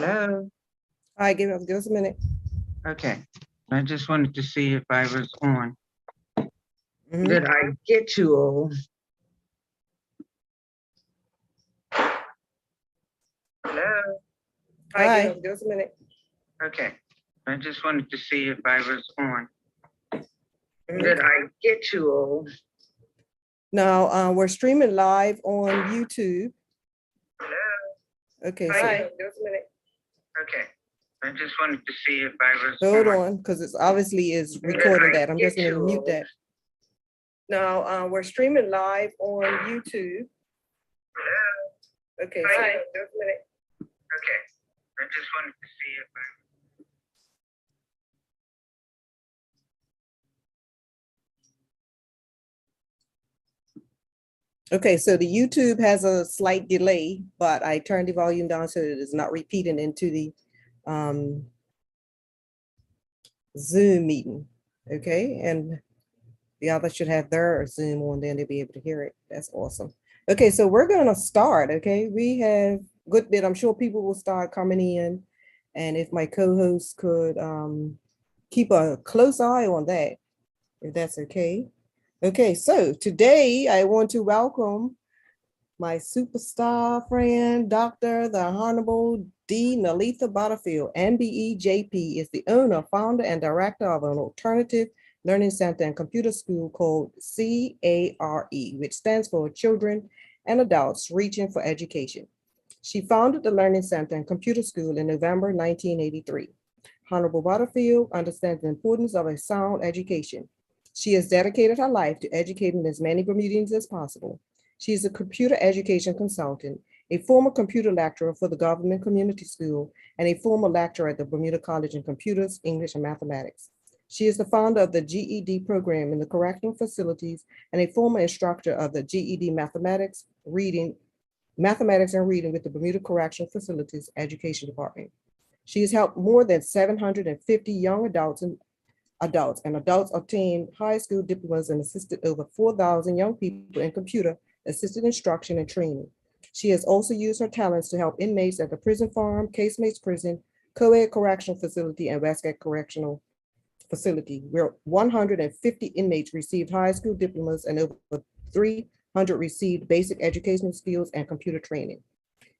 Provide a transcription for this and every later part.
Hello? All right, give us a minute. Okay. I just wanted to see if I was on. Mhm. Did I get you all? Hello? All right, give us a minute. Okay. I just wanted to see if I was on. Mhm. Did I get you all? Now, we're streaming live on YouTube. Hello? Okay, All so right, give us a minute. Okay. I just wanted to see if I was hold on. on, because it's obviously is Did recording I that. I'm just get going to you mute all? that. Now, we're streaming live on YouTube. Hello? Okay, All so right, give us a minute. Okay. I just wanted to see if I. okay, so the YouTube has a slight delay, but I turned the volume down so it is not repeating into the Zoom meeting. Okay, and the others should have their Zoom on, then they'll be able to hear it. That's awesome. Okay, so we're gonna start, okay? We have a good bit, I'm sure people will start coming in. And if my co-host could keep a close eye on that, if that's okay. Okay, so today I want to welcome my superstar friend, Dr. the Honorable D. Neletha Butterfield. M.B.E. JP is the owner, founder, and director of an alternative learning center and computer school called CARE, which stands for Children and Adults Reaching for Education. She founded the Learning Center and Computer School in November 1983. Honorable Butterfield understands the importance of a sound education. She has dedicated her life to educating as many Bermudians as possible. She is a computer education consultant, a former computer lecturer for the Government Community School, and a former lecturer at the Bermuda College in Computers, English, and Mathematics. She is the founder of the GED program in the correctional facilities and a former instructor of the GED Mathematics and Reading with the Bermuda Correctional Facilities Education Department. She has helped more than 750 young adults obtain high school diplomas and assisted over 4,000 young people in computer assisted instruction and training. She has also used her talents to help inmates at the prison farm, Casemates Prison, Co-ed Correctional Facility, and Westgate Correctional Facility, where 150 inmates received high school diplomas and over 300 received basic educational skills and computer training.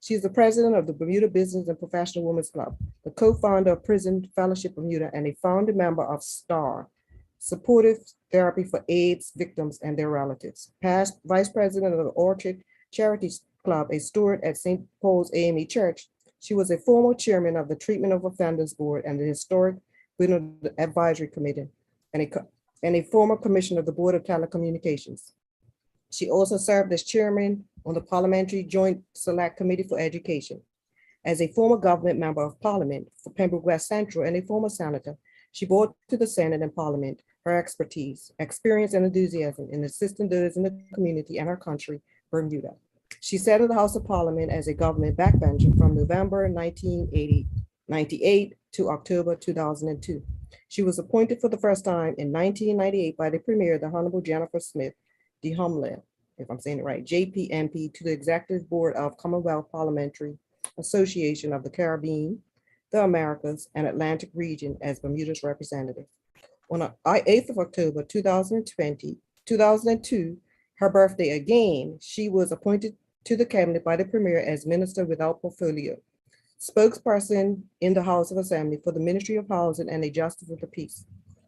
She is the president of the Bermuda Business and Professional Women's Club, the co-founder of Prison Fellowship Bermuda, and a founding member of STAR, Supportive Therapy for AIDS Victims and Their Relatives. Past vice president of the Orchard Charities Club, a steward at St. Paul's AME Church. She was a former chairman of the Treatment of Offenders Board and the Historic Women Advisory Committee, and a former commissioner of the Board of Telecommunications. She also served as chairman on the Parliamentary Joint Select Committee for Education. As a former government member of Parliament for Pembroke West Central and a former senator, she brought to the Senate and Parliament her expertise, experience, and enthusiasm in assisting those in the community and her country, Bermuda. She sat in the House of Parliament as a government backbencher from November 1998 to October 2002. She was appointed for the first time in 1998 by the Premier, the Honorable Jennifer Smith de Humlin, if I'm saying it right, JPMP, to the Executive Board of Commonwealth Parliamentary Association of the Caribbean, the Americas, and Atlantic region as Bermuda's representative. On 8th of October 2002, her birthday again, she was appointed to the cabinet by the Premier as Minister without portfolio, spokesperson in the House of Assembly for the Ministry of Housing and a Justice of the Peace.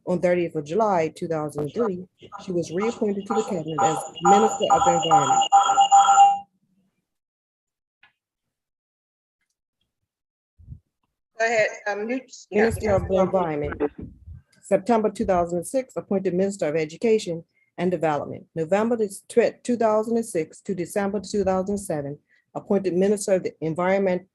On 30th of July 2003, she was reappointed to the cabinet as Minister of the Environment. Go ahead, Minister of the Environment. September 2006, appointed Minister of Education and Development. November 2006 to December 2007, appointed Minister of the Environmental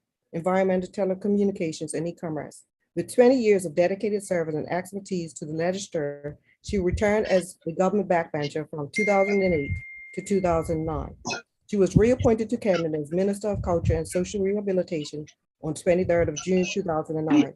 Telecommunications and E-Commerce. With 20 years of dedicated service and expertise to the legislature, she returned as a government backbencher from 2008 to 2009. She was reappointed to cabinet as Minister of Culture and Social Rehabilitation on 23rd of June 2009.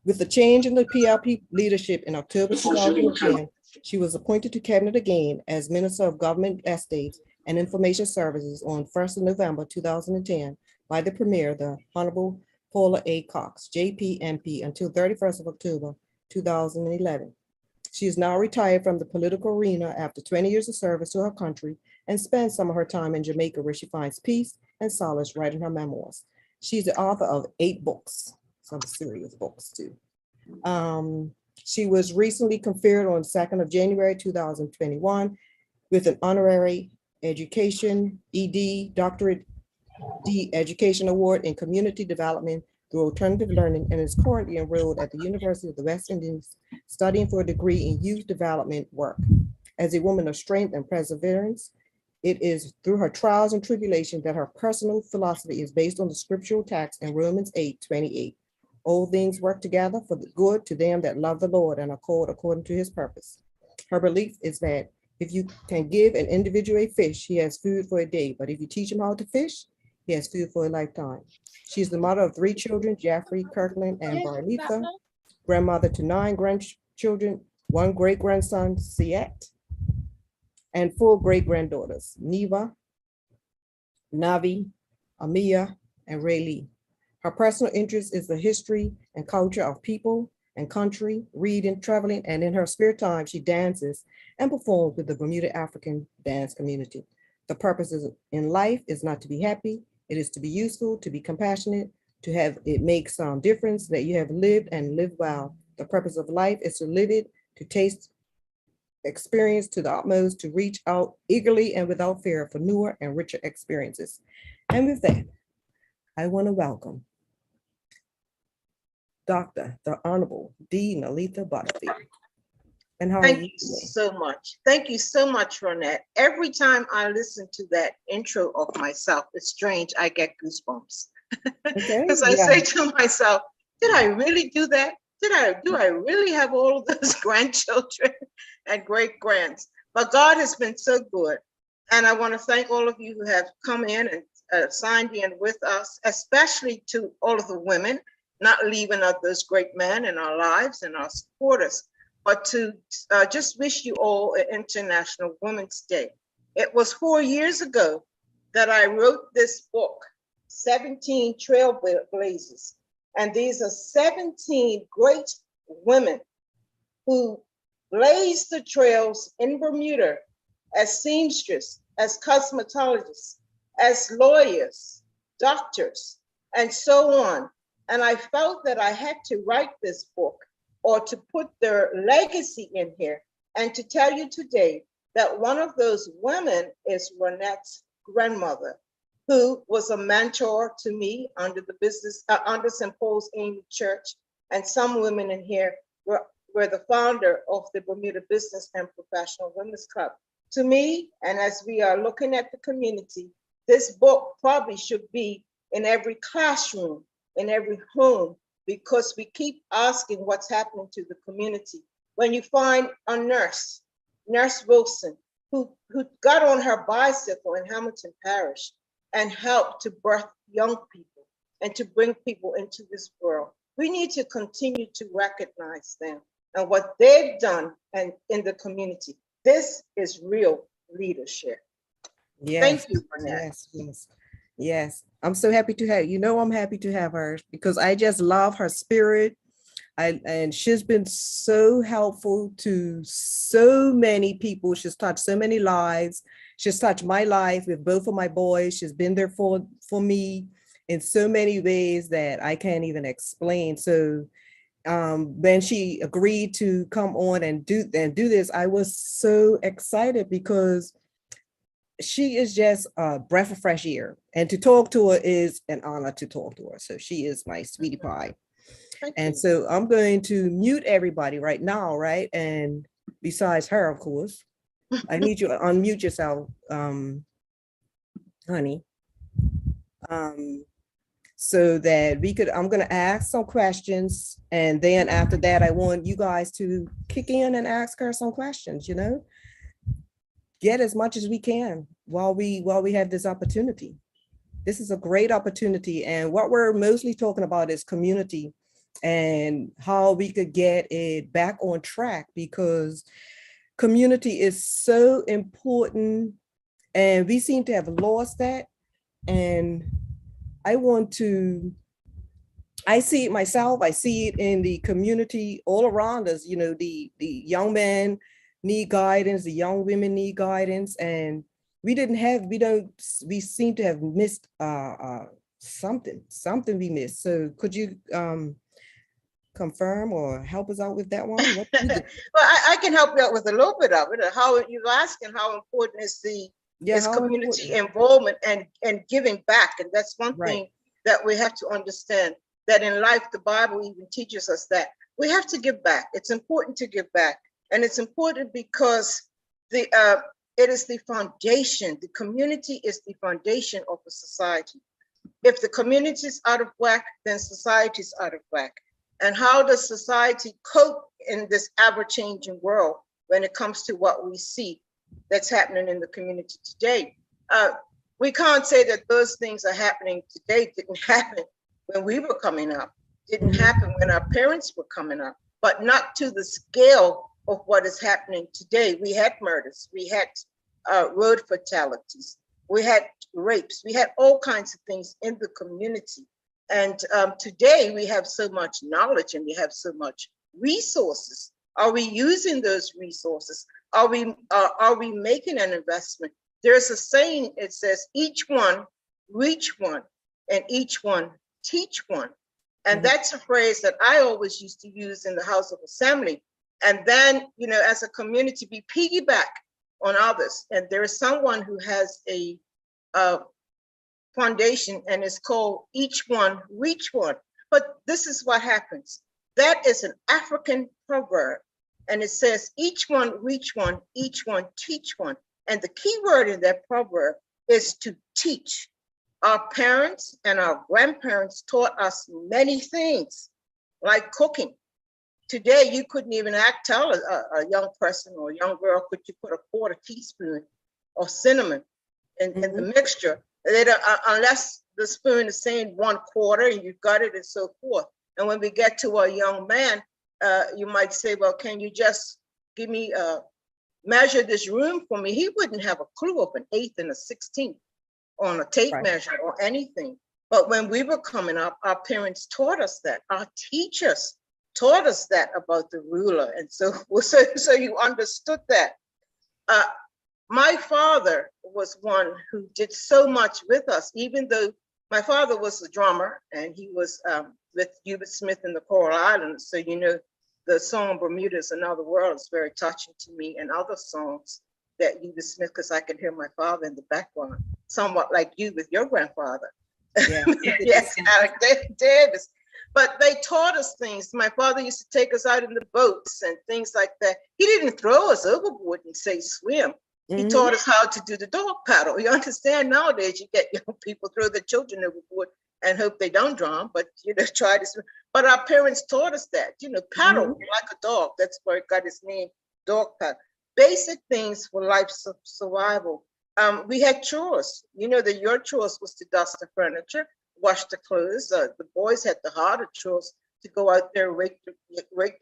With the change in the PRP leadership in October 2010, she was appointed to cabinet again as Minister of Government Estates and Information Services on 1st of November 2010 by the Premier, the Honorable Paula A. Cox, JP, MP, until 31st of October, 2011. She is now retired from the political arena after 20 years of service to her country and spends some of her time in Jamaica where she finds peace and solace writing her memoirs. She's the author of 8 books, some serious books too. She was recently conferred on 2nd of January 2021 with an honorary education, ED, doctorate D Education Award in Community Development through Alternative Learning and is currently enrolled at the University of the West Indies, studying for a degree in youth development work. As a woman of strength and perseverance, it is through her trials and tribulations that her personal philosophy is based on the scriptural text in Romans 8:28. All things work together for the good to them that love the Lord and are called according to his purpose. Her belief is that if you can give an individual a fish, he has food for a day, but if you teach him how to fish, he has food for a lifetime. She's the mother of 3 children, Jeffrey, Kirkland, and Barnitha, grandmother to 9 grandchildren, 1 great-grandson, Siet, and 4 great-granddaughters, Neva, Navi, Amia, and Raylee. Her personal interest is the history and culture of people and country, reading, traveling, and in her spare time, she dances and performs with the Bermuda African dance community. The purpose in life is not to be happy, it is to be useful, to be compassionate, to have it make some difference that you have lived and lived well. The purpose of life is to live it, to taste experience to the utmost, to reach out eagerly and without fear for newer and richer experiences. And with that, I want to welcome Dr. the Honorable D. Neletha Butterfield. And how are Thank you you today? so much. Thank you so much, Ronette. Every time I listen to that intro of myself, it's strange, I get goosebumps. Okay, Because I say to myself, did I really do that? Do I really have all of those grandchildren and great grands? But God has been so good. And I want to thank all of you who have come in and signed in with us, especially to all of the women, not leaving out those great men in our lives and our supporters, but to just wish you all an International Women's Day. It was 4 years ago that I wrote this book, 17 Trailblazers. And these are 17 great women who blazed the trails in Bermuda as seamstress, as cosmetologists, as lawyers, doctors, and so on. And I felt that I had to write this book or to put their legacy in here and to tell you today that one of those women is Ronette's grandmother, who was a mentor to me under under St. Paul's AME Church. And some women in here were the founder of the Bermuda Business and Professional Women's Club. To me, and as we are looking at the community, this book probably should be in every classroom, in every home, because we keep asking what's happening to the community. When you find a nurse, Nurse Wilson, who got on her bicycle in Hamilton Parish and helped to birth young people and to bring people into this world. We need to continue to recognize them and what they've done and in the community. This is real leadership. Yes, Thank you, Ronette. yes. I'm so happy to have, I'm happy to have her because I just love her spirit. And she's been so helpful to so many people. She's touched so many lives. She's touched my life with both of my boys. She's been there for me in so many ways that I can't even explain. So when she agreed to come on and do this, I was so excited because she is just a breath of fresh air. And to talk to her is an honor to talk to her. So she is my sweetie pie. And so I'm going to mute everybody right now, right? And besides her, of course, I need you to unmute yourself, honey. So that I'm going to ask some questions. And then after that, I want you guys to kick in and ask her some questions, get as much as we can while we have this opportunity. This is a great opportunity. And what we're mostly talking about is community and how we could get it back on track, because community is so important and we seem to have lost that. And I want to I see it myself. I see it in the community all around us. You know, the young men need guidance, the young women need guidance, and we seem to have missed something we missed. So could you confirm or help us out with that one? What is it? Well, I can help you out with a little bit of it. How you're asking how important is Yeah, how community important? involvement and giving back, and that's one Right. thing that we have to understand. That in life, the Bible even teaches us that we have to give back. It's important to give back, and it's important because the it is the foundation. The community is the foundation of a society. If the community is out of whack, then society is out of whack. And how does society cope in this ever-changing world when it comes to what we see that's happening in the community today? We can't say that those things are happening today didn't happen when we were coming up, didn't happen when our parents were coming up, but not to the scale of what is happening today. We had murders, we had road fatalities, we had rapes, we had all kinds of things in the community. And today we have so much knowledge and we have so much resources. Are we using those resources? Are we making an investment? There's a saying, it says, each one reach one and each one teach one. And that's a phrase that I always used to use in the House of Assembly. And then, you know, as a community, we piggyback on others. And there is someone who has a foundation and it's called Each One Reach One. But this is what happens. That is an African proverb. And it says, each one reach one, each one teach one. And the key word in that proverb is to teach. Our parents and our grandparents taught us many things, like cooking. Today, you couldn't even tell a young person or a young girl, could you put a quarter teaspoon of cinnamon in the mixture? They don't, unless the spoon is saying 1/4 and you've got it and so forth. And when we get to a young man, you might say, well, can you just give me, measure this room for me? He wouldn't have a clue of an 1/8 and a 16th on a tape measure or anything. But when we were coming up, our parents taught us that. Our teachers taught us that about the ruler. And so you understood that. My father was one who did so much with us, even though my father was a drummer and he was with Hubert Smith in the Coral Islands. So, you know, the song Bermuda is Another World is very touching to me, and other songs that Hubert Smith, because I can hear my father in the background, somewhat like you with your grandfather. Yeah. Yes, Alec Davis. But they taught us things. My father used to take us out in the boats and things like that. He didn't throw us overboard and say swim. He taught us how to do the dog paddle. You understand, nowadays you get young people throw their children overboard and hope they don't drown, but you know, try to swim. But our parents taught us that, you know, paddle like a dog. That's where it got its name, dog paddle. Basic things for life survival. We had chores. You know that your chores was to dust the furniture, wash the clothes. The boys had the harder chores to go out there, rake the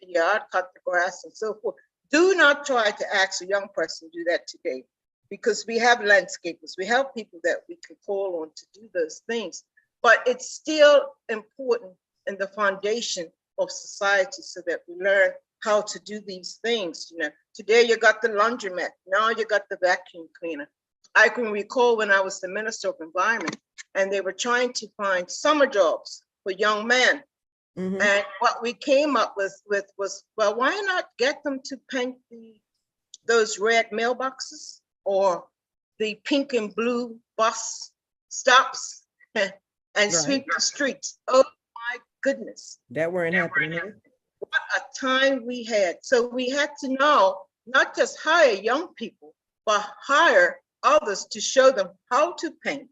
yard, cut the grass, and so forth. Do not try to ask a young person to do that today, because we have landscapers, we have people that we can call on to do those things. But it's still important in the foundation of society so that we learn how to do these things. You know, today you got the laundromat, now you got the vacuum cleaner. I can recall when I was the Minister of Environment and they were trying to find summer jobs for young men. And what we came up with was, well, why not get them to paint those red mailboxes or the pink and blue bus stops and sweep the streets? Oh my goodness. That weren't happening here. What a time we had. So we had to know, not just hire young people, but hire others to show them how to paint.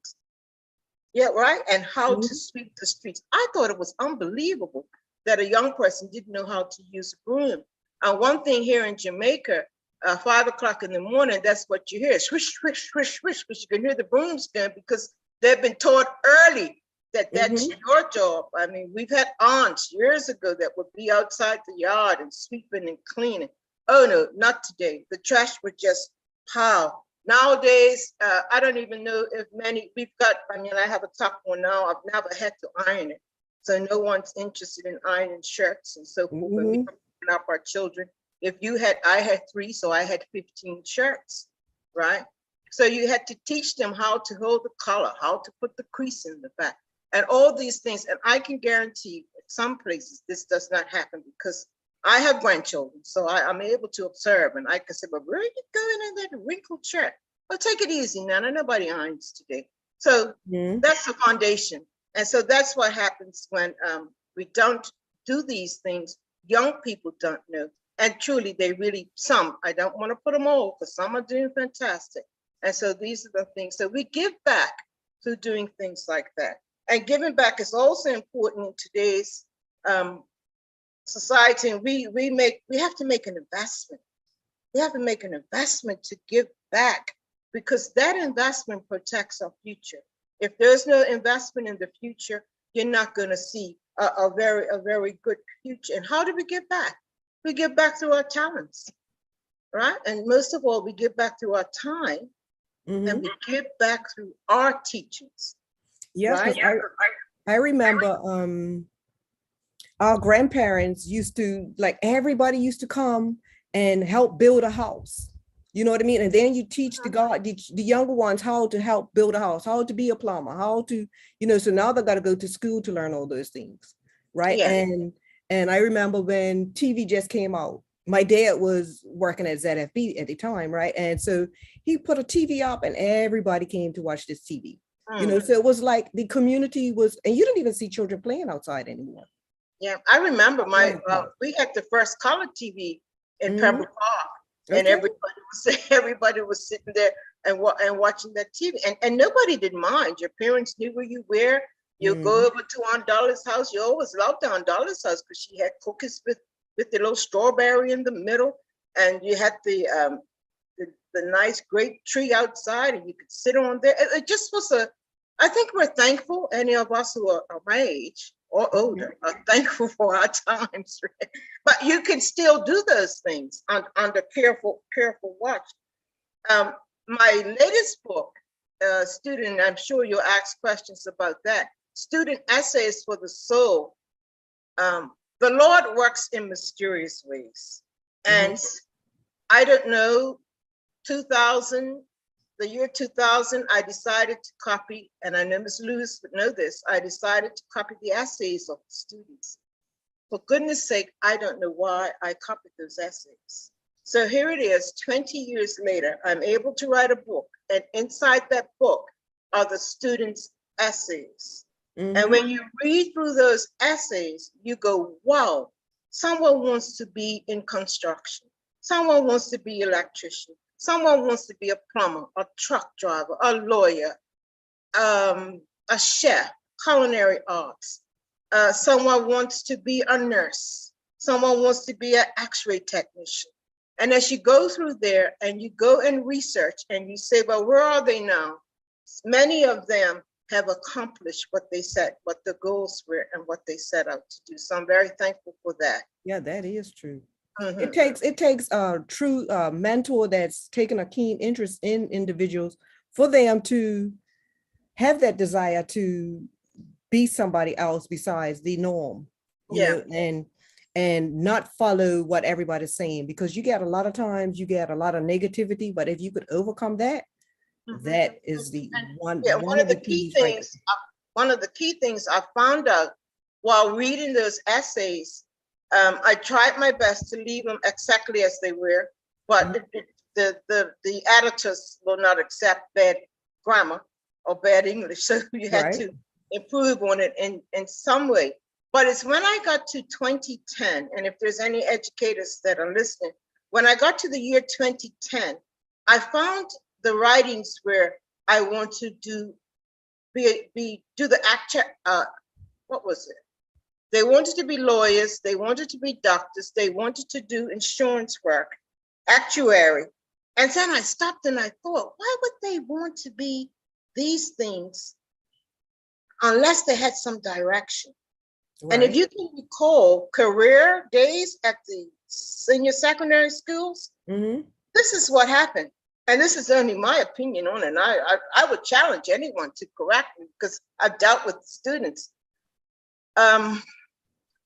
Yeah, right. And how to sweep the streets. I thought it was unbelievable that a young person didn't know how to use a broom. And one thing here in Jamaica, 5 o'clock in the morning, that's what you hear. Swish, swish, swish, swish, because you can hear the brooms going because they've been taught early that that's your job. I mean, we've had aunts years ago that would be outside the yard and sweeping and cleaning. Oh no, not today. The trash would just pile. Nowadays, I don't even know if many, we've got, I mean, I have a top one now. I've never had to iron it. So no one's interested in ironing shirts and so forth. When we were bringing up our children, I had 3, so I had 15 shirts, right? So you had to teach them how to hold the collar, how to put the crease in the back, and all these things. And I can guarantee at some places this does not happen because I have grandchildren, so I'm able to observe, and I can say, "But where are you going in that wrinkled shirt?" Well, take it easy now. Nobody irons today. So that's the foundation. And so that's what happens when we don't do these things. Young people don't know. And truly, they really, some, I don't want to put them all because some are doing fantastic. And so these are the things. So we give back through doing things like that. And giving back is also important in today's society. And we have to make an investment. We have to make an investment to give back because that investment protects our future. If there's no investment in the future, you're not going to see a very good future. And how do we give back? We give back through our talents, right? And most of all, we give back through our time, and we give back through our teachings. Yes, right? I remember our grandparents used to, like, everybody used to come and help build a house. You know what I mean? And then you teach the younger ones how to help build a house, how to be a plumber, how to, so now they got to go to school to learn all those things, right? Yeah. And I remember when TV just came out, my dad was working at ZFB at the time, right? And so he put a TV up and everybody came to watch this TV. So it was like the community was, and you didn't even see children playing outside anymore. Yeah, I remember we had the first color TV in Pembroke Park. And everybody was sitting there and watching that TV, and nobody did mind. Your parents knew where you were. You go over to Aunt Dolly's house. You always loved Aunt Dolly's house because she had cookies with the little strawberry in the middle, and you had the nice grape tree outside, and you could sit on there. It just was I think we're thankful. Any of us who are my age or older are thankful for our times, right? But you can still do those things under careful watch. My latest book, student, I'm sure you'll ask questions about that. Student Essays for the Soul. The Lord works in mysterious ways. And I don't know, the year 2000, I decided to copy, and I know Ms. Lewis would know this, I decided to copy the essays of the students. For goodness sake, I don't know why I copied those essays. So here it is, 20 years later, I'm able to write a book, and inside that book are the students' essays. And when you read through those essays, you go, wow, someone wants to be in construction. Someone wants to be an electrician. Someone wants to be a plumber, a truck driver, a lawyer, a chef, culinary arts. Someone wants to be a nurse. Someone wants to be an X-ray technician. And as you go through there and you go and research and you say, well, where are they now? Many of them have accomplished what they said, what the goals were and what they set out to do. So I'm very thankful for that. Yeah, that is true. It takes a true mentor that's taken a keen interest in individuals for them to have that desire to be somebody else besides the norm, you know, and not follow what everybody's saying, because you get a lot of times you get a lot of negativity, but if you could overcome that, that is one of the key things. One of the key things I found out while reading those essays, I tried my best to leave them exactly as they were, but the editors will not accept bad grammar or bad English, so you had to improve on it in some way. But it's when I got to 2010, and if there's any educators that are listening, when I got to the year 2010, I found the writings where I want to do the actor. What was it? They wanted to be lawyers, they wanted to be doctors, they wanted to do insurance work, actuary. And then I stopped and I thought, why would they want to be these things unless they had some direction? And if you can recall career days at the senior secondary schools, this is what happened. And this is only my opinion on it. And I would challenge anyone to correct me because I've dealt with students. um,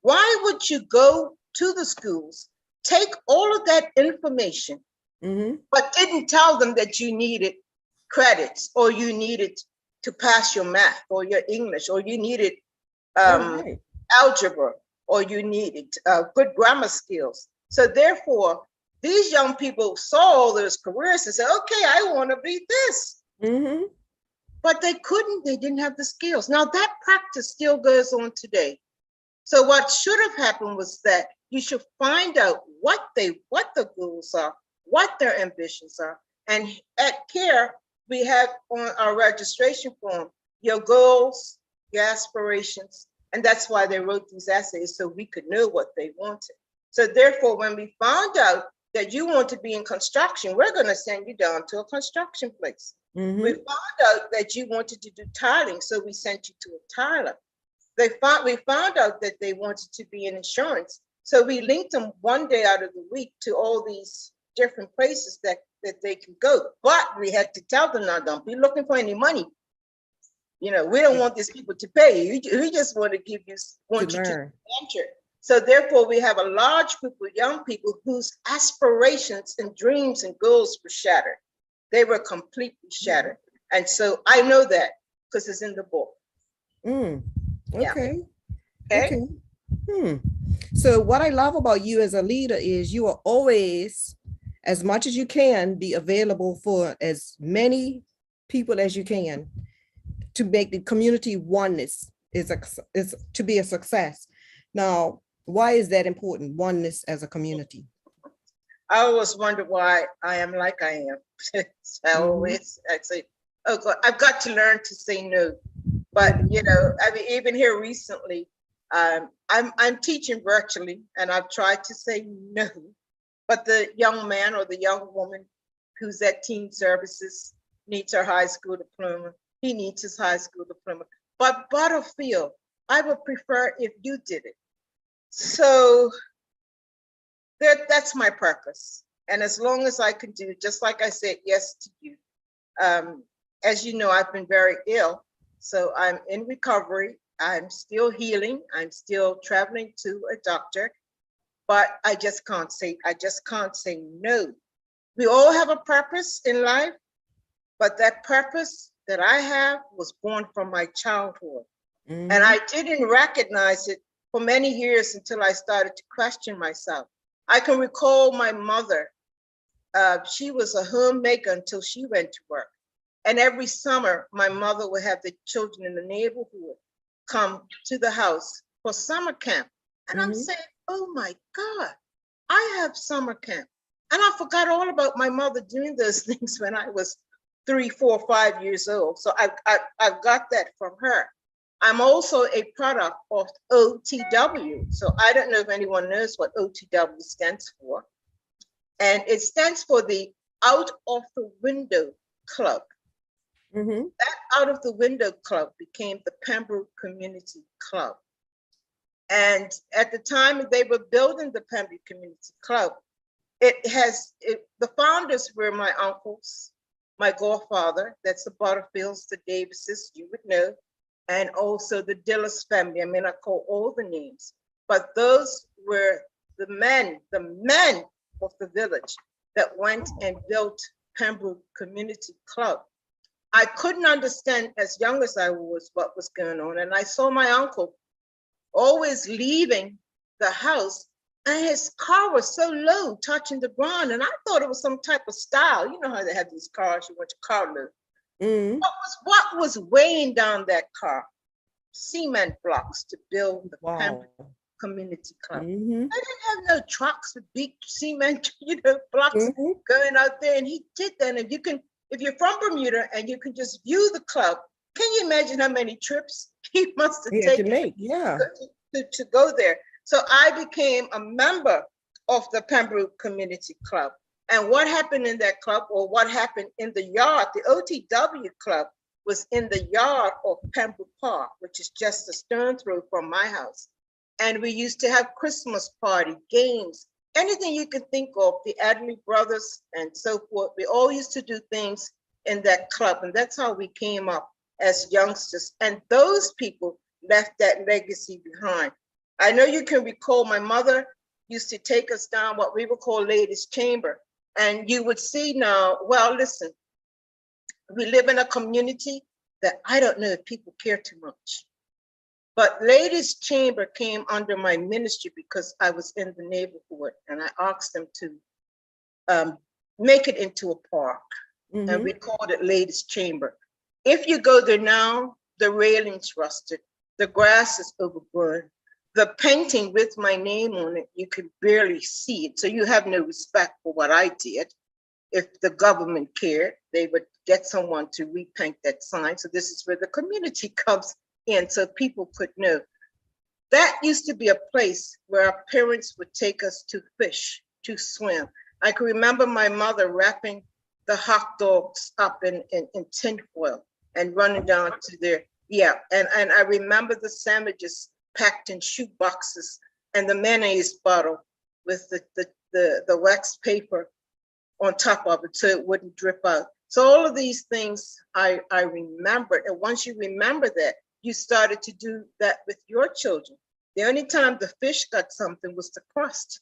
why would you go to the schools, take all of that information, but didn't tell them that you needed credits or you needed to pass your math or your English or you needed Right. algebra or you needed good grammar skills. So therefore, these young people saw all those careers and said, okay, I want to be this. But they couldn't, they didn't have the skills. Now that practice still goes on today. So what should have happened was that you should find out what the goals are, what their ambitions are. And at CARE, we have on our registration form, your goals, your aspirations. And that's why they wrote these essays, so we could know what they wanted. So therefore, when we found out that you want to be in construction, we're going to send you down to a construction place. We found out that you wanted to do tiling, so we sent you to a tiler. We found out that they wanted to be in insurance, so we linked them one day out of the week to all these different places that they can go. But we had to tell them, now don't be looking for any money. You know, we don't want these people to pay you. We just want to give you, want you to enter. So therefore, we have a large group of young people whose aspirations and dreams and goals were shattered. They were completely shattered. And so I know that because it's in the book. Okay. Yeah. Okay. So what I love about you as a leader is you are always, as much as you can, be available for as many people as you can to make the community oneness is to be a success. Now, why is that important? Oneness as a community. I always wonder why I am like I am. I say, oh God, I've got to learn to say no. But you know, I mean, even here recently, I'm teaching virtually, and I've tried to say no. But the young man or the young woman who's at teen services needs her high school diploma. He needs his high school diploma. But Butterfield, I would prefer if you did it. So that's my purpose. And as long as I can do, just like I said yes to you, as you know, I've been very ill. So I'm in recovery. I'm still healing. I'm still traveling to a doctor, but I just can't say no. We all have a purpose in life, but that purpose that I have was born from my childhood. And I didn't recognize it for many years until I started to question myself. I can recall my mother. She was a homemaker until she went to work. And every summer, my mother would have the children in the neighborhood come to the house for summer camp. And I'm saying, oh my God, I have summer camp. And I forgot all about my mother doing those things when I was 3, 4, 5 years old. So I've got that from her. I'm also a product of OTW. So I don't know if anyone knows what OTW stands for. And it stands for the Out of the Window Club. That Out of the Window Club became the Pembroke Community Club. And at the time they were building the Pembroke Community Club, the founders were my uncles, my godfather, that's the Butterfields, the Davises, you would know, and also the Dillis family. I mean, I call all the names, but those were the men of the village that went and built Pembroke Community Club. I couldn't understand, as young as I was, what was going on. And I saw my uncle always leaving the house, and his car was so low, touching the ground. And I thought it was some type of style. You know how they have these cars, you want your car low. What was weighing down that car? Cement blocks to build the Pembroke Community Club. I didn't have no trucks with big cement, blocks going out there. And he did that. And if you're from Bermuda and you can just view the club, can you imagine how many trips he must have taken to go there? So I became a member of the Pembroke Community Club. And what happened in that club, or what happened in the yard, the OTW club was in the yard of Pembroke Park, which is just a stone's throw from my house. And we used to have Christmas party, games, anything you can think of, the Ed.D brothers and so forth. We all used to do things in that club. And that's how we came up as youngsters. And those people left that legacy behind. I know you can recall my mother used to take us down what we would call ladies' chamber. And you would see now, well, listen, we live in a community that I don't know if people care too much. But ladies' chamber came under my ministry because I was in the neighborhood, and I asked them to make it into a park. And we called it ladies' chamber. If you go there now, the railing's rusted, the grass is overgrown, the painting with my name on it, you can barely see it. So you have no respect for what I did. If the government cared, they would get someone to repaint that sign. So this is where the community comes in, so people could know. That used to be a place where our parents would take us to fish, to swim. I can remember my mother wrapping the hot dogs up in tin foil and running down to there. Yeah, and I remember the sandwiches packed in shoe boxes and the mayonnaise bottle with the wax paper on top of it so it wouldn't drip out. So all of these things I remembered. And once you remember that, you started to do that with your children. The only time the fish got something was the crust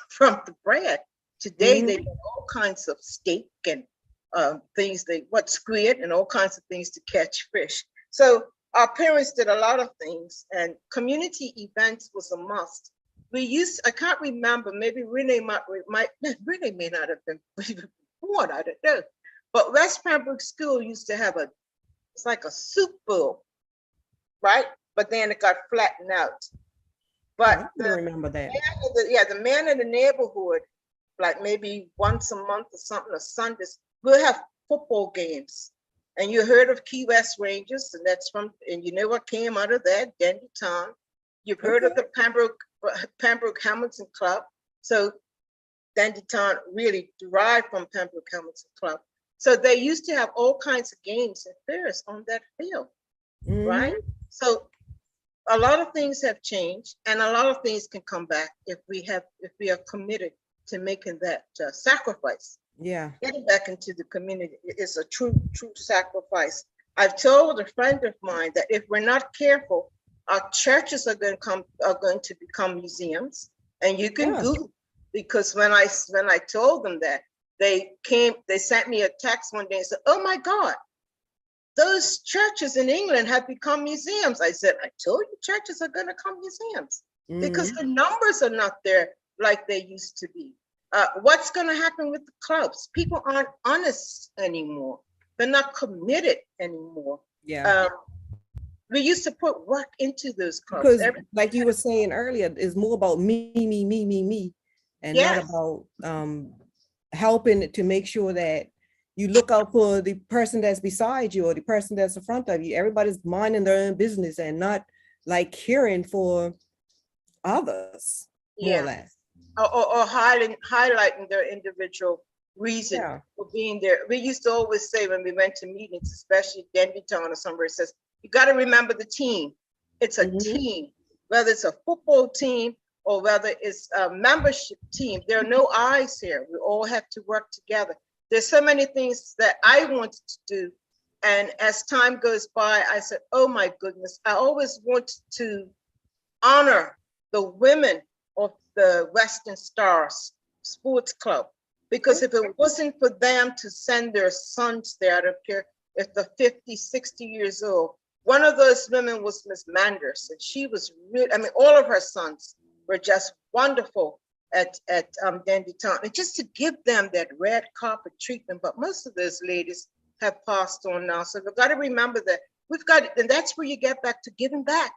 from the bread. Today they do all kinds of steak and things, squid and all kinds of things to catch fish. So our parents did a lot of things, and community events was a must. I can't remember, maybe Renee may not have been born, I don't know. But West Pembroke School used to have it's like a soup bowl, right? But then it got flattened out. But I remember that. The man in the neighborhood, like maybe once a month or something, or Sundays, we'll have football games. And you heard of Key West Rangers, and you know what came out of that, Denby Town. You've heard of the Pembroke Hamilton Club. So Denby Town really derived from Pembroke Hamilton Club. So they used to have all kinds of games and fairs on that field, right? So a lot of things have changed, and a lot of things can come back if we are committed to making that sacrifice. Yeah. Getting back into the community is a true sacrifice. I've told a friend of mine that if we're not careful, our churches are going to become museums. And you can Google, because when I told them that, they sent me a text one day and said, "Oh my God, those churches in England have become museums." I said, "I told you churches are going to become museums because the numbers are not there like they used to be." What's going to happen with the clubs? People aren't honest anymore. They're not committed anymore. Yeah. We used to put work into those clubs. Because like you were saying earlier, it's more about me, and not about helping to make sure that you look out for the person that's beside you or the person that's in front of you. Everybody's minding their own business and not like caring for others, more or less. Or highlighting their individual reason for being there. We used to always say when we went to meetings, especially Denby Town or somewhere, it says, you got to remember the team. It's a team, whether it's a football team or whether it's a membership team. There are no I's here. We all have to work together. There's so many things that I wanted to do. And as time goes by, I said, oh my goodness, I always wanted to honor the women of the Western Stars Sports Club. Because if it wasn't for them to send their sons there, I don't care if they're 50, 60 years old. One of those women was Miss Manders, and she was really, I mean, all of her sons were just wonderful at Denby Town. And just to give them that red carpet treatment, but most of those ladies have passed on now. So we've got to remember that we've got, and that's where you get back to giving back.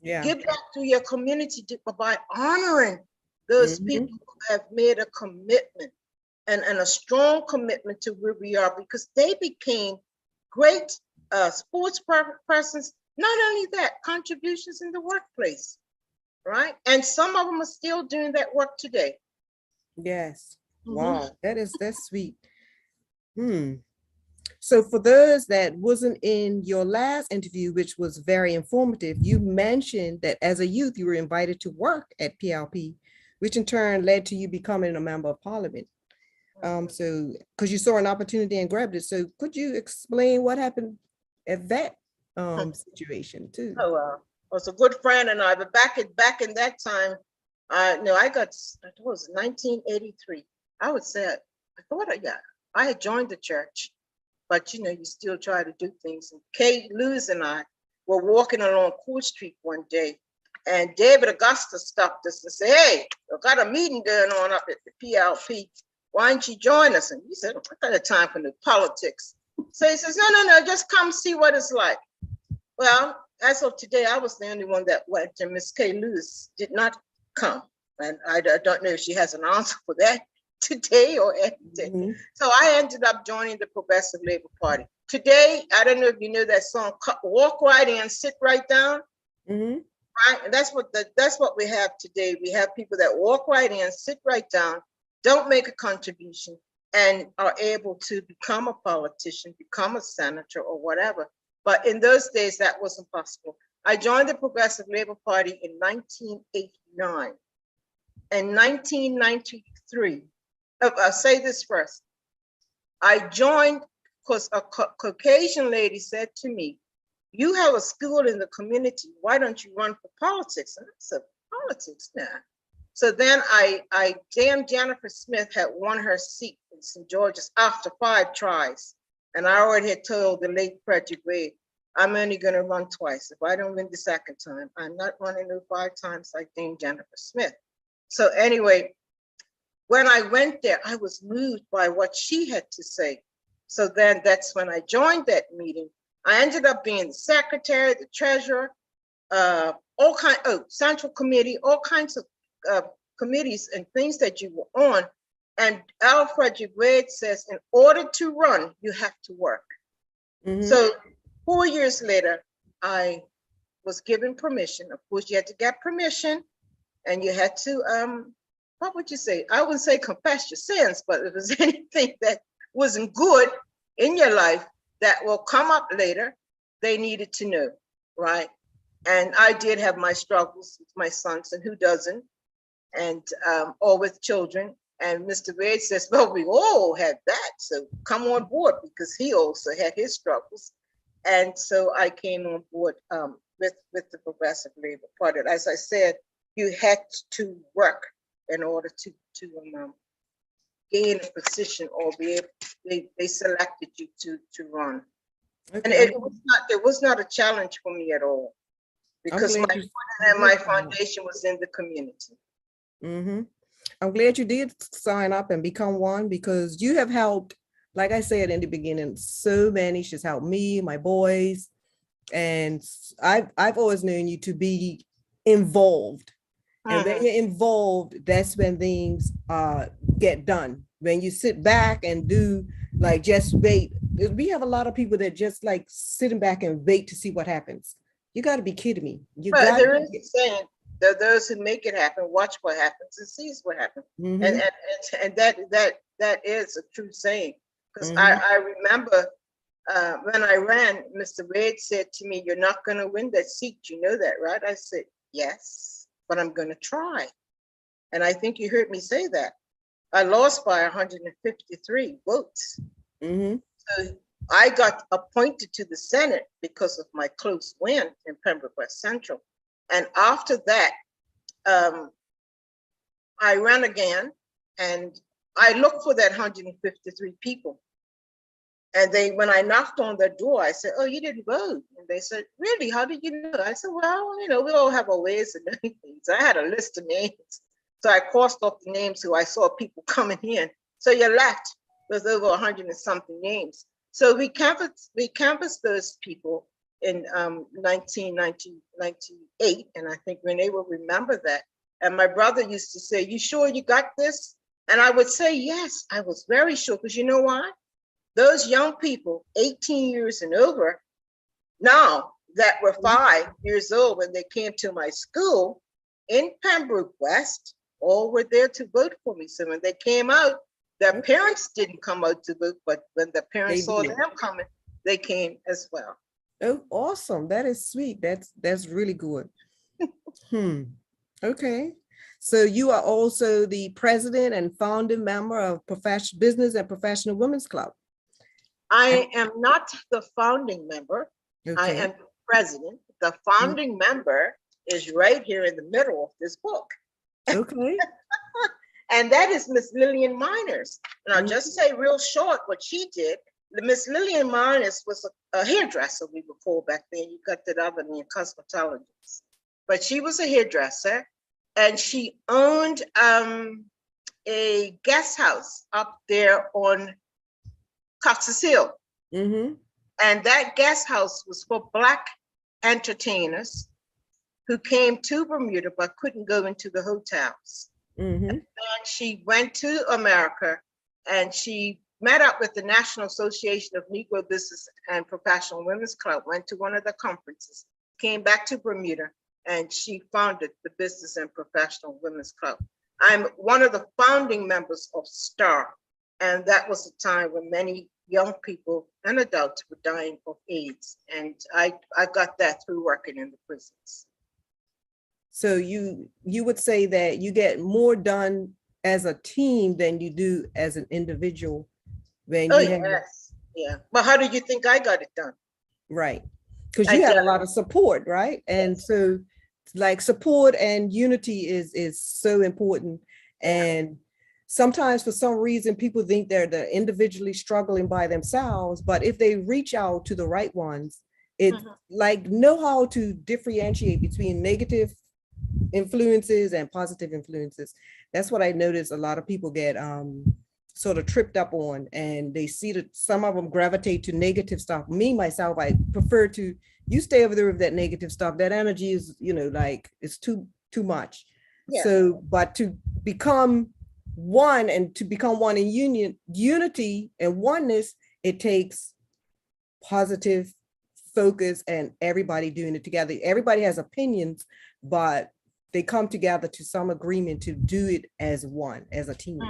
Yeah. Give back to your community by honoring those people who have made a commitment and a strong commitment to where we are, because they became great sports persons. Not only that, contributions in the workplace, right? And some of them are still doing that work today. Yes. Wow, that's sweet. So for those that wasn't in your last interview, which was very informative, you mentioned that as a youth, you were invited to work at PLP, which in turn led to you becoming a member of parliament. So because you saw an opportunity and grabbed it. So could you explain what happened at that situation too? Oh, was a good friend and I, but back in that time, no, I thought it was 1983. I would say, I had joined the church, but you still try to do things. And Kay Lewis and I were walking along Cool Street one day, and David Augusta stopped us and said, "Hey, I've got a meeting going on up at the PLP. Why don't you join us?" And we said, "I got time for the politics." So he says, no, just come see what it's like. Well, as of today, I was the only one that went, and Miss Kay Lewis did not come. And I don't know if she has an answer for that today or any day. Mhm. So I ended up joining the Progressive Labor Party. Today, I don't know if you know that song, Walk Right In, Sit Right Down. Mhm. Right? And that's what we have today. We have people that walk right in, sit right down, don't make a contribution, and are able to become a politician, become a senator or whatever. But in those days, that wasn't possible. I joined the Progressive Labor Party in 1989. In 1993, I'll say this first. I joined because a Caucasian lady said to me, "You have a school in the community. Why don't you run for politics?" And I said, "Politics now." So then damn Jennifer Smith had won her seat in St. George's after 5 tries. And I already had told the late Frederick Wade, "I'm only going to run twice. If I don't win the second time, I'm not running no 5 times like Dame Jennifer Smith." So anyway, when I went there, I was moved by what she had to say. So then that's when I joined that meeting. I ended up being the secretary, the treasurer, central committee, all kinds of committees and things that you were on. And Alfred Wade says, in order to run, you have to work. Mhm. So 4 years later, I was given permission. Of course, you had to get permission, and you had to, what would you say? I wouldn't say confess your sins, but if there's anything that wasn't good in your life that will come up later, they needed to know, right? And I did have my struggles with my sons, and who doesn't, and or with children. And Mr. Wade says, "Well, we all had that, so come on board," because he also had his struggles. And so I came on board with the Progressive Labor Party. As I said, you had to work in order to gain a position or be able. They selected you to run. And Okay. it was not a challenge for me at all, because glad my foundation was in the community. Mm-hmm. I'm glad you did sign up and become one, because you have helped, like I said in the beginning, so many. She's helped me, my boys, and I've always known you to be involved. And when you're involved, that's when things get done. When you sit back and do like just wait, we have a lot of people that just like sitting back and wait to see what happens. You got to be kidding me. But there is a saying, there are those who make it happen, watch what happens, and sees what happens. Mm-hmm. And that is a true saying. Because I remember when I ran, Mr. Wade said to me, "You're not going to win that seat. You know that, right?" I said, "Yes, but I'm going to try." And I think you heard me say that. I lost by 153 votes. Mm-hmm. So I got appointed to the Senate because of my close win in Pembroke West Central. And after that, I ran again, and I looked for that 153 people. And when I knocked on their door, I said, "Oh, you didn't vote." And they said, "Really? How did you know?" I said, "Well, we all have our ways of doing things." I had a list of names. So I crossed off the names who I saw people coming in. So you're left with over 100 and something names. So we canvassed those people in 1998, and I think Renee will remember that. And my brother used to say, "You sure you got this?" And I would say, "Yes, I was very sure," because you know why? Those young people, 18 years and over, now that were 5 years old when they came to my school in Pembroke West, all were there to vote for me. So when they came out, their parents didn't come out to vote, but when the parents saw them coming, they came as well. Oh, awesome. That is sweet. That's really good. Okay. So you are also the president and founding member of Business and Professional Women's Club. I am not the founding member. Okay. I am the president, the founding member, is right here in the middle of this book. Okay. And that is Miss Lillian Miners. And I'll Mhm. just say real short what she did. The Miss Lillian Miners was a hairdresser we were called back then. You got that other than cosmetologist. But she was a hairdresser, and she owned a guest house up there on Cox's Hill. Mm-hmm. And that guest house was for Black entertainers who came to Bermuda but couldn't go into the hotels. Mm-hmm. And she went to America and she met up with the National Association of Negro Business and Professional Women's Club, went to one of the conferences, came back to Bermuda, and she founded the Business and Professional Women's Club. I'm one of the founding members of STAR, and that was a time when many young people and adults were dying of AIDS, and I got that through working in the prisons. So you would say that you get more done as a team than you do as an individual when Oh, you have, yes, yeah. But how did you think I got it done? right? Because I you have a did. lot of support, right? And Yes. so like support and unity is so important. And sometimes for some reason people think they're individually struggling by themselves, but if they reach out to the right ones, it like know how to differentiate between negative influences and positive influences. That's what I noticed a lot of people get sort of tripped up on, and they see that some of them gravitate to negative stuff. Me, myself, I prefer to, you stay over there with that negative stuff. That energy is, like it's too much. Yeah. So, but to become one and to become one in unity and oneness, it takes positive focus and everybody doing it together. Everybody has opinions, but they come together to some agreement to do it as one, as a team.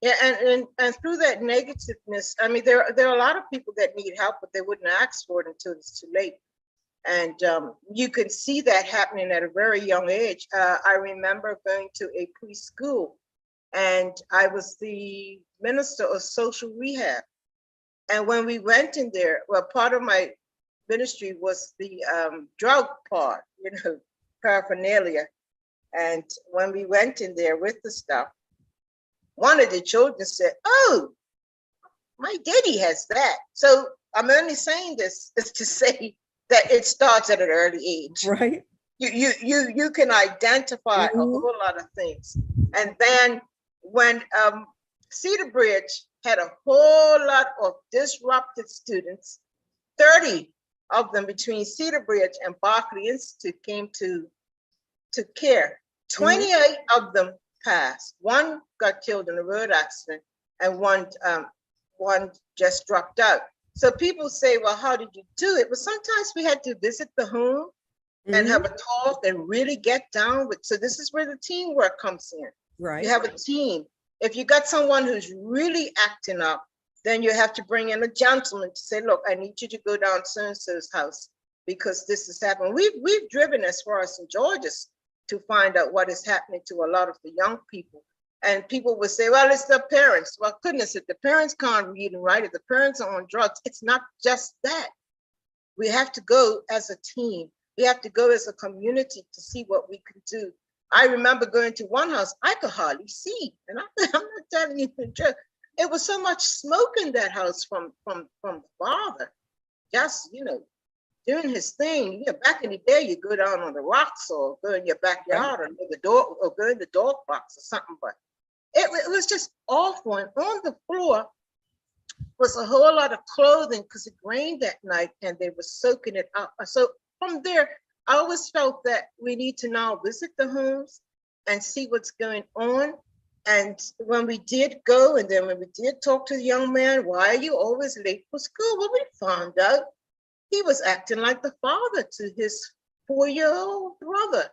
Yeah, and through that negativeness, I mean, there are a lot of people that need help, but they wouldn't ask for it until it's too late. And you can see that happening at a very young age. I remember going to a preschool, and I was the minister of social rehab. And when we went in there, well, part of my ministry was the drug part, paraphernalia. And when we went in there with the stuff, one of the children said, "Oh, my daddy has that." So I'm only saying this is to say that it starts at an early age. Right. You can identify a whole lot of things. And then when Cedar Bridge had a whole lot of disrupted students, 30 of them between Cedar Bridge and Berkeley Institute came to care. 28 of them passed. One got killed in a road accident, and one just dropped out. So people say, well, how did you do it? Well, sometimes we had to visit the home and have a talk and really get down with. So this is where the teamwork comes in. Right. You have a team. If you got someone who's really acting up, then you have to bring in a gentleman to say, look, I need you to go down so-and-so's house because this is happening. We've driven as far as St. George's to find out what is happening to a lot of the young people. And people would say, well, it's the parents. Well, goodness, if the parents can't read and write, if the parents are on drugs, it's not just that. We have to go as a team. We have to go as a community to see what we can do. I remember going to one house, I could hardly see. And I'm not telling you the truth. It was so much smoke in that house from the father, just, doing his thing. Back in the day, you go down on the rocks or go in your backyard or near the door or go in the dog box or something. But it was just awful. And on the floor was a whole lot of clothing because it rained that night and they were soaking it up. So from there, I always felt that we need to now visit the homes and see what's going on. And when we did go, and then when we did talk to the young man, why are you always late for school? Well, we found out he was acting like the father to his 4-year-old brother.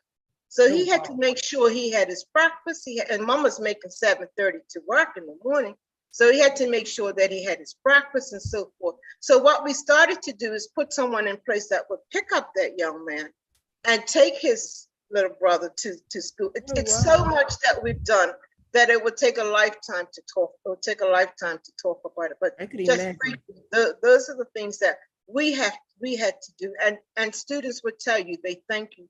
So he had to make sure he had his breakfast. And Mama's making 7:30 to work in the morning. So he had to make sure that he had his breakfast and so forth. So what we started to do is put someone in place that would pick up that young man and take his little brother to school. It's so much that we've done that it would take a lifetime to talk. It would take a lifetime to talk about it. But just briefly, those are the things that we had to do, and students would tell you they thank you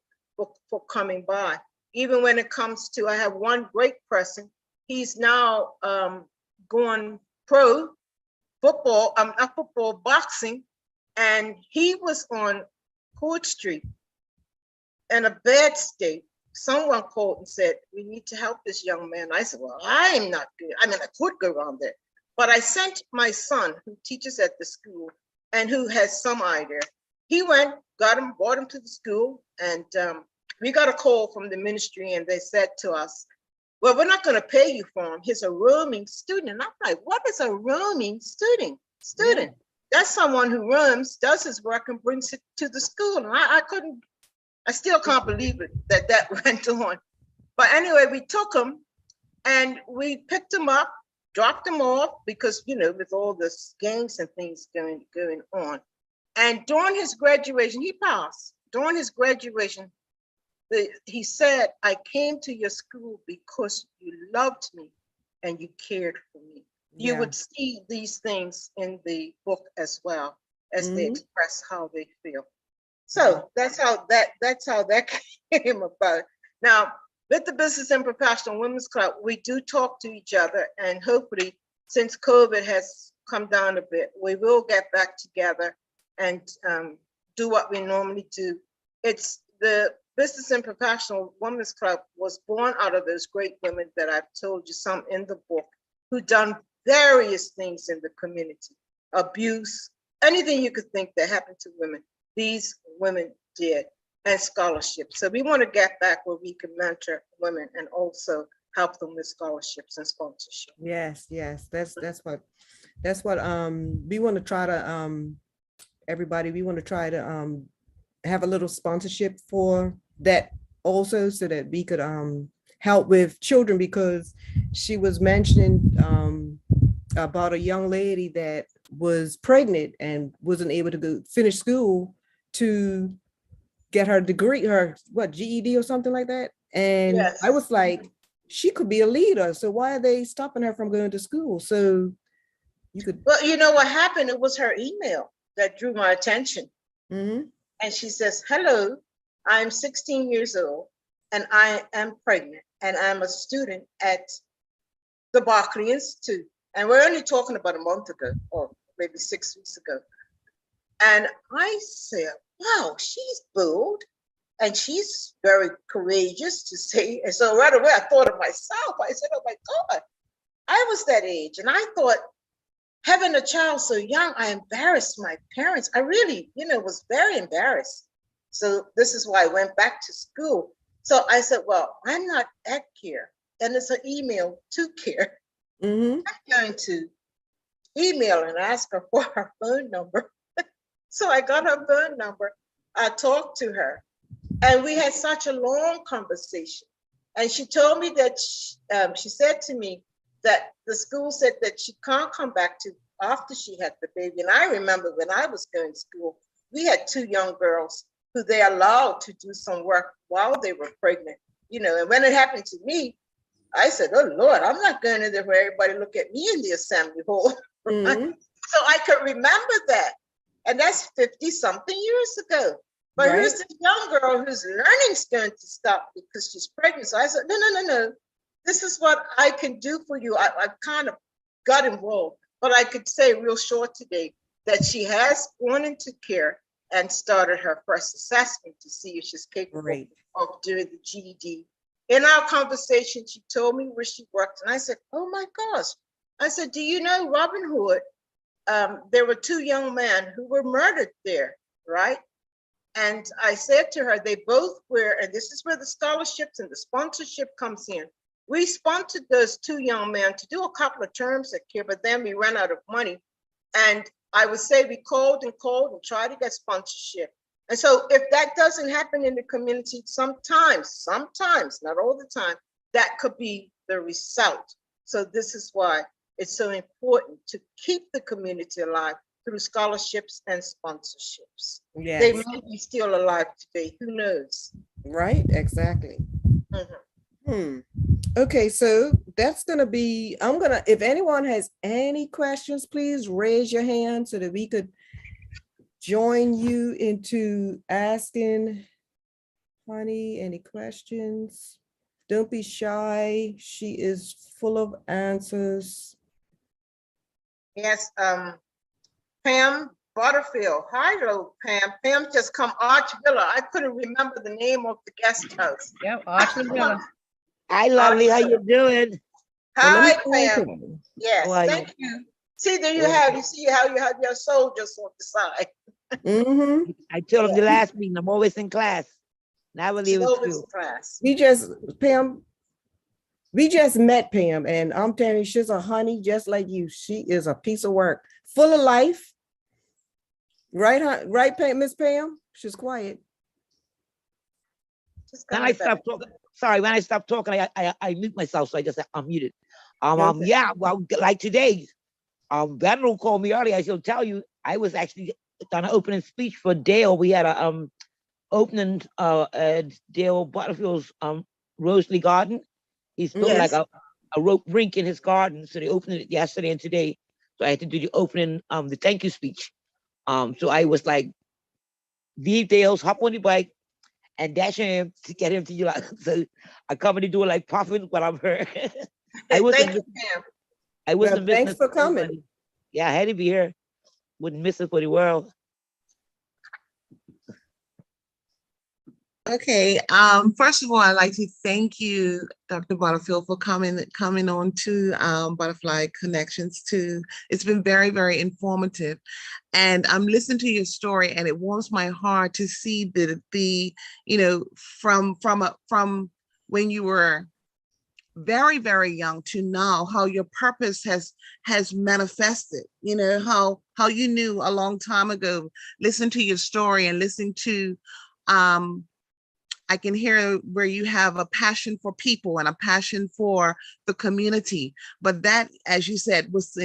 for coming by. Even when it comes to, I have one great person. He's now going pro football, not football, boxing, and he was on Court Street in a bad state. Someone called and said, we need to help this young man. I said, well, I'm not good. I mean, I could go around there, but I sent my son, who teaches at the school and who has some idea. He went, got him, brought him to the school, and we got a call from the ministry, and they said to us, well, we're not going to pay you for him. He's a roaming student. And I'm like, what is a roaming student? Yeah. That's someone who roams, does his work, and brings it to the school. And I still can't believe it that went on. But anyway, we took him and we picked him up, dropped him off, because, you know, with all the gangs and things going on. And during his graduation, he passed. During his graduation, he said, I came to your school because you loved me and you cared for me. Yeah. You would see these things in the book as well, as they express how they feel. So that's how that came about. Now, with the Business and Professional Women's Club, we do talk to each other, and hopefully, since COVID has come down a bit, we will get back together and do what we normally do. It's the Business and Professional Women's Club was born out of those great women that I've told you, some in the book, who done various things in the community, abuse, anything you could think that happened to women, these women did, and scholarships. So we want to get back where we can mentor women and also help them with scholarships and sponsorship. Yes, that's what we want to try to everybody, we want to try to have a little sponsorship for that also, so that we could help with children, because she was mentioning about a young lady that was pregnant and wasn't able to go finish school to get her degree, her GED or something like that. And yes. I was like, she could be a leader, so why are they stopping her from going to school? So you could. Well, you know what happened? It was her email that drew my attention. And she says, hello, I'm 16 years old and I am pregnant and I'm a student at the Berkeley Institute. And we're only talking about a month ago, or maybe 6 weeks ago. And I said, wow, she's bold and she's very courageous to say. And so right away I thought of myself. I said, oh my God, I was that age. And I thought, having a child so young, I embarrassed my parents. I really, was very embarrassed. So this is why I went back to school. So I said, well, I'm not at CARE. And it's an email to CARE. I'm going to email and ask her for her phone number. So I got her phone number. I talked to her and we had such a long conversation. And she told me that she said to me that the school said that she can't come back to after she had the baby. And I remember when I was going to school, we had 2 young girls who they allowed to do some work while they were pregnant, and when it happened to me, I said, oh Lord, I'm not going in there where everybody look at me in the assembly hall. So I could remember that. And that's 50 something years ago. But here's this young girl whose learning's going to stop because she's pregnant. So I said, no. This is what I can do for you. I kind of got involved, but I could say real short today that she has gone into CARE and started her first assessment to see if she's capable of doing the GED. In our conversation, she told me where she worked, and I said, oh my gosh. I said, do you know Robin Hood? There were 2 young men who were murdered there, right? And I said to her, they both were, and this is where the scholarships and the sponsorship comes in. We sponsored those 2 young men to do a couple of terms at CARE, but then we ran out of money. And I would say we called and tried to get sponsorship. And so if that doesn't happen in the community, sometimes, not all the time, that could be the result. So this is why it's so important to keep the community alive through scholarships and sponsorships. Yes. They may be still alive today, who knows? Right, exactly. Okay, so that's gonna be, if anyone has any questions, please raise your hand so that we could join you into asking Honey any questions. Don't be shy. She is full of answers. Yes, Pam Butterfield. Hello, Pam. Pam just come Arch Villa. I couldn't remember the name of the guest house. Yep, Archland Villa. Hi, lovely. How you doing? Well, let me Hi, thank Pam. him. Yes, How are you? thank you. See, there you Well, have, you see how you have your soldiers on the side. Mhm. I told him Yeah. the last meeting, I'm always in class. Now I believe it's Slovis true. class. We just met Pam, and I'm telling you, she's a honey just like you. She is a piece of work, full of life. Right, right, Pam, Miss Pam? She's quiet. Just Then coming I back. stopped talking. Sorry, when I stopped talking, I mute myself, so I just unmuted. Okay. Yeah, well, like today, Veteran called me earlier. I shall tell you, I was actually on an opening speech for Dale. We had a opening at Dale Butterfield's Rosalie Garden. He's building Yes. like a rope rink in his garden. So they opened it yesterday and today. So I had to do the opening, the thank you speech. So I was like, leave Dale's, hop on the bike, and dash him to get him to you. Like, so I come to do it like profit what I've heard. I wasn't Thank you, Pam. I wasn't Well, missing thanks it for for coming. nobody. Yeah, I had to be here. Wouldn't miss it for the world. Okay, first of all, I'd like to thank you, Dr. Butterfield, for coming on to Butterfly Connections too. It's been very, very informative. And I'm listening to your story, and it warms my heart to see the you know, from when you were very, very young to now, how your purpose has manifested. You know, how you knew a long time ago. Listen to your story and listen to I can hear where you have a passion for people and a passion for the community. But that, as you said, was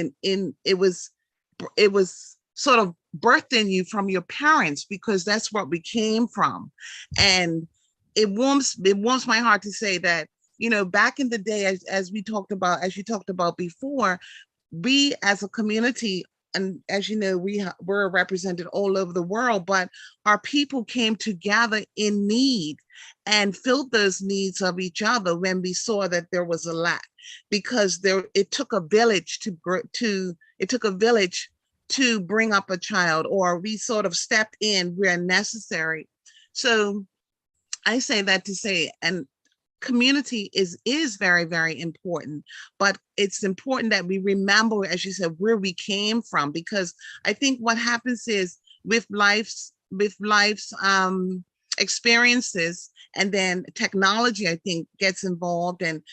it was sort of birthed in you from your parents, because that's what we came from. And it warms my heart to say that, you know, back in the day, as you talked about before, we as a community, and as you know, we're represented all over the world, but our people came together in need and filled those needs of each other when we saw that there was a lack, because it took a village to bring up a child, or we sort of stepped in where necessary. So I say that to say, and community is very, very important, but it's important that we remember, as you said, where we came from, because I think what happens is with life's experiences, and then technology, I think, gets involved, and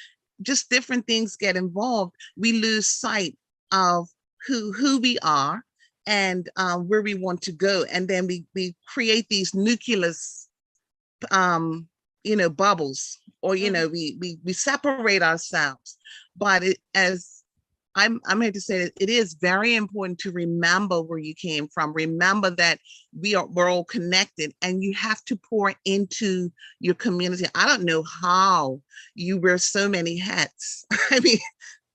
just different things get involved, we lose sight of who we are and where we want to go, and then we create these nucleus bubbles, or we separate ourselves. But as I'm here to say that it is very important to remember where you came from. Remember that we're all connected, and you have to pour into your community. I don't know how you wear so many hats. I mean,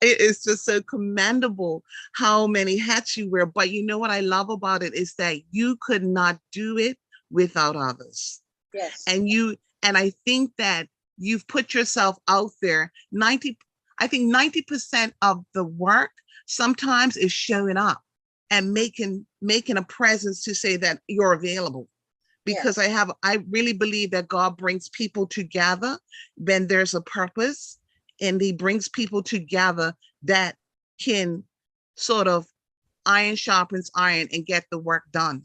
it's just so commendable how many hats you wear. But you know what I love about it is that you could not do it without others. Yes. And I think that you've put yourself out there. I think 90% of the work sometimes is showing up and making a presence to say that you're available. Because Yes. I really believe that God brings people together when there's a purpose, and he brings people together that can sort of iron sharpens iron and get the work done.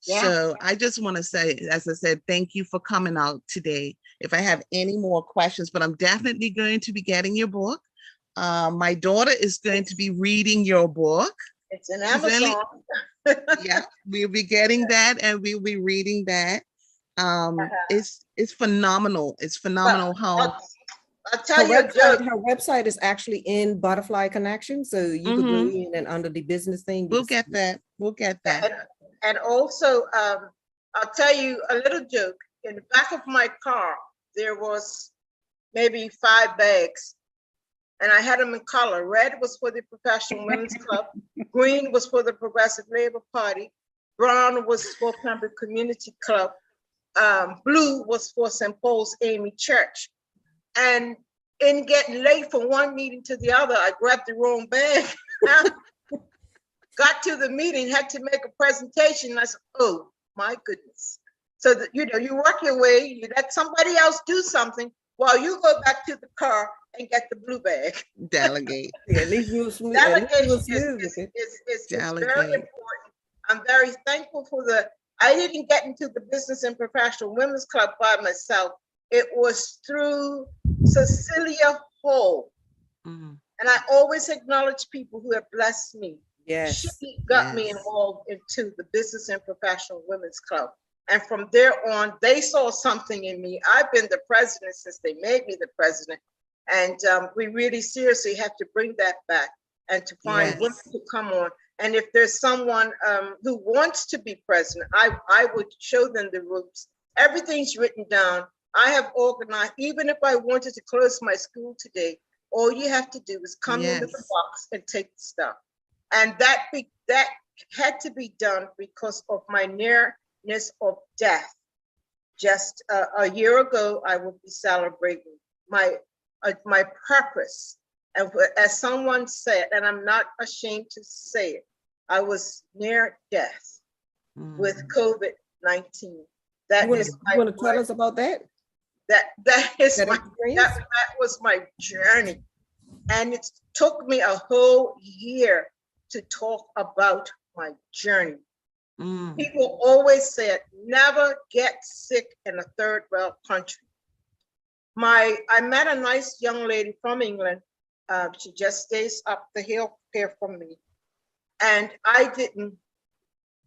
Yeah. So I just want to say, as I said, thank you for coming out today. If I have any more questions, but I'm definitely going to be getting your book. My daughter is going to be reading your book. It's an She's only- Amazon. Yeah, we'll be getting that, and we'll be reading that. It's phenomenal. It's phenomenal how. I'll tell you a joke. Her website is actually in Butterfly Connection, so you could go in and under the business thing. We'll get that. We'll get that. And also, I'll tell you a little joke. In the back of my car, there was maybe 5 bags, and I had them in color. Red was for the Professional Women's Club, green was for the Progressive Labor Party, Brown was for Pembroke Community Club. Blue was for St. Paul's Amy Church. And in getting late from one meeting to the other, I grabbed the wrong bag. Got to the meeting, had to make a presentation. And I said, oh my goodness. So that, you know, you work your way, you let somebody else do something while you go back to the car and get the blue bag. Delegate. Yeah, at least you were smooth. At least you Delegation were is smooth with it. very Delegate. important. I'm very thankful for I didn't get into the Business and Professional Women's Club by myself. It was through Cecilia Hall. Mhm. And I always acknowledge people who have blessed me. Yes. She got me Yes. involved into the Business and Professional Women's Club. And from there on, they saw something in me. I've been the president since they made me the president. And we really seriously have to bring that back and to find Yes. women to come on. And if there's someone who wants to be president, I would show them the ropes. Everything's written down. I have organized, even if I wanted to close my school today, all you have to do is come into the Yes. box and take the stuff. And that had to be done because of my nearness of death. Just a year ago, I will be celebrating my purpose. And as someone said, and I'm not ashamed to say it, I was near death with Mhm. COVID-19. That You want is to my tell us about that? that is That my experience? that was my journey. And it took me a whole year to talk about my journey. Mm. People always said, never get sick in a third world country. I met a nice young lady from England. She just stays up the hill here from me. And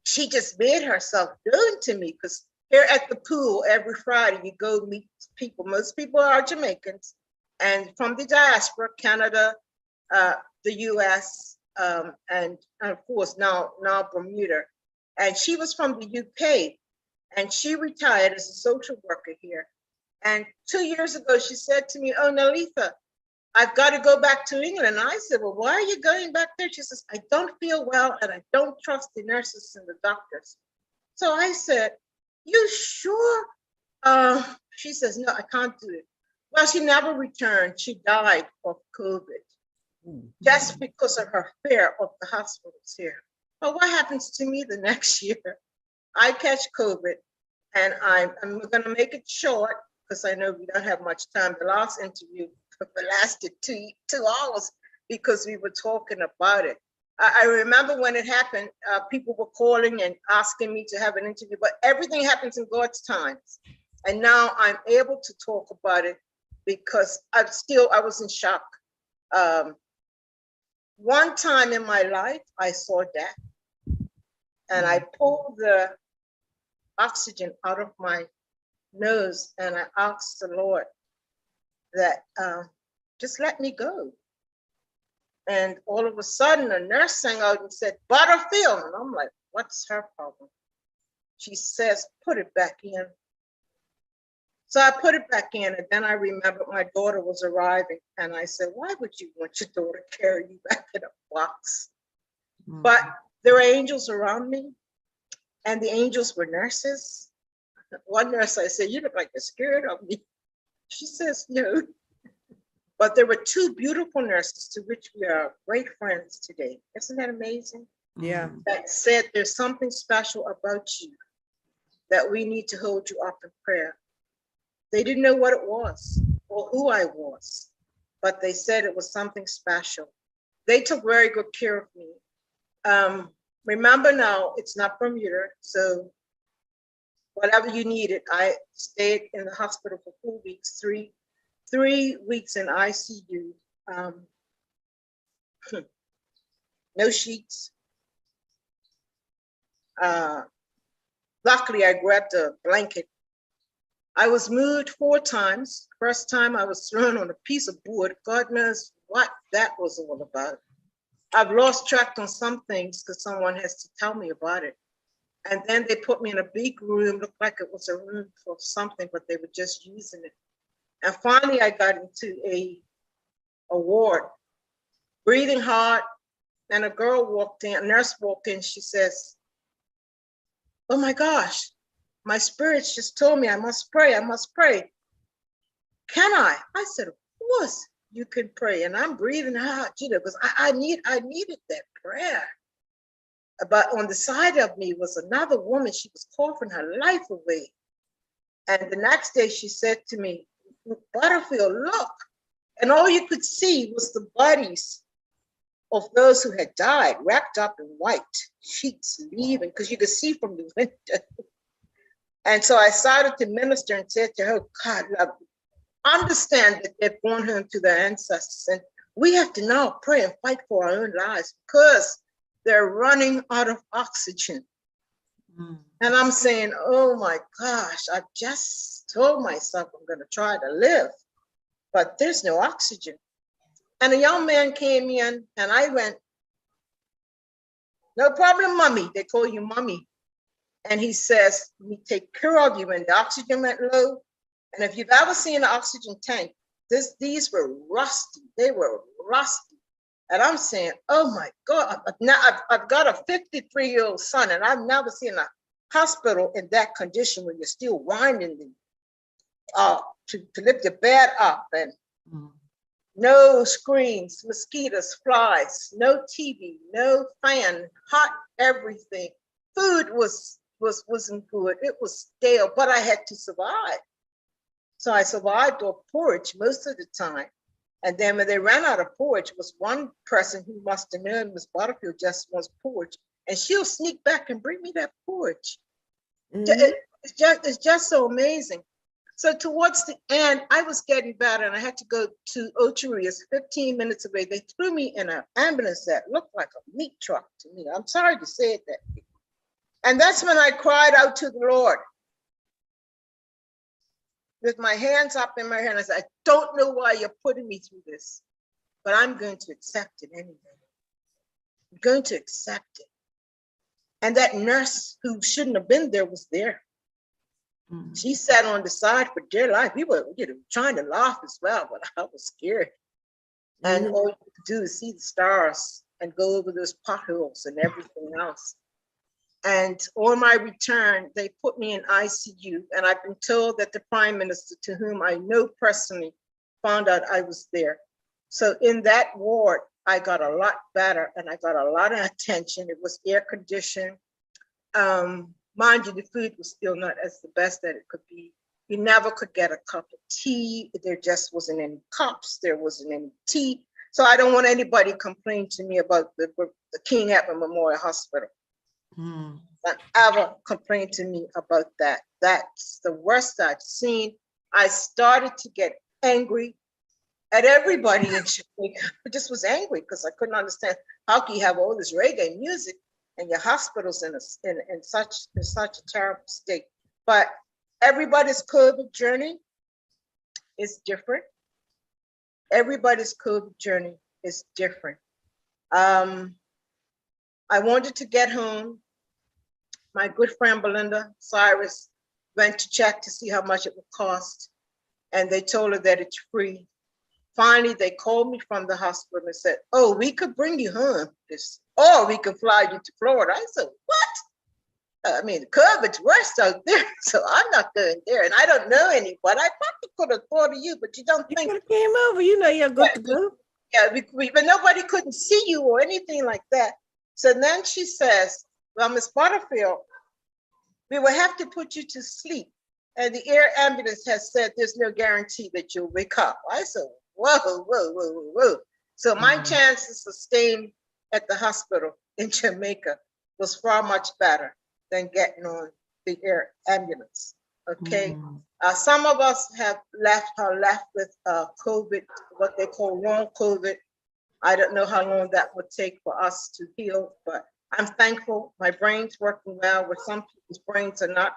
she just made herself known to me because here at the pool every Friday, you go meet people. Most people are Jamaicans and from the diaspora, Canada, the US, and of course now Bermuda. And she was from the UK and she retired as a social worker here. And 2 years ago, she said to me, oh, Neletha, I've got to go back to England. And I said, well, why are you going back there? She says, I don't feel well and I don't trust the nurses and the doctors. So I said, you sure? She says, no, I can't do it. Well, she never returned. She died of COVID just because of her fear of the hospitals here. But what happens to me the next year? I catch COVID and I'm going to make it short because I know we don't have much time. The last interview lasted two hours because we were talking about it. I remember when it happened, people were calling and asking me to have an interview, but everything happens in God's time. And now I'm able to talk about it because I was in shock. One time in my life, I saw death and I pulled the oxygen out of my nose and I asked the Lord that just let me go. And all of a sudden a nurse sang out and said, Butterfield. And I'm like, what's her problem? She says, put it back in. So I put it back in and then I remembered my daughter was arriving and I said, why would you want your daughter to carry you back in a box? Mm. But there were angels around me and the angels were nurses. One nurse, I said, you look like you're scared of me. She says, no. But there were two beautiful nurses to which we are great friends today. Isn't that amazing? Yeah. That said, there's something special about you that we need to hold you up in prayer. They didn't know what it was or who I was, but they said it was something special. They took very good care of me. Remember now, it's not Bermuda, so whatever you needed, I stayed in the hospital for 4 weeks, three weeks in ICU. No sheets. Luckily, I grabbed a blanket. I was moved 4 times. First time I was thrown on a piece of wood. God knows what that was all about. I've lost track on some things because someone has to tell me about it. And then they put me in a big room, looked like it was a room for something, but they were just using it. And finally I got into a ward, breathing hard. And a girl walked in, a nurse walked in, she says, oh my gosh, my spirits just told me I must pray. I must pray. Can I? I said, of course you can pray. And I'm breathing out, because I needed that prayer. But on the side of me was another woman. She was coughing her life away. And the next day she said to me, Butterfield, look. And all you could see was the bodies of those who had died, wrapped up in white sheets, leaving, because you could see from the window. And so I started to minister and said to her, God, love, understand that they've gone home to their ancestors. And we have to now pray and fight for our own lives because they're running out of oxygen. Mm. And I'm saying, oh my gosh, I just told myself I'm going to try to live, but there's no oxygen. And a young man came in and I went, no problem, mommy. They call you mommy. And he says, we take care of you when the oxygen went low. And if you've ever seen an oxygen tank, these were rusty. They were rusty. And I'm saying, oh my God, now I've got a 53-year-old son and I've never seen a hospital in that condition where you're still winding them to lift the bed up and no screens, mosquitoes, flies, no TV, no fan, hot everything. Food wasn't good. It was stale, but I had to survive. So I survived off porridge most of the time. And then when they ran out of porridge, was one person who must have known Miss Butterfield just wants porridge. And she'll sneak back and bring me that porridge. Mm-hmm. It's just so amazing. So towards the end, I was getting better and I had to go to Ocheria's 15 minutes away. They threw me in an ambulance that looked like a meat truck to me. I'm sorry to say it that way. And that's when I cried out to the Lord with my hands up in my hand. I said, I don't know why you're putting me through this, but I'm going to accept it anyway. I'm going to accept it. And that nurse who shouldn't have been there was there. Mm-hmm. She sat on the side for dear life. We were trying to laugh as well, but I was scared. Mm-hmm. And all you could do is see the stars and go over those potholes and everything else. And on my return, they put me in ICU. And I've been told that the Prime Minister, to whom I know personally, found out I was there. So in that ward, I got a lot better and I got a lot of attention. It was air conditioned. Mind you, the food was still not as the best that it could be. You never could get a cup of tea. There just wasn't any cups. There wasn't any tea. So I don't want anybody complaining to me about the King Edward Memorial Hospital. Don't ever complain to me about that. That's the worst I've seen. I started to get angry at everybody in Jamaica. I just was angry because I couldn't understand how can you have all this reggae music and your hospitals in such a terrible state. But everybody's COVID journey is different. Everybody's COVID journey is different. I wanted to get home. My good friend Belinda Cyrus went to check to see how much it would cost. And they told her that it's free. Finally, they called me from the hospital and said, oh, we could bring you home, or we could fly you to Florida. I said, what? I mean, COVID's worse out there, so I'm not going there. And I don't know anybody. I probably could have thought of you, but you don't think. You came over, you're good to go. Yeah, but nobody couldn't see you or anything like that. So then she says, well, Miss Butterfield, we will have to put you to sleep. And the air ambulance has said there's no guarantee that you'll wake up. I said, whoa. So my chances of staying at the hospital in Jamaica was far much better than getting on the air ambulance, okay? Some of us have left with COVID, what they call long COVID. I don't know how long that would take for us to heal, but I'm thankful my brain's working well, where some people's brains are not.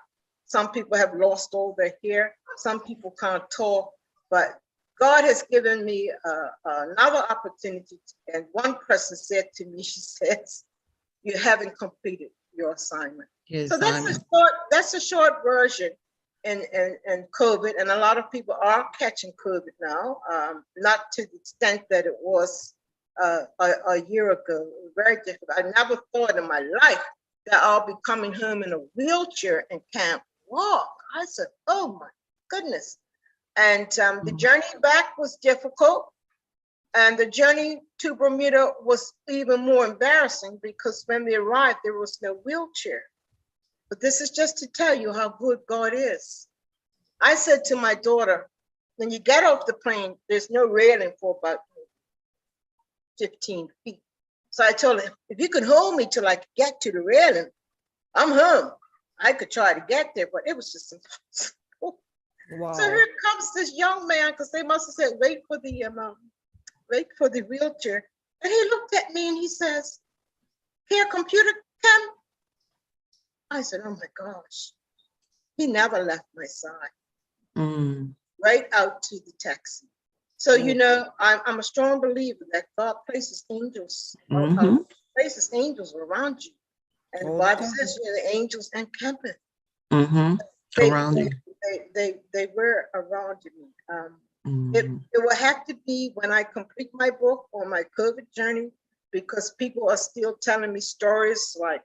Some people have lost all their hair. Some people can't talk, but God has given me another opportunity. And one person said to me, she says, you haven't completed your assignment. Yes, so that's a short version in COVID. And a lot of people are catching COVID now, not to the extent that it was a year ago. Very difficult. I never thought in my life that I'll be coming home in a wheelchair and can't walk. I said, oh my goodness. And the journey back was difficult. And the journey to Bermuda was even more embarrassing because when we arrived, there was no wheelchair. But this is just to tell you how good God is. I said to my daughter, when you get off the plane, there's no railing for about 15 feet. So I told her, if you could hold me till I could get to the railing, I'm home. I could try to get there, but it was just impossible. Wow. So here comes this young man, because they must have said, wait for the wheelchair. And he looked at me and he says, here, computer, come. I said, oh my gosh. He never left my side. Right out to the taxi. So, you know, I'm a strong believer that God places angels, places angels around you. And the Bible says, you know, the angels encampeth. Around you. They were around me. It will have to be when I complete my book on my COVID journey, because people are still telling me stories like,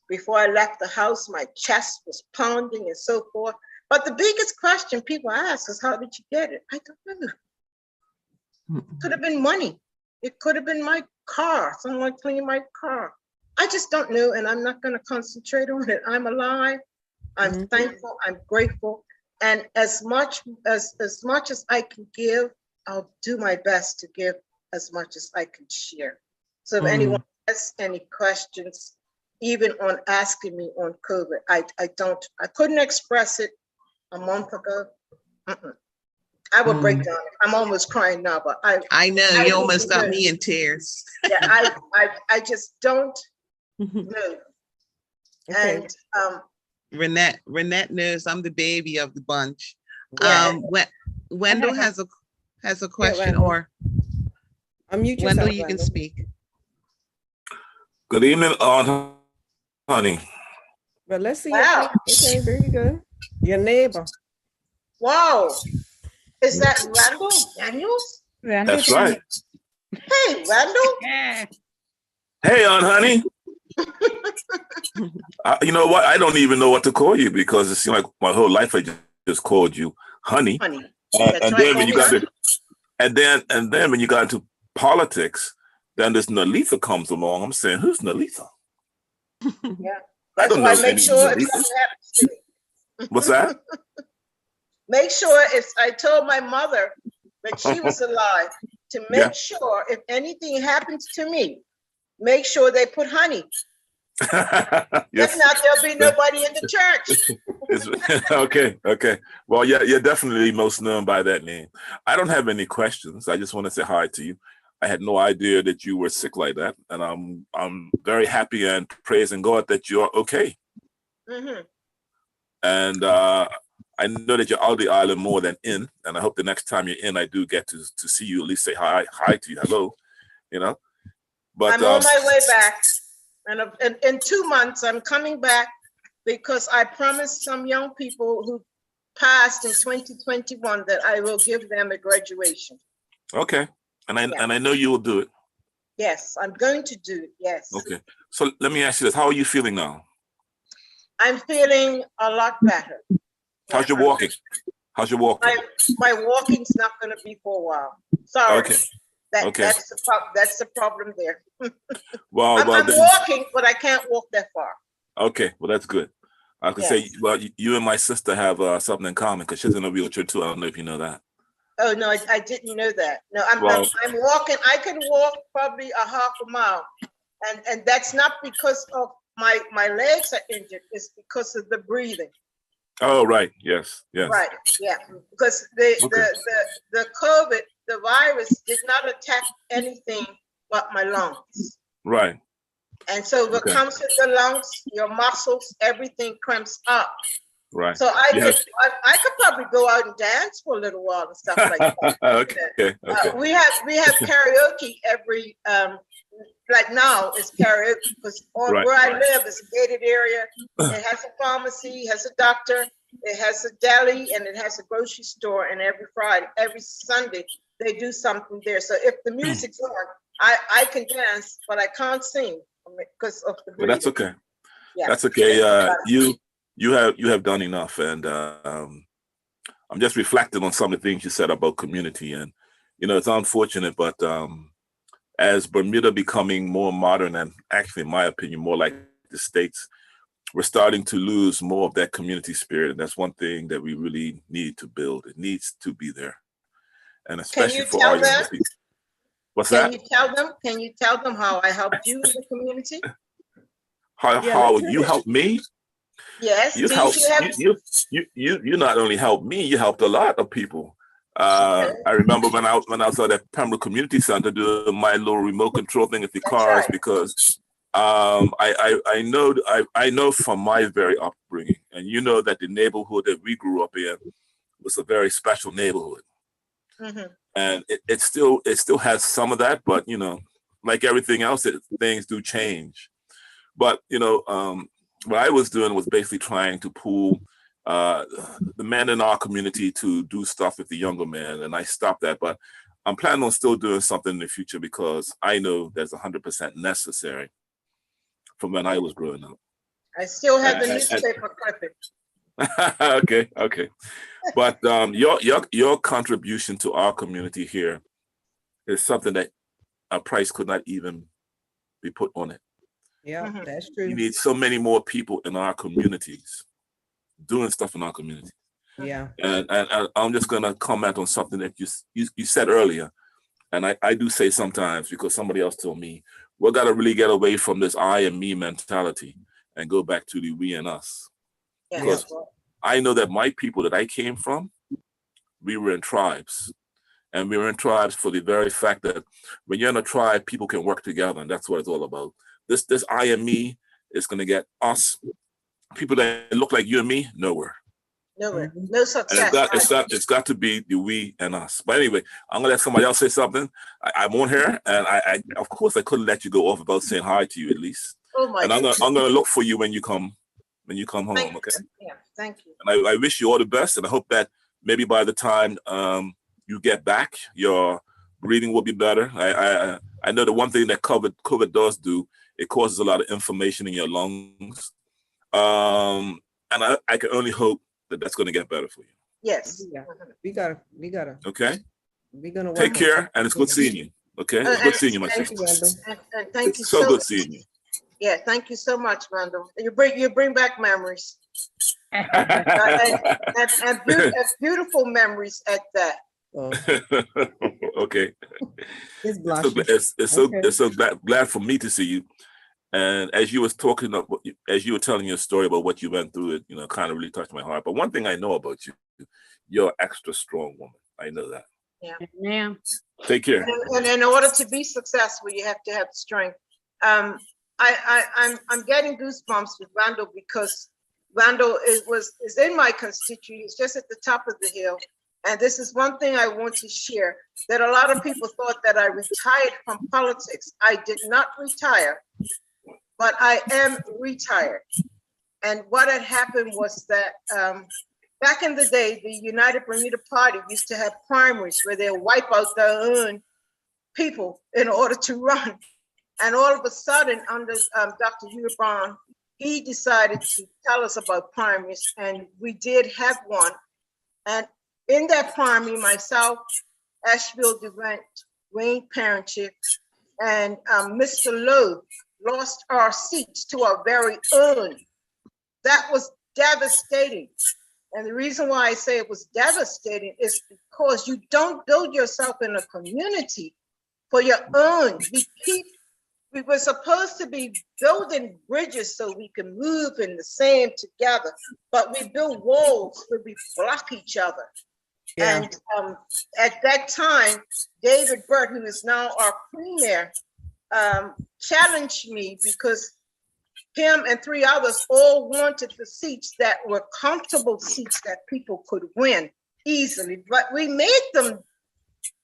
before I left the house, my chest was pounding and so forth. But the biggest question people ask is, how did you get it? I don't know. It could have been money. It could have been my car. Someone cleaned my car. I just don't know, and I'm not going to concentrate on it. I'm alive. I'm thankful. I'm grateful. And as much as I can give, I'll do my best to give as much as I can share. So if anyone has any questions, even on asking me on COVID, I couldn't express it a month ago. I would break down. I'm almost crying now, but I know you almost got me in tears. Yeah, I just don't know. Okay. And Renette knows I'm the baby of the bunch. Yeah. Wendell has a question, Wendell. or Unmute yourself, Wendell, you can Wendell. speak. Good evening, Aunt Honey. Well, let's see. Wow. Okay, very good. Your neighbor. wow, is that Randall Daniels? That's right. Hey, Randall. Hey, Aunt Honey. You know what? I don't even know what to call you, because it seemed like my whole life I just called you Honey. Honey. And then when you got to, and then when you got into politics, then this Neletha comes along. I'm saying, who's Neletha? Yeah. I That's don't why know I make any sure if Neletha. something happens to me. What's that? Make sure if I told my mother when she was alive to make sure if anything happens to me, make sure they put honey. Yes. If not, there'll be nobody in the church. Okay. Well, yeah, you're definitely most known by that name. I don't have any questions. I just want to say hi to you. I had no idea that you were sick like that, and I'm very happy and praising God that you're okay. And I know that you're out of the island more than in, and I hope the next time you're in, I do get to see you, at least say hi to you, hello, you know. But I'm on my way back, and in 2 months I'm coming back, because I promised some young people who passed in 2021 that I will give them a graduation. Okay, and I know you will do it. Yes, I'm going to do it. Yes. Okay, so let me ask you this: how are you feeling now? I'm feeling a lot better. How's your walking? How's your walking? My walking's not going to be for a while. Sorry. Okay. That's the problem there. Well, I'm walking, but I can't walk that far. Okay, well, that's good. I can say, well, you and my sister have something in common, because she's in a wheelchair too. I don't know if you know that. Oh no, I didn't know that. No, I'm walking. I can walk probably a half a mile, and that's not because of my legs are injured. It's because of the breathing. Oh, right. Yes. Right. Yeah. Because the COVID, the virus did not attack anything but my lungs. Right. And so what comes with the lungs, your muscles, everything cramps up. Right. So I could probably go out and dance for a little while and stuff like that. Okay. We have karaoke every like now it's karaoke, because where I live is a gated area. It has a pharmacy, has a doctor, it has a deli, and it has a grocery store. And every Sunday they do something there. So if the music's on, I can dance, but I can't sing because of the breathing. Well, that's okay. Yeah. That's okay. You have done enough, and I'm just reflecting on some of the things you said about community, and it's unfortunate, but as Bermuda becoming more modern and actually, in my opinion, more like the States, we're starting to lose more of that community spirit, and that's one thing that we really need to build. It needs to be there, and especially for our young people. What's that? Can you tell them how I helped you in the community? How you helped me? Yes. You not only helped me, you helped a lot of people. I remember when I was at that Pembroke Community Center doing my little remote control thing with the cars, because I know from my very upbringing, and that the neighborhood that we grew up in was a very special neighborhood. Mm-hmm. And it still has some of that, but like everything else, things do change. But what I was doing was basically trying to pull the men in our community to do stuff with the younger men, and I stopped that. But I'm planning on still doing something in the future, because I know that's 100% necessary from when I was growing up. I still have the newspaper clipping. Okay. But your contribution to our community here is something that a price could not even be put on it. Yeah, that's true. You need so many more people in our communities doing stuff in our community. Yeah. And I'm just gonna comment on something that you said earlier, and I do say sometimes, because somebody else told me, we gotta really get away from this I and me mentality and go back to the we and us. Yeah. Because I know that my people that I came from, we were in tribes. And we were in tribes for the very fact that when you're in a tribe, people can work together, and that's what it's all about. This I and me is going to get us, people that look like you and me, nowhere. Nowhere. No success. And it's got to be the we and us. But anyway, I'm going to let somebody else say something. I'm on here, and I of course, I couldn't let you go off without saying hi to you at least. Oh my! And I'm going to look for you when you come home. Okay. Yeah. Thank you. And I wish you all the best, and I hope that maybe by the time you get back, your breathing will be better. I know the one thing that COVID does do, it causes a lot of inflammation in your lungs. And I can only hope that that's going to get better for you. Yes. Yeah. We gotta. Okay. We're gonna take care, and it's good seeing you. Okay. It's good seeing you, my sister. And thank you so good seeing you. Yeah, thank you so much, Randall. You bring back memories. and beautiful memories at that. Okay. It's so glad for me to see you. And as you were telling your story about what you went through, it kind of really touched my heart. But one thing I know about you, you're an extra strong woman. I know that. Yeah. Yeah. Take care. And in order to be successful, you have to have strength. I'm getting goosebumps with Randall, because Randall is in my constituency. It's just at the top of the hill. And this is one thing I want to share, that a lot of people thought that I retired from politics. I did not retire, but I am retired. And what had happened was that back in the day, the United Bermuda Party used to have primaries where they wipe out their own people in order to run. And all of a sudden, under Dr. Hubert, he decided to tell us about primaries, and we did have one. And in that primary, myself, Asheville Durant, Wayne Parentship, and Mr. Lowe lost our seats to our very own. That was devastating. And the reason why I say it was devastating is because you don't build yourself in a community for your own. We were supposed to be building bridges so we can move in the same together, but we build walls where we block each other. Yeah. And at that time, David Burt, who is now our premier, challenged me, because him and 3 others all wanted the seats that were comfortable seats that people could win easily, but we made them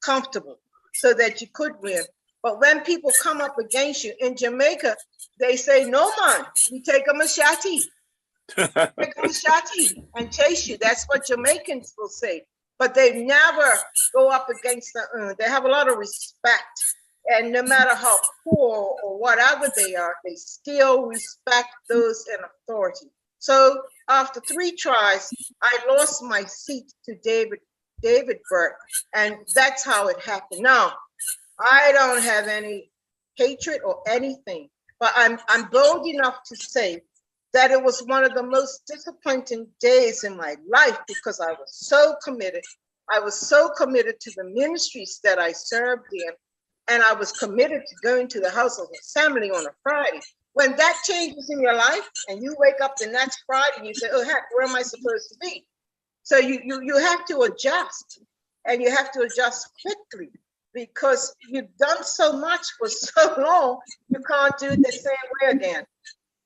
comfortable so that you could win. But when people come up against you in Jamaica, they say, no man, we take a machete. Take a machete and chase you. That's what Jamaicans will say. But they never go up against the, they have a lot of respect. And no matter how poor or whatever they are, they still respect those in authority. So after 3 tries, I lost my seat to David Burke, and that's how it happened. Now, I don't have any hatred or anything, but I'm bold enough to say that it was one of the most disappointing days in my life because I was so committed. I was so committed to the ministries that I served in, and I was committed to going to the house of assembly on a Friday. When that changes in your life and you wake up the next Friday and you say, oh heck, where am I supposed to be? So you have to adjust, and you have to adjust quickly because you've done so much for so long, you can't do it the same way again.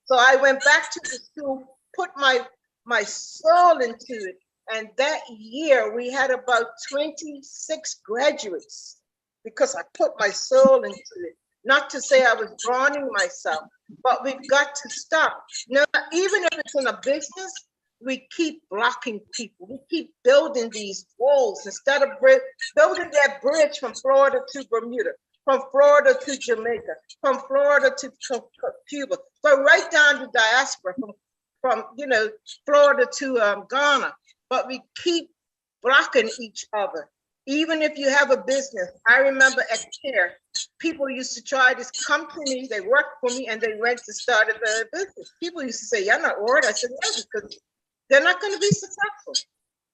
So I went back to the school, put my soul into it. And that year we had about 26 graduates because I put my soul into it. Not to say I was drowning myself, but we've got to stop. Now, even if it's in a business, we keep blocking people. We keep building these walls instead of building that bridge from Florida to Bermuda, from Florida to Jamaica, from Florida to Cuba. So right down to diaspora, from Florida to Ghana. But we keep blocking each other. Even if you have a business, I remember at CARE, people used to try to come to me, they worked for me, and they went to start a business. People used to say, you're not worried. I said, no, because they're not going to be successful.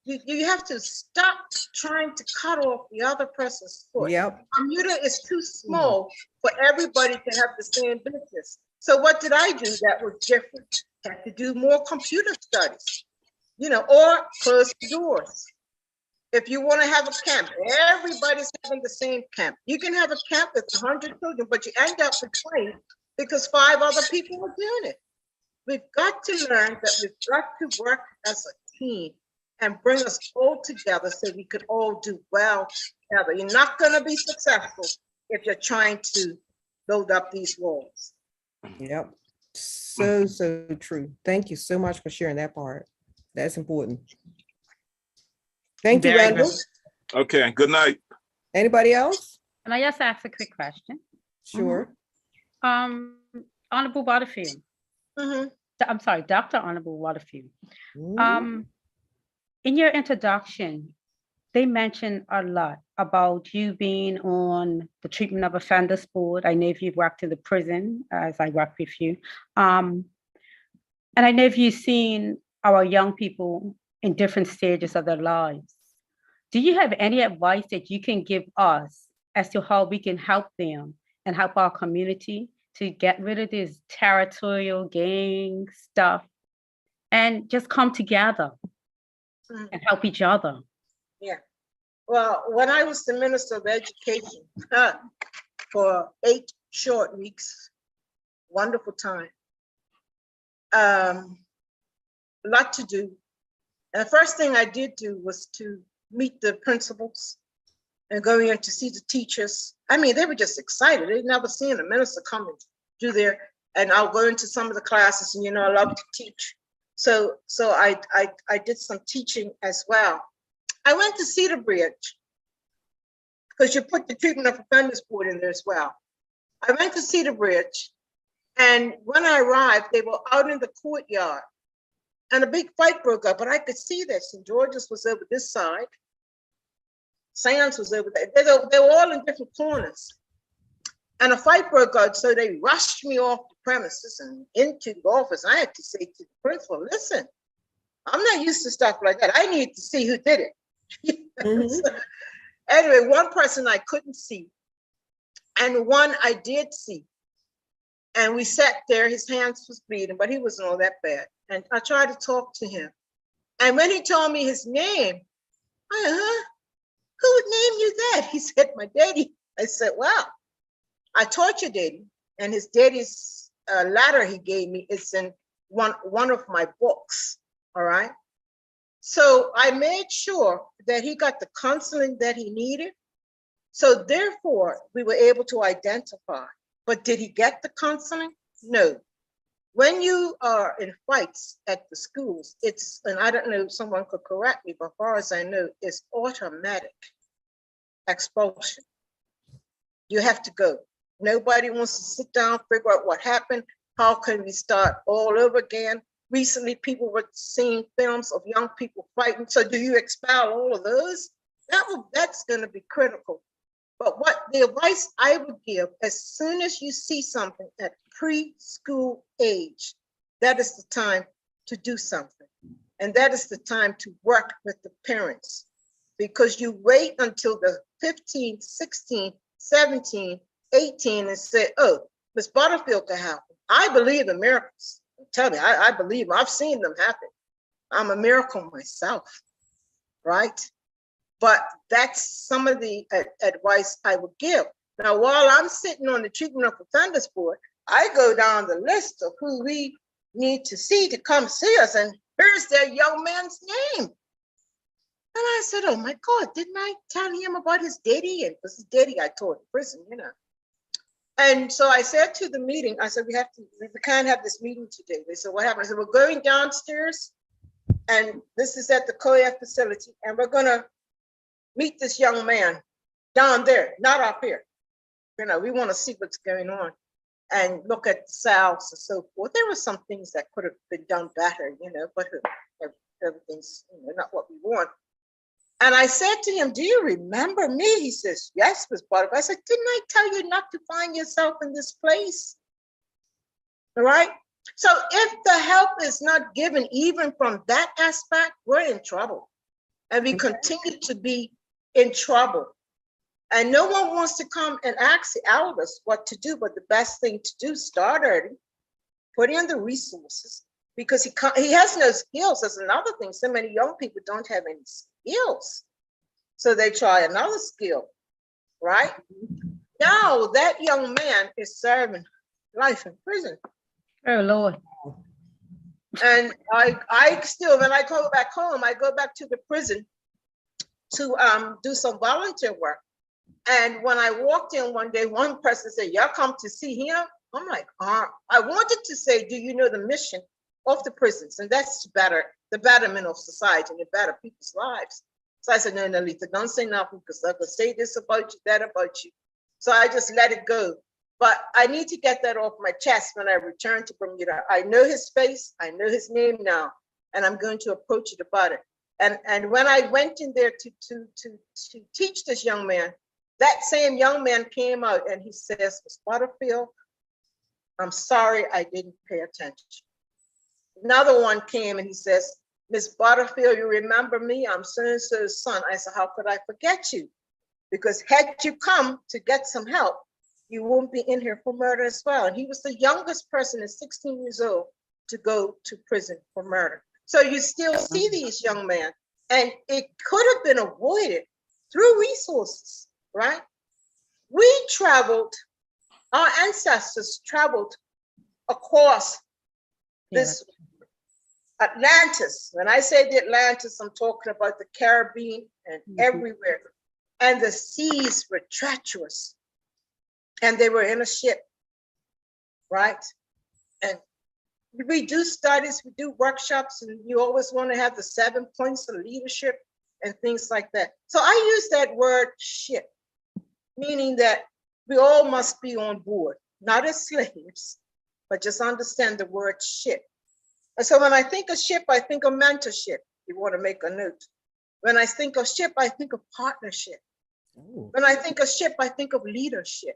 You have to stop trying to cut off the other person's foot. Yep. Bermuda is too small for everybody to have the same business. So what did I do that was different? Had to do more computer studies, or close the doors. If you want to have a camp, everybody's having the same camp. You can have a camp with 100 children, but you end up with 20 because 5 other people are doing it. We've got to learn that we've got to work as a team and bring us all together so we could all do well together. You're not going to be successful if you're trying to build up these walls. Yep. So true. Thank you so much for sharing that part. That's important. Thank you, Very Randall. Okay, good night. Anybody else? Can I just ask a quick question? Sure. Honorable Butterfield. Mhm. I'm sorry, Dr. Honorable Butterfield. Mm. In your introduction, they mentioned a lot about you being on the treatment of offenders board. I know if you've worked in the prison, as I work with you. And I know if you've seen our young people in different stages of their lives. Do you have any advice that you can give us as to how we can help them and help our community to get rid of this territorial gang stuff and just come together and help each other? Yeah. Well, when I was the Minister of Education for 8 short weeks, wonderful time. A lot to do. And the first thing I did do was to meet the principals and going in to see the teachers. I mean, they were just excited. They'd never seen a minister come and do their, and I'll go into some of the classes, and I love to teach. So I did some teaching as well. I went to Cedar Bridge because you put the treatment of offenders board in there as well. I went to Cedar Bridge, and when I arrived, they were out in the courtyard, and a big fight broke up. But I could see that St. George's was over this side, Sands was over there. They were all in different corners, and a fight broke out. So they rushed me off the premises and into the office. I had to say to the principal, "Listen, I'm not used to stuff like that. I need to see who did it." So, anyway, one person I couldn't see, and one I did see. And we sat there, his hands was bleeding, but he wasn't all that bad. And I tried to talk to him. And when he told me his name, I said, who would name you that? He said, my daddy. I said, well, I taught your daddy. And his daddy's letter he gave me is in one of my books, all right? So I made sure that he got the counseling that he needed. So therefore, we were able to identify. But did he get the counseling? No. When you are in fights at the schools, it's, and I don't know if someone could correct me, but as far as I know, it's automatic expulsion. You have to go. Nobody wants to sit down, figure out what happened. How can we start all over again? Recently, people were seeing films of young people fighting. So do you expel all of those? That's going to be critical. But what the advice I would give, as soon as you see something at preschool age, that is the time to do something. And that is the time to work with the parents, because you wait until the 15, 16, 17, 18 and say, oh, Miss Butterfield can happen. I believe in miracles. Tell me, I believe, I've seen them happen. I'm a miracle myself, right? But that's some of the advice I would give. Now, while I'm sitting on the treatment of offenders board, I go down the list of who we need to see to come see us, and here's their young man's name. And I said, oh my God, didn't I tell him about his daddy? And this is daddy I taught in prison, you know. And so I said to the meeting, I said, we can't have this meeting today. They said, what happened? I said, we're going downstairs, and this is at the COEF facility, and we're gonna meet this young man down there, not up here. You know, we want to see what's going on and look at the cells and so forth. There were some things that could have been done better, you know, but everything's, you know, not what we want. And I said to him, do you remember me? He says, yes, Ms. Butterfield. I said, didn't I tell you not to find yourself in this place? All right. So if the help is not given, even from that aspect, we're in trouble. And we continue to be in trouble. And no one wants to come and ask the elders what to do, but the best thing to do, start early, put in the resources, because he has no skills. That's another thing. So many young people don't have any skills. So they try another skill, right? Now that young man is serving life in prison. Oh, Lord. And I still, when I go back home, I go back to the prison to do some volunteer work. And when I walked in one day, one person said, y'all come to see him? I'm like, I wanted to say, do you know the mission of the prisons? And that's to better the betterment of society and to better people's lives. So I said, no, Neletha, don't say nothing, because I could say this about you, that about you. So I just let it go. But I need to get that off my chest when I return to Bermuda. I know his face, I know his name now, and I'm going to approach it about it. And when I went in there to teach this young man, that same young man came out and he says, Ms. Butterfield, I'm sorry I didn't pay attention. Another one came and he says, Ms. Butterfield, you remember me? I'm so-and-so's son. I said, how could I forget you? Because had you come to get some help, you won't be in here for murder as well. And he was the youngest person at 16 years old to go to prison for murder. So you still see these young men, and it could have been avoided through resources, right? We traveled, our ancestors traveled across this Atlantis. When I say the Atlantis, I'm talking about the Caribbean and everywhere. And the seas were treacherous. And they were in a ship, right? And we do studies, we do workshops, and you always want to have the 7 points of leadership and things like that. So I use that word ship, meaning that we all must be on board, not as slaves, but just understand the word ship. And so when I think of ship, I think of mentorship. You want to make a note. When I think of ship, I think of partnership. Ooh. When I think of ship, I think of leadership.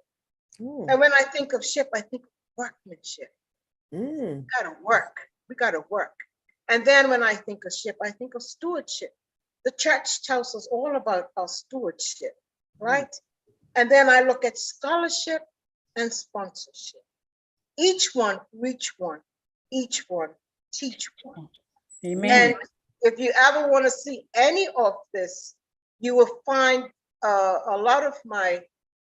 Ooh. And when I think of ship, I think of workmanship. We gotta work. We gotta work. And then when I think of ship, I think of stewardship. The church tells us all about our stewardship, right? And then I look at scholarship and sponsorship. Each one reach one, each one teach one. Amen. And if you ever want to see any of this, you will find a lot of my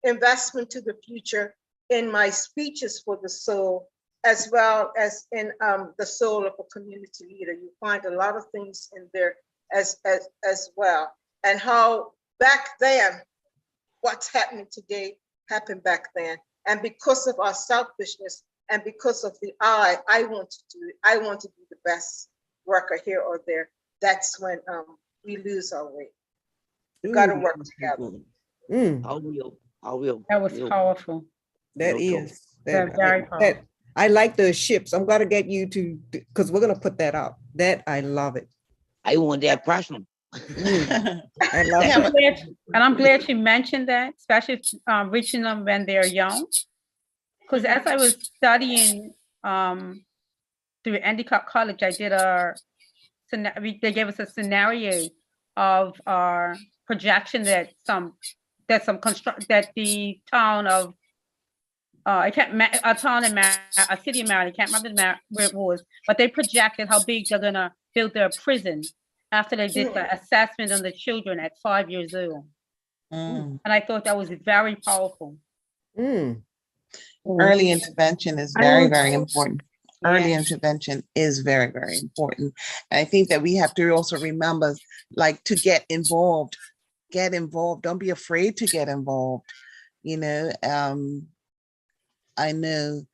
investment to the future in my speeches for the soul, as well as in the soul of a community leader. You find a lot of things in there as well. And how back then, what's happening today happened back then. And because of our selfishness and because of the I want to do it, I want to be the best worker here or there, that's when we lose our way. We gotta work together. I will. That was Will. powerful. That Real talk. is, Very powerful. I like the ships. I'm gonna get you to, because we're gonna put that out. That, I love it. I want that personal. I love Yeah, it. And I'm glad you mentioned that, especially reaching them when they're young. Because as I was studying through Endicott College, I did they gave us a scenario of our projection that the town of a town in a city in Maryland, I can't remember where it was, but they projected how big they're gonna build their prison after they did the assessment on the children at 5 years old. Mm. And I thought that was very powerful. Mm. Early intervention is I very, will- very important. Early Yeah. intervention is very, very important. And I think that we have to also remember, like, to get involved. Get involved. Don't be afraid to get involved. You know, I know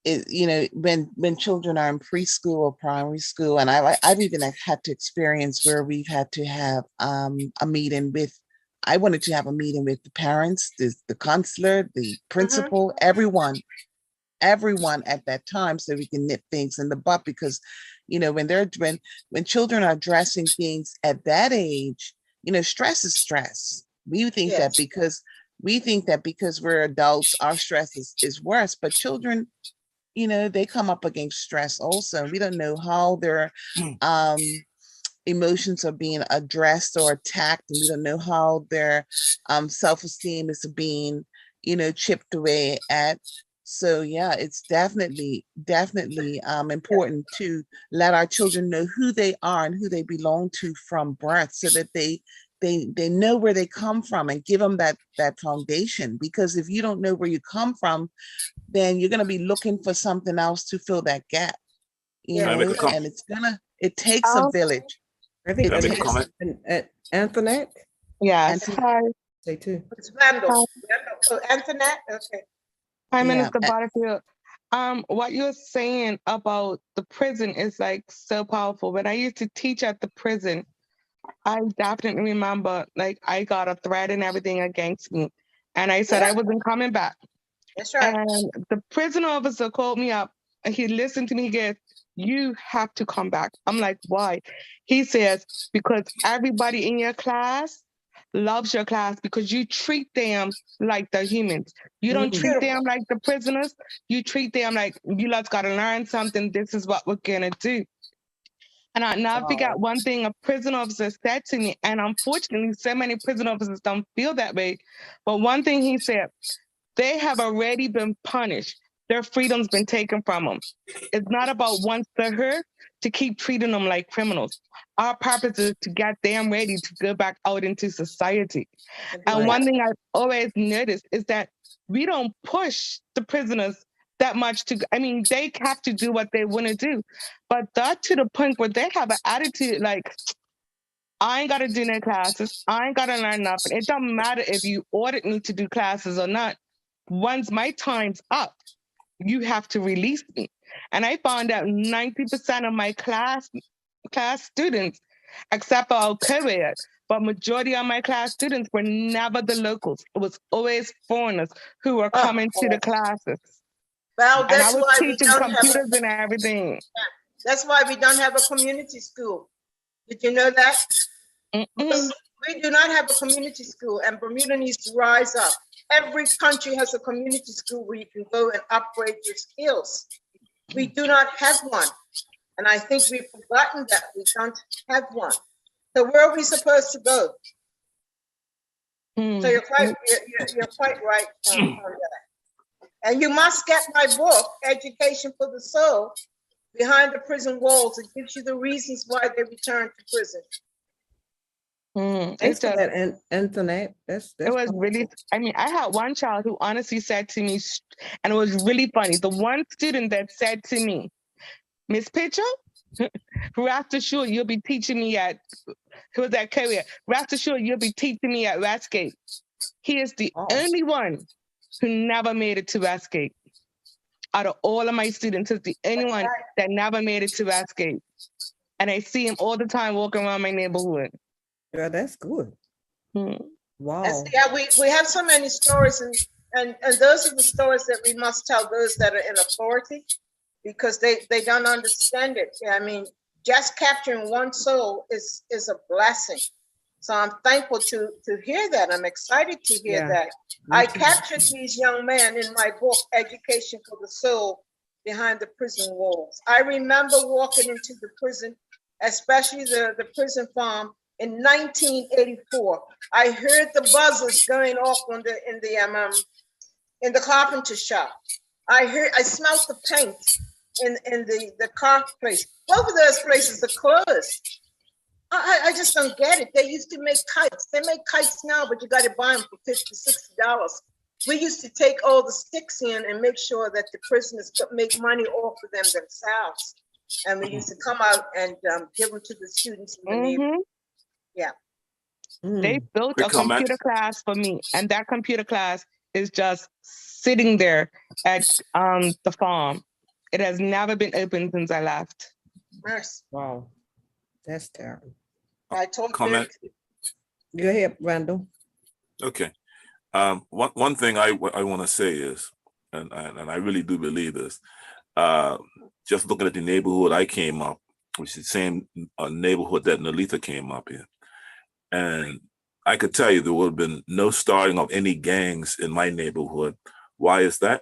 when children are in preschool or primary school, and I've even had to experience where we've had to have a meeting with. I wanted to have a meeting with the parents, the counselor, the principal, everyone at that time, so we can nip things in the butt. Because when children are addressing things at that age, stress is stress. We think that because we're adults, our stress is worse, but children, they come up against stress also. We don't know how their emotions are being addressed or attacked, and we don't know how their self-esteem is being, chipped away at. So yeah, it's definitely important to let our children know who they are and who they belong to from birth, so that they know where they come from, and give them that foundation. Because if you don't know where you come from, then you're going to be looking for something else to fill that gap, Can I make a comment? and it takes a village. I think Can I make a comment? Antoinette, Yes. Hi. say too. It's Randall. Oh, Antoinette, okay. Hi, Yeah, Minister Butterfield. What you're saying about the prison is like so powerful. When I used to teach at the prison, I definitely remember, like, I got a threat and everything against me, and I said I wasn't coming back. That's right. And the prison officer called me up and he listened to me. He goes, "You have to come back." I'm like, "Why?" He says, "Because everybody in your class loves your class because you treat them like the humans. You don't treat them like the prisoners. You treat them like, you lots got to learn something. This is what we're going to do." And I now forgot one thing a prison officer said to me, and unfortunately, so many prison officers don't feel that way. But one thing he said, they have already been punished. Their freedom's been taken from them. It's not about once they're here to keep treating them like criminals. Our purpose is to get them ready to go back out into society. And one thing I've always noticed is that we don't push the prisoners that much they have to do what they want to do. But that to the point where they have an attitude like, I ain't got to do no classes. I ain't got to learn nothing. It don't matter if you ordered me to do classes or not. Once my time's up, you have to release me. And I found out 90% of my class students, except for our co-ed, but majority of my class students were never the locals. It was always foreigners who were coming to the classes. Well, And I that's was why we teaching don't have computers and everything. that's why we don't have a community school. Did you know that? Mm-mm. We do not have a community school, and Bermuda needs to rise up. Every country has a community school where you can go and upgrade your skills. We do not have one. And I think we've forgotten that we don't have one. So where are we supposed to go? So you're quite right on that. And you must get my book, Education for the Soul, Behind the Prison Walls. It gives you the reasons why they return to prison. Thanks for that, Antoinette. That's It was really, I had one child who honestly said to me, and it was really funny. The one student that said to me, "Miss Pitcher, rest assured you'll be teaching me at," who was at Korea, "rest assured you'll be teaching me at Westgate." He is the only one who never made it to Westgate. Out of all of my students, he's the only one that never made it to Westgate. And I see him all the time walking around my neighborhood. Yeah, that's good. Wow. yeah, we have so many stories, and those are the stories that we must tell those that are in authority, because they don't understand it. I mean, just capturing one soul is a blessing. So I'm thankful to hear that. I'm excited to hear Yeah, that. me I too. captured these young men in my book, Education for the Soul Behind the Prison Walls. I remember walking into the prison, especially the prison farm in 1984. I heard the buzzers going off in the carpenter shop. I smelled the paint in the car place. Both of those places are closed. I just don't get it. They used to make kites. They make kites now, but you got to buy them for $50, $60. We used to take all the sticks in and make sure that the prisoners could make money off of them themselves. And we used to come out and give them to the students in the neighborhood. Yeah. They Mm. built Quick a comment. computer class for me, and that computer class is just sitting there at the farm. It has never been open since I left. Yes. Wow. That's terrible. I told Comment. you. Go ahead, Randall. Okay. One thing I want to say is, and I really do believe this, just looking at the neighborhood I came up, which is the same neighborhood that Neletha came up in. And I could tell you there would have been no starting of any gangs in my neighborhood. Why is that?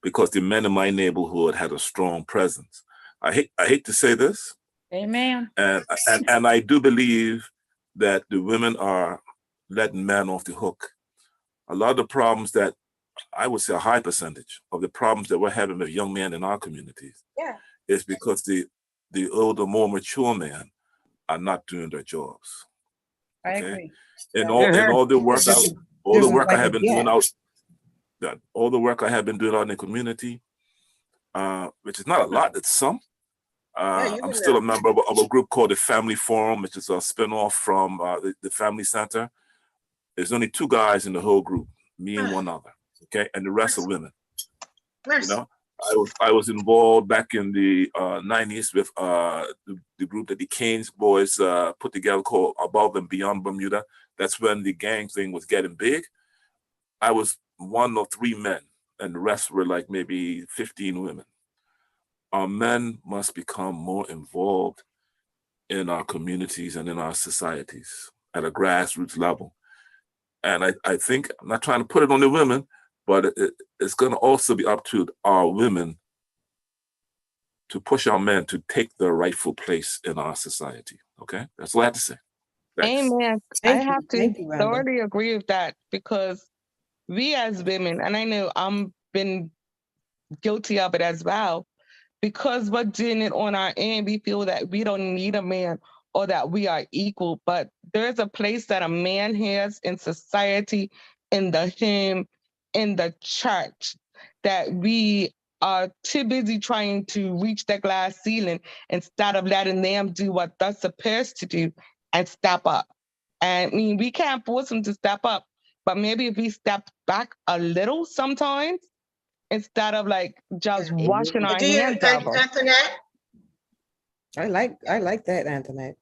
Because the men in my neighborhood had a strong presence. I hate to say this, Amen. and I do believe that the women are letting men off the hook. A lot of the problems that I would say a high percentage of the problems that we're having with young men in our communities is because the older, more mature men are not doing their jobs. I Okay, agree. and all the work I have been doing out, all the work I have been doing out in the community, which is not a lot, it's some. I'm still a member of a group called the Family Forum, which is a spinoff from the Family Center. There's only 2 guys in the whole group, me and one other, okay, and the rest are women. You know, I was involved back in the 90s with the group that the Keynes boys put together called Above and Beyond Bermuda. That's when the gang thing was getting big. I was 1 of 3 men, and the rest were like maybe 15 women. Our men must become more involved in our communities and in our societies at a grassroots level. And I think, I'm not trying to put it on the women, but it's going to also be up to our women to push our men to take their rightful place in our society. Okay? That's all I have to say. Thanks. Amen. I have to thoroughly agree with that, because we as women, and I know I'm been guilty of it as well, because we're doing it on our end, we feel that we don't need a man or that we are equal. But there's a place that a man has in society, in the home, in the church, that we are too busy trying to reach the glass ceiling instead of letting them do what they're supposed to do and step up. And I mean, we can't force them to step up, but maybe if we step back a little sometimes, instead of like just washing our hands of them. Antoinette? I like that, Antoinette.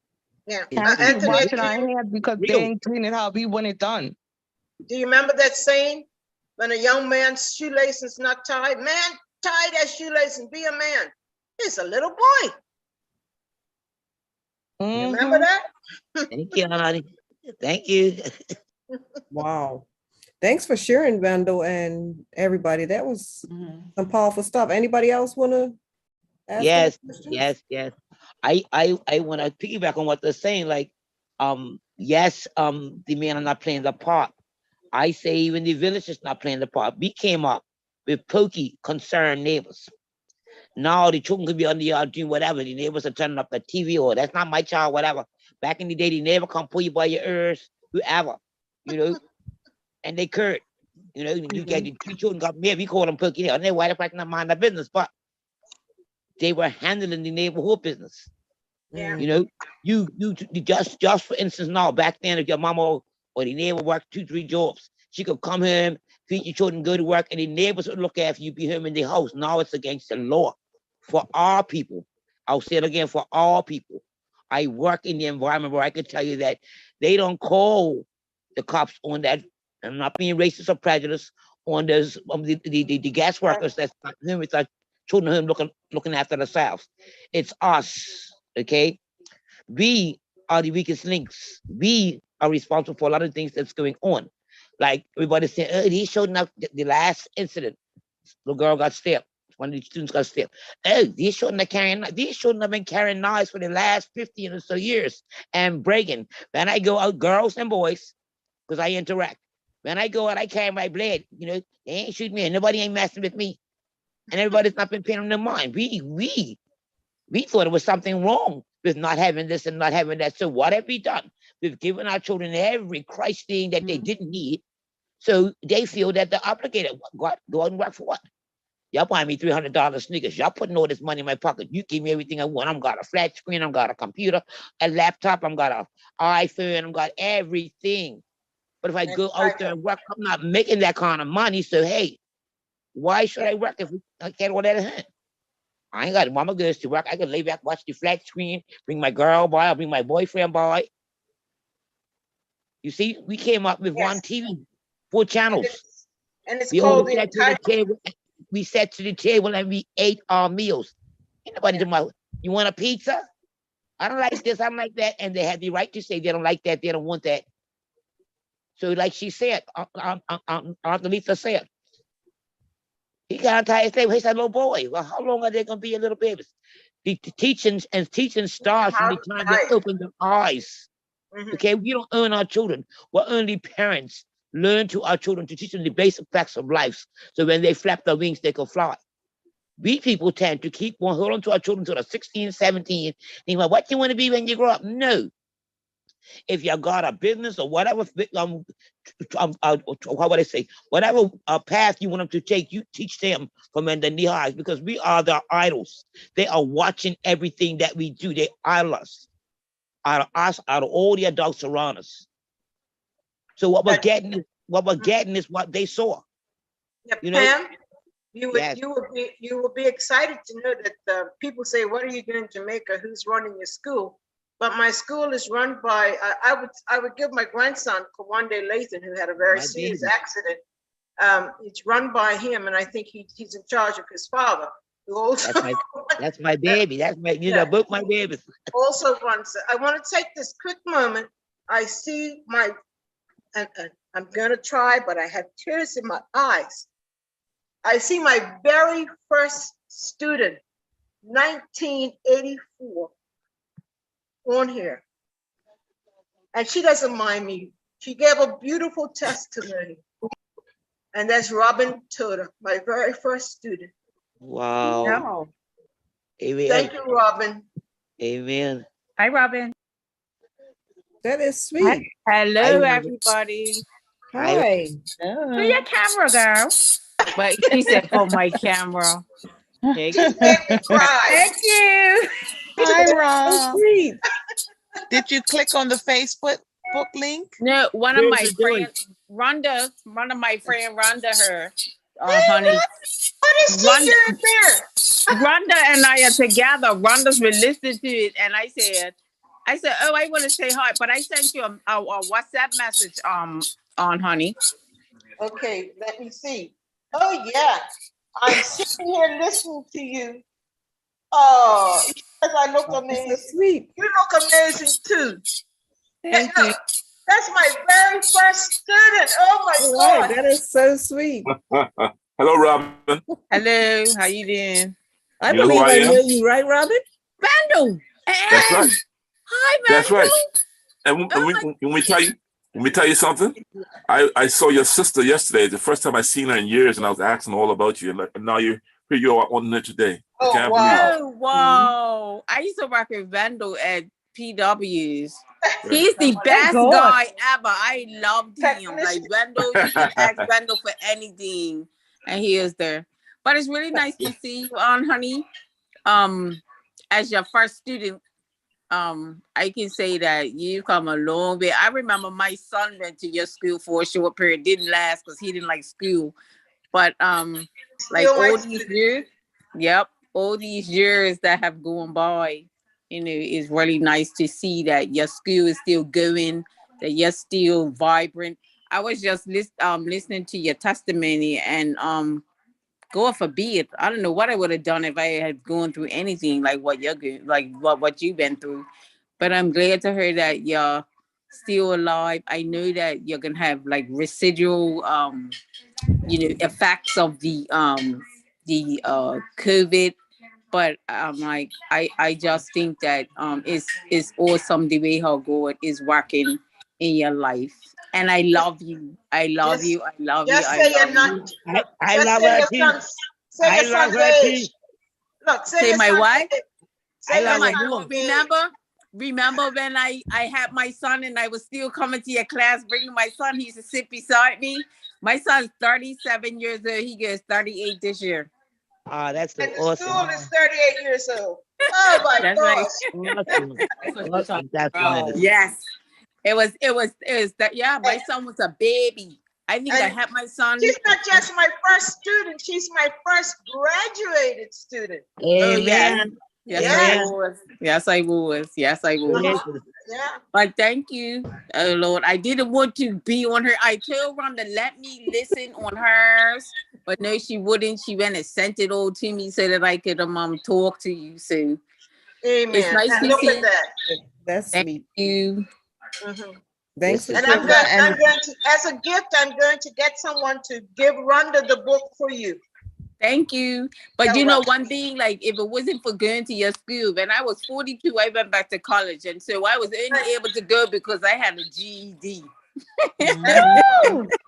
Yeah. Antoinette, washing our hands because they ain't doing it how we want it done. Do you remember that saying? When a young man's shoelace is not tied, man, tie that shoelace and be a man. He's a little boy. Mm-hmm. Remember that? Thank you, honey. Thank you. Wow. Thanks for sharing, Vandal and everybody. That was some powerful stuff. Anybody else want to ask? Yes. I want to piggyback on what they're saying. Like, yes, the men are not playing the part. I say even the village is not playing the part. We came up with pokey, concerned neighbors. Now the children could be on the yard doing whatever. The neighbors are turning up the TV, or that's not my child, whatever. Back in the day, the neighbor come pull you by your ears, whoever, you know, and they curd. You know, you get the 3 children got married, we call them pokey, and they white like not mind their business, but they were handling the neighborhood business. Yeah. You know, you just for instance, now back then, if your mama or the neighbor worked 2, 3 jobs, she could come home, feed your children, go to work, and the neighbors would look after you, be home in the house. Now it's against the law for our people. I'll say it again, for our people. I work in the environment where I could tell you that they don't call the cops on that. I'm not being racist or prejudiced on those the gas workers that's him with our children home looking after themselves. It's us, okay? We are the weakest links. We are responsible for a lot of things that's going on. Like everybody saying, oh, he showed up the last incident. The girl got stabbed. One of the students got stabbed. Oh, these shouldn't have been carrying knives for the last 15 or so years and breaking. When I go out, girls and boys, because I interact. When I go out, I carry my blade. You know, they ain't shooting me and nobody ain't messing with me. And everybody's not been paying them mind. We thought it was something wrong with not having this and not having that. So what have we done? We've given our children every Christ thing that they didn't need. So they feel that they're obligated. Go out and work for what? Y'all buying me $300 sneakers. Y'all putting all this money in my pocket. You give me everything I want. I'm got a flat screen. I'm got a computer, a laptop. I'm got an iPhone. I'm got everything. But if I go out there and work, I'm not making that kind of money. So, hey, why should I work if I can't all that at hand? I ain't got mama goes to work. I can lay back, watch the flat screen, bring my girl by, I'll bring my boyfriend by. You see, we came up with one TV, 4 channels. And it's called the we sat to the table and we ate our meals. Ain't nobody talking about, you want a pizza? I don't like this, I don't like that. And they had the right to say they don't like that, they don't want that. So like she said, Aunt Neletha said, he got tired of he's a little boy. Well, how long are they going to be a little babies? The teaching starts from the time they open their eyes. Okay, we don't earn our children. We're only parents. Learn to our children to teach them the basic facts of life. So when they flap their wings, they can fly. We people tend to keep on holding on to our children until they're 16, 17. Think about what you want to be when you grow up. No. If you got a business or whatever, how would I say, whatever path you want them to take, you teach them from underneath eyes, because we are their idols. They are watching everything that we do. They idol us, out of all the adults around us. So what we're getting is what they saw. Yeah, you know, Pam, you would be excited to know that people say, "What are you doing in Jamaica? Who's running your school?" But my school is run by, I would give my grandson, Kawande Lathan, who had a very serious accident. It's run by him, and I think he's in charge of his father, who also. That's my baby. That's my, both my babies. Also runs. I want to take this quick moment. I see and I'm going to try, but I have tears in my eyes. I see my very first student, 1984. On here, and she doesn't mind me. She gave a beautiful testimony, and that's Robin Toda, my very first student. Wow. Yeah. Amen. Thank you, Robin. Amen. Hi, Robin. That is sweet. Hello, everybody. Hi. To your camera, girl. But he said, "For my camera." Thank you. Hi, Rob. So sweet. Did you click on the Facebook link? No, one of my friends, Rhonda, her, honey. What is she doing there? Rhonda and I are together. Rhonda's been listening to it, and I said, "Oh, I want to say hi," but I sent you a WhatsApp message, on honey. Okay, let me see. Oh yeah, I'm sitting here listening to you. Oh, I look amazing. So sweet. You look amazing too. Thank you. That's my very first student. Oh my God. That is so sweet. Hello, Robin. Hello, how you doing? I believe I know you, right, Robin? Randall. That's right. Hi, Randall. That's right. And when we tell you something, I saw your sister yesterday. The first time I seen her in years, and I was asking all about you. And now here you are on there today. Oh, can't wow. Oh, wow. I used to work with Randall at PW's. He's the best guy ever. I loved him. Like Randall, you can ask Randall for anything, and he is there. But it's really nice to see you on, honey. As your first student, I can say that you come a long way. I remember my son went to your school for a short period. Didn't last because he didn't like school. But like all these years, all these years that have gone by, it's really nice to see that your school is still going that you're still vibrant. I was just listening to your testimony, and God forbid, I don't know what I would have done if I had gone through anything like what you're going, like what you've been through. But I'm glad to hear that you're still alive. I know that you're gonna have like residual effects of the COVID. But like I just think that it's awesome the way how God is working in your life. And I love you. I love Just, you. I love you. just I say you're love not. you. I Just love say her your too. son's. Say your I love son's her too. age. Look, say Say your my son's what? age. I Say your love her My son's more. age. remember when I had my son and I was still coming to your class, bringing my son. He used to sit beside me. My son's 37 years old. He gets 38 this year. Oh, that's so And the awesome. school is 38 years old. Oh my That's gosh. Awesome. Awesome. That's tremendous. Yes. It was that. Yeah, my And, son was a baby. I think I and had my son. she's not just my first student, she's my first graduated student. Oh yes. Amen. Yes, Yeah. I Amen. was. Yes, I was. Yes, I was. Uh-huh. Yeah. But thank you, oh Lord. I didn't want to be on her. I told Rhonda let me listen on hers, but no, she wouldn't. She went and sent it all to me so that I could talk to you. So it's Amen. nice And to look see. at that. That's Thank sweet. you. Mhm. Thanks for And sharing. I'm going to, as a gift, I'm going to get someone to give Rhonda the book for you. Thank you. But You're you know, welcome. one thing, like if it wasn't for going to your school, when I was 42, I went back to college. And so I was only able to go because I had a GED.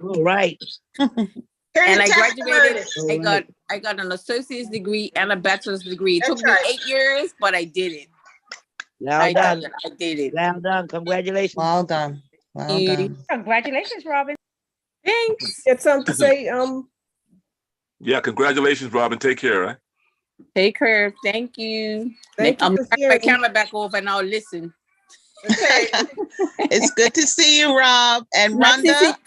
All right. Hear And your I graduated. testimonies. All right. I got an associate's degree and a bachelor's degree. It That's took me right. 8 years, but I did it. Well I done. did it. I did it. Well done. Congratulations. Well done. Well Thank you. done. Congratulations, Robin. Thanks. Get something to say, Yeah, congratulations, Robin. Take care, right? Take care. Thank you. thank you I'm for turning my sharing. camera back off and I'll listen. Okay. It's good to see you, Rob. And Nice to see- Rhonda,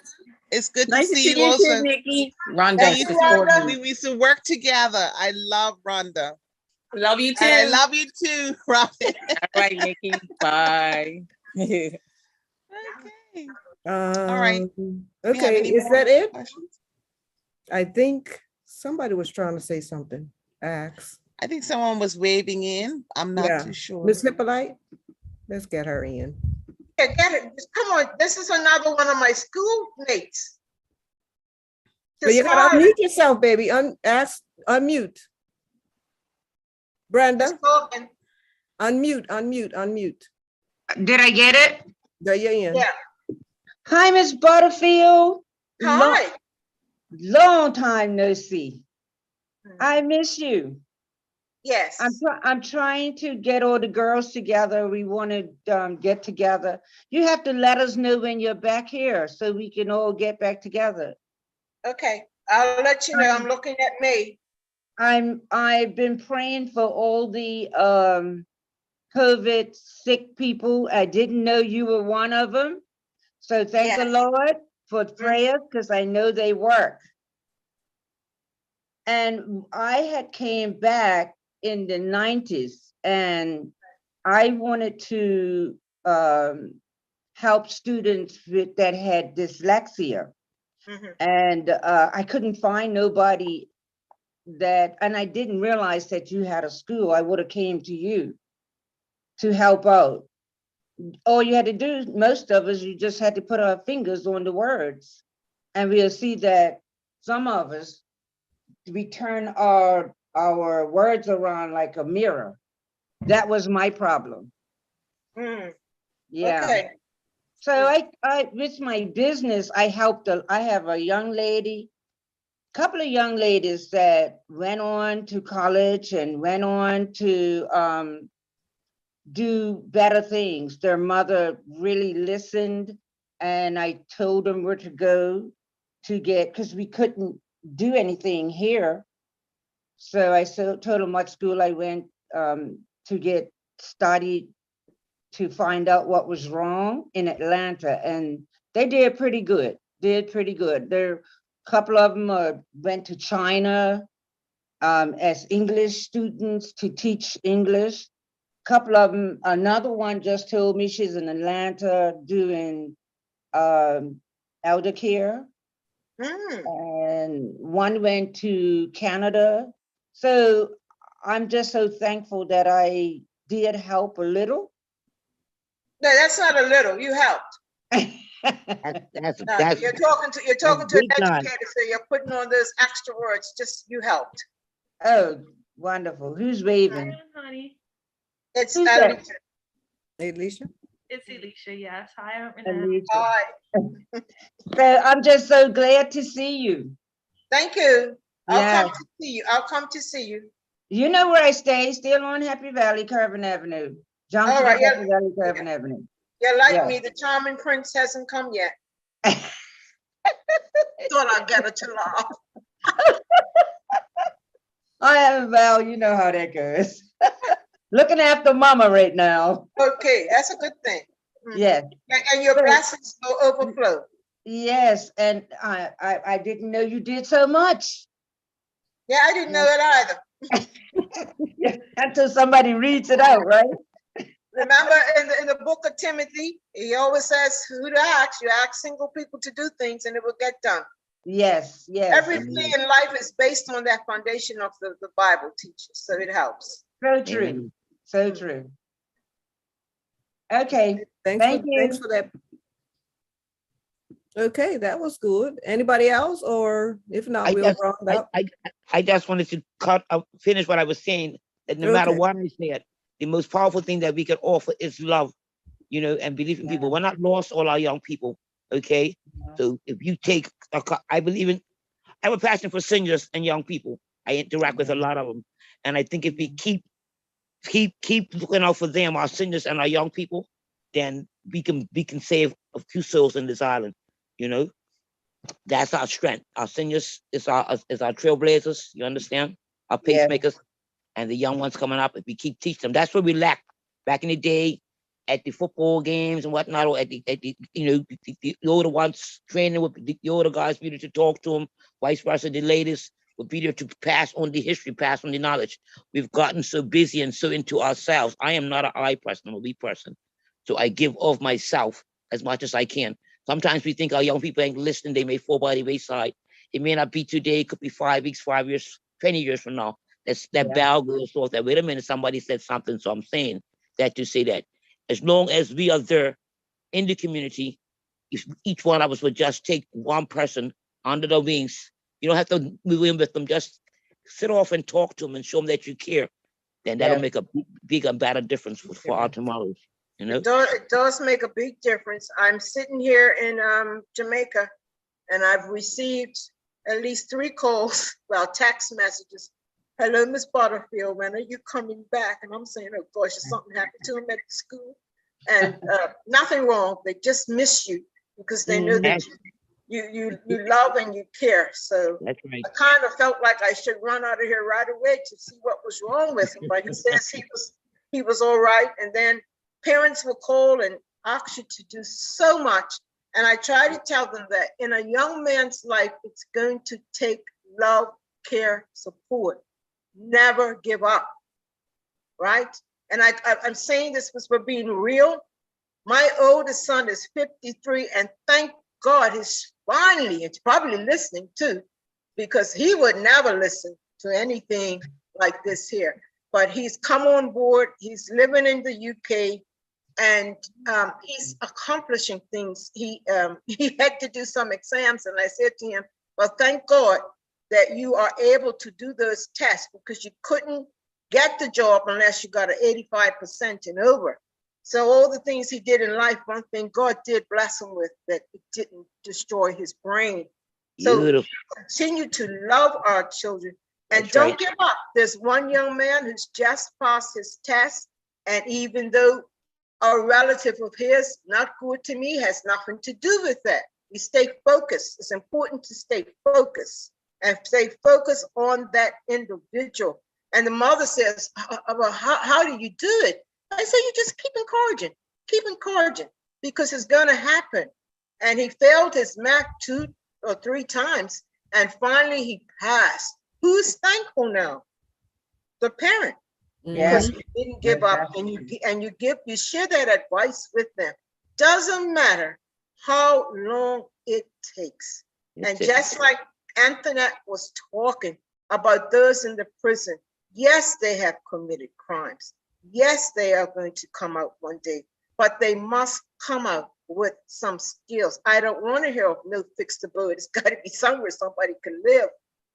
it's good to Nice to see see you you also. too, Nikki. Rhonda, Thank she's you, Rhonda. calling We me. used to work together. I love Rhonda. Love you too. And I love you too, Robin. All right, Nikki. Bye. Okay. All right. Okay, is more that it? questions? I think somebody was trying to say something. Ask. I think someone was waving in. I'm not Yeah. too sure. Miss Hippolyte, let's get her in. Yeah, get it. Just come on. This is another one of my schoolmates. But you gotta unmute yourself, baby. Unmute. Brenda, unmute. Did I get it? There you're in. Yeah. Hi, Miss Butterfield. Hi. Long time no see. I miss you. Yes. I'm trying to get all the girls together. We want to get together. You have to let us know when you're back here so we can all get back together. Okay. I'll let you know. I'm looking at May. I've been praying for all the COVID sick people. I didn't know you were one of them. So thank the Lord for prayers because I know they work. And I had came back in the 90s and I wanted to help students that had dyslexia. And I couldn't find nobody and I didn't realize that you had a school. I would have came to you to help out. All you had to do, most of us, you just had to put our fingers on the words. And we'll see that some of us, we turn our words around like a mirror. That was my problem. Yeah. Okay. So I with my business, I have a young lady, couple of young ladies that went on to college and went on to do better things. Their mother really listened and I told them where to go to get, because we couldn't do anything here. So I told them what school I went to get studied to find out what was wrong in Atlanta. And they did pretty good, There, a couple of them went to China as English students to teach English. Couple of them, another one just told me she's in Atlanta doing elder care, and one went to Canada. So I'm just so thankful that I did help a little. No, that's not a little. You helped. That's You're talking to an big time. educator, so you're putting on those extra words. Just you helped. Oh, wonderful. Who's waving? Hi, honey. It's Who's that? Alicia. Alicia? It's Alicia. Yes. Hi, I'm Renee. Alicia. Hi. So I'm just so glad to see you. Thank you. I'll Yeah. come to see you. I'll come to see you. You know where I stay, still on Happy Valley, Curvin Avenue. Junction All right, of yeah. Happy Valley, Curvin Avenue. You're like Yeah. me. The charming prince hasn't come yet. Thought I'd get her to laugh. I am Val, you know how that goes. Looking after mama right now. Okay, that's a good thing. Yes. And your blessings will overflow. Yes, and I didn't know you did so much. Yeah, I didn't know it either. Until somebody reads it out, right? Remember in the book of Timothy, he always says who to ask. You ask single people to do things and it will get done. Yes, yes. Everything in life is based on that foundation of the Bible teaches, so it helps. So true. So true. Okay. Thanks for that. Okay, that was good. Anybody else, or if not, we'll round up. I just wanted to finish what I was saying, that no matter what I said, the most powerful thing that we can offer is love, you know, and believe in people. We're not lost, all our young people, okay? So if you take, I believe in, I have a passion for seniors and young people. I interact with a lot of them. And I think if we keep looking out for them, our seniors and our young people, then we can save a few souls in this island, you know? That's our strength. Our seniors is our trailblazers, you understand? Our pacemakers. And the young ones coming up, if we keep teaching them, that's what we lacked back in the day at the football games and whatnot, or at the you know, the older ones training with the older guys, be there to talk to them, vice versa, the ladies would be there to pass on the history, pass on the knowledge. We've gotten so busy and so into ourselves. I am not an I person, I'm a we person. So I give of myself as much as I can. Sometimes we think our young people ain't listening, they may fall by the wayside. It may not be today, it could be 5 weeks, 5 years, 20 years from now. That bell goes off, that wait a minute, somebody said something, so I'm saying that to say that as long as we are there in the community, if each one of us would just take one person under the wings, you don't have to move in with them, just sit off and talk to them and show them that you care, then that'll make a big and better difference for our tomorrows, you know? It does make a big difference. I'm sitting here in Jamaica, and I've received at least 3 calls, well, text messages. Hello, Miss Butterfield, when are you coming back? And I'm saying, oh gosh, something happened to him at the school. And nothing wrong, they just miss you because they know that you love and you care. So that's right. I kind of felt like I should run out of here right away to see what was wrong with him, but he says he was all right. And then parents will call and ask you to do so much. And I try to tell them that in a young man's life, it's going to take love, care, support. Never give up, right? And I'm saying this because we're being real. My oldest son is 53, and thank God he's probably listening too, because he would never listen to anything like this here. But he's come on board, he's living in the UK, and he's accomplishing things. He had to do some exams, and I said to him, well, thank God that you are able to do those tests, because you couldn't get the job unless you got an 85% and over. So all the things he did in life, one thing God did bless him with, that it didn't destroy his brain. So continue to love our children and don't give up. There's one young man who's just passed his test, and even though a relative of his, not good to me, has nothing to do with that. We stay focused. It's important to stay focused. And stay focused on that individual. And the mother says, well, how do you do it? I say, you just keep encouraging, because it's going to happen. And he failed his math 2 or 3 times, and finally he passed. Who's thankful now? The parent. Because you didn't give up, and you share that advice with them. Doesn't matter how long it takes. And just like Antoinette was talking about those in the prison, yes, they have committed crimes. Yes, they are going to come out one day, but they must come out with some skills. I don't want to hear of no fixed abode. It's got to be somewhere somebody can live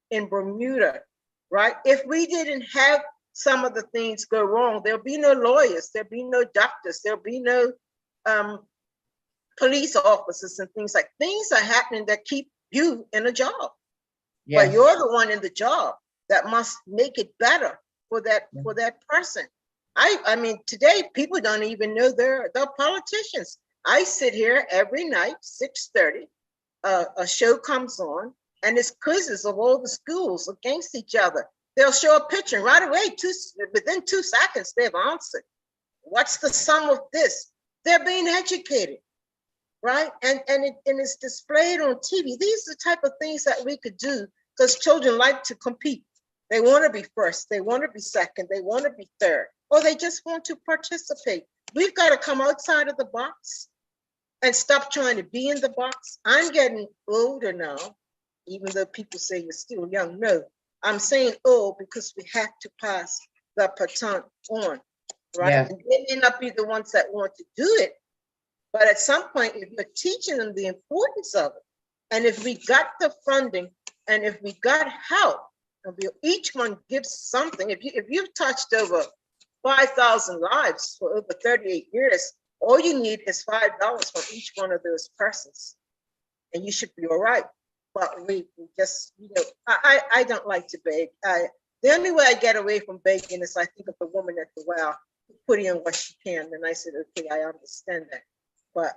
in Bermuda, right? If we didn't have some of the things go wrong, there'll be no lawyers, there'll be no doctors, there'll be no police officers and things are happening that keep you in a job. Yes. But you're the one in the job that must make it better for that person. I mean, today people don't even know they're politicians. I sit here every night, 6:30, a show comes on and it's quizzes of all the schools against each other. They'll show a picture and right away, within 2 seconds, they've answered. What's the sum of this? They're being educated, right? And it's displayed on TV. These are the type of things that we could do because children like to compete. They want to be first, they want to be second, they want to be third, or they just want to participate. We've got to come outside of the box and stop trying to be in the box. I'm getting older now, even though people say you're still young. No, I'm saying old because we have to pass the baton on, right? Yes. And they may not be the ones that want to do it, but at some point, if you're teaching them the importance of it, and if we got the funding, and if we got help, and each one gives something. If you've touched over 5,000 lives for over 38 years, all you need is $5 from each one of those persons, and you should be all right. But we just, I don't like to beg. The only way I get away from begging is I think of the woman at the well, put in what she can, and I said, okay, I understand that. But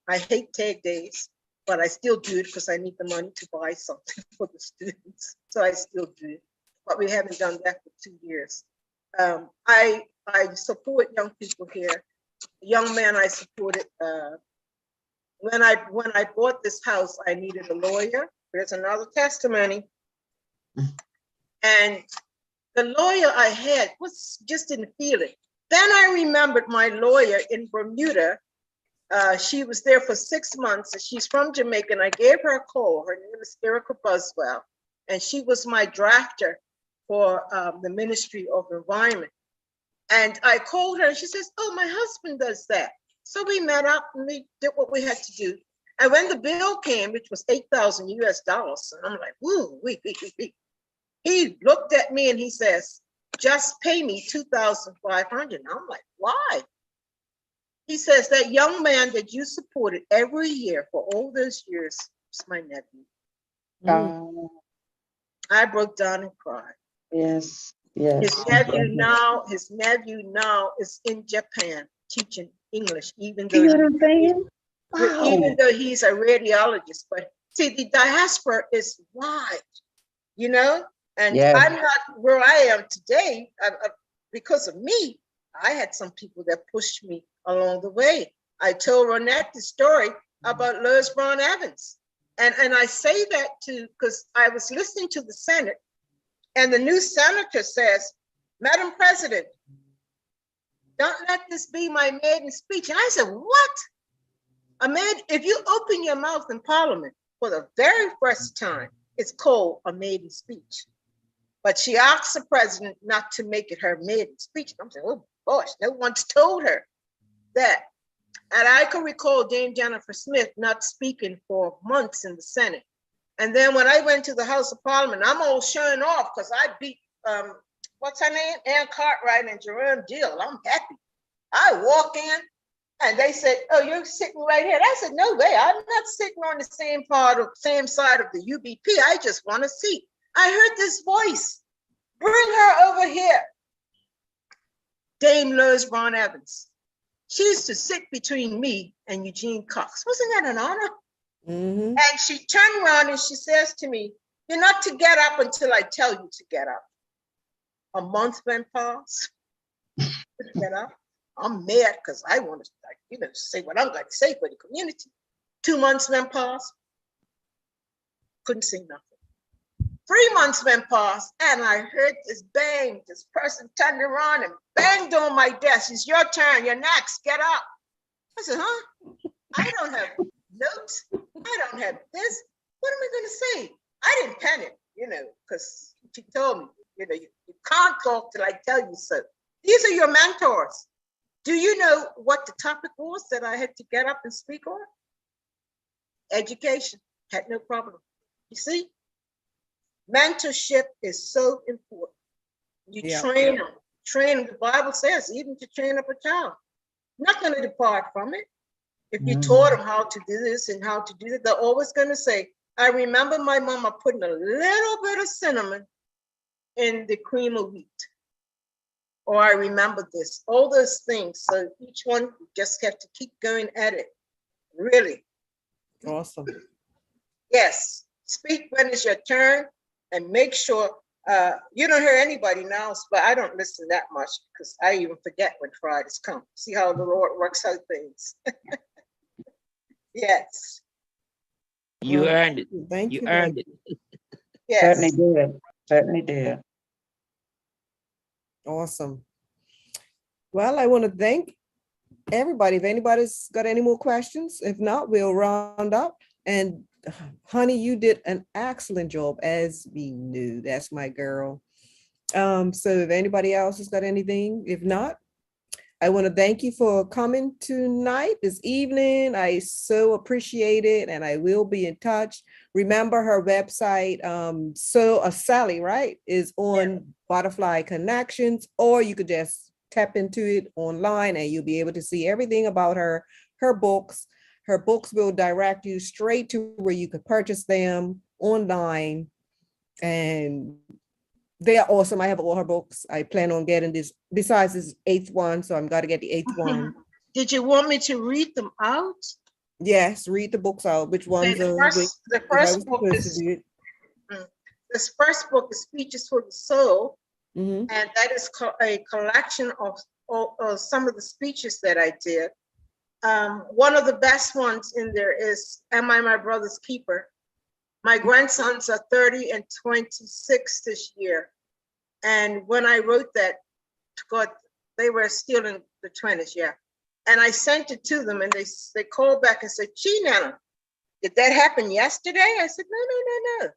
I hate tag days, but I still do it because I need the money to buy something for the students. So I still do it. But we haven't done that for 2 years. I support young people here. Young man I supported. When I bought this house, I needed a lawyer. There's another testimony. And the lawyer I had just didn't feel it. Then I remembered my lawyer in Bermuda. She was there for 6 months, and she's from Jamaica, and I gave her a call. Her name is Erica Buswell, and she was my drafter for the Ministry of Environment. And I called her, and she says, oh, my husband does that. So we met up, and we did what we had to do. And when the bill came, which was $8,000 US, and I'm like, woo, he looked at me and he says, just pay me $2,500. I'm like, why? He says, that young man that you supported every year for all those years is my nephew. I broke down and cried. Yes, yes. His nephew now is in Japan teaching English, even though, even though he's a radiologist. But see, the diaspora is wide, and I'm not where I am today because of me. I had some people that pushed me along the way. I told Ronette the story about Lois Brown Evans. And I say that because I was listening to the Senate, and the new senator says, Madam President, don't let this be my maiden speech. And I said, what? If you open your mouth in Parliament for the very first time, it's called a maiden speech. But she asked the president not to make it her maiden speech. I'm saying, oh gosh, no one's told her that. And I can recall Dame Jennifer Smith not speaking for months in the Senate. And then when I went to the House of Parliament, I'm all showing off because I beat, what's her name? Ann Cartwright and Jerome Deal. I'm happy. I walk in and they said, oh, you're sitting right here. And I said, no way, I'm not sitting on the same side of the UBP. I just want a seat. I heard this voice. Bring her over here. Dame Lois Brown Evans. She used to sit between me and Eugene Cox. Wasn't that an honor? Mm-hmm. And she turned around and she says to me, you're not to get up until I tell you to get up. A month went past. Get up. I'm mad because I want to say what I'm going to say for the community. 2 months went past. Couldn't say nothing. 3 months went past and I heard this bang. This person turned around and banged on my desk. It's your turn. You're next. Get up. I said, huh? I don't have don't have this. What am I going to say? I didn't panic, because she told me, you can't talk till I tell you so. These are your mentors. Do you know what the topic was that I had to get up and speak on? Education. Had no problem. You see, mentorship is so important. You train them. The Bible says, even to train up a child, not going to depart from it. If you taught them how to do this and how to do that, they're always going to say, I remember my mama putting a little bit of cinnamon in the cream of wheat. Or I remember this, all those things. So each one just have to keep going at it. Really. Awesome. Yes. Speak when it's your turn and make sure you don't hear anybody now, but I don't listen that much because I even forget when Fridays come. See how the Lord works out things. Yes. You earned it. Thank you. You earned it. Yes. Certainly did. Certainly did. Awesome. Well, I want to thank everybody. If anybody's got any more questions, if not, we'll round up. And honey, you did an excellent job, as we knew. That's my girl. So if anybody else has got anything, if not, I want to thank you for coming tonight, this evening. I so appreciate it, and I will be in touch. Remember her website, Sally, right, is on Butterfly Connections, or you could just tap into it online and you'll be able to see everything about her books. Her books will direct you straight to where you could purchase them online, and they are awesome. I have all her books. I plan on getting this, besides this 8th one, so I'm going to get the 8th one. Did you want me to read them out? Yes, read the books out. Which ones The are first book is this first book is Speeches for the Soul, and that is a collection of some of the speeches that I did. One of the best ones in there is Am I My Brother's Keeper? My grandsons are 30 and 26 this year. And when I wrote that, God, they were still in the 20s, yeah. And I sent it to them and they called back and said, gee, Nana, did that happen yesterday? I said, no.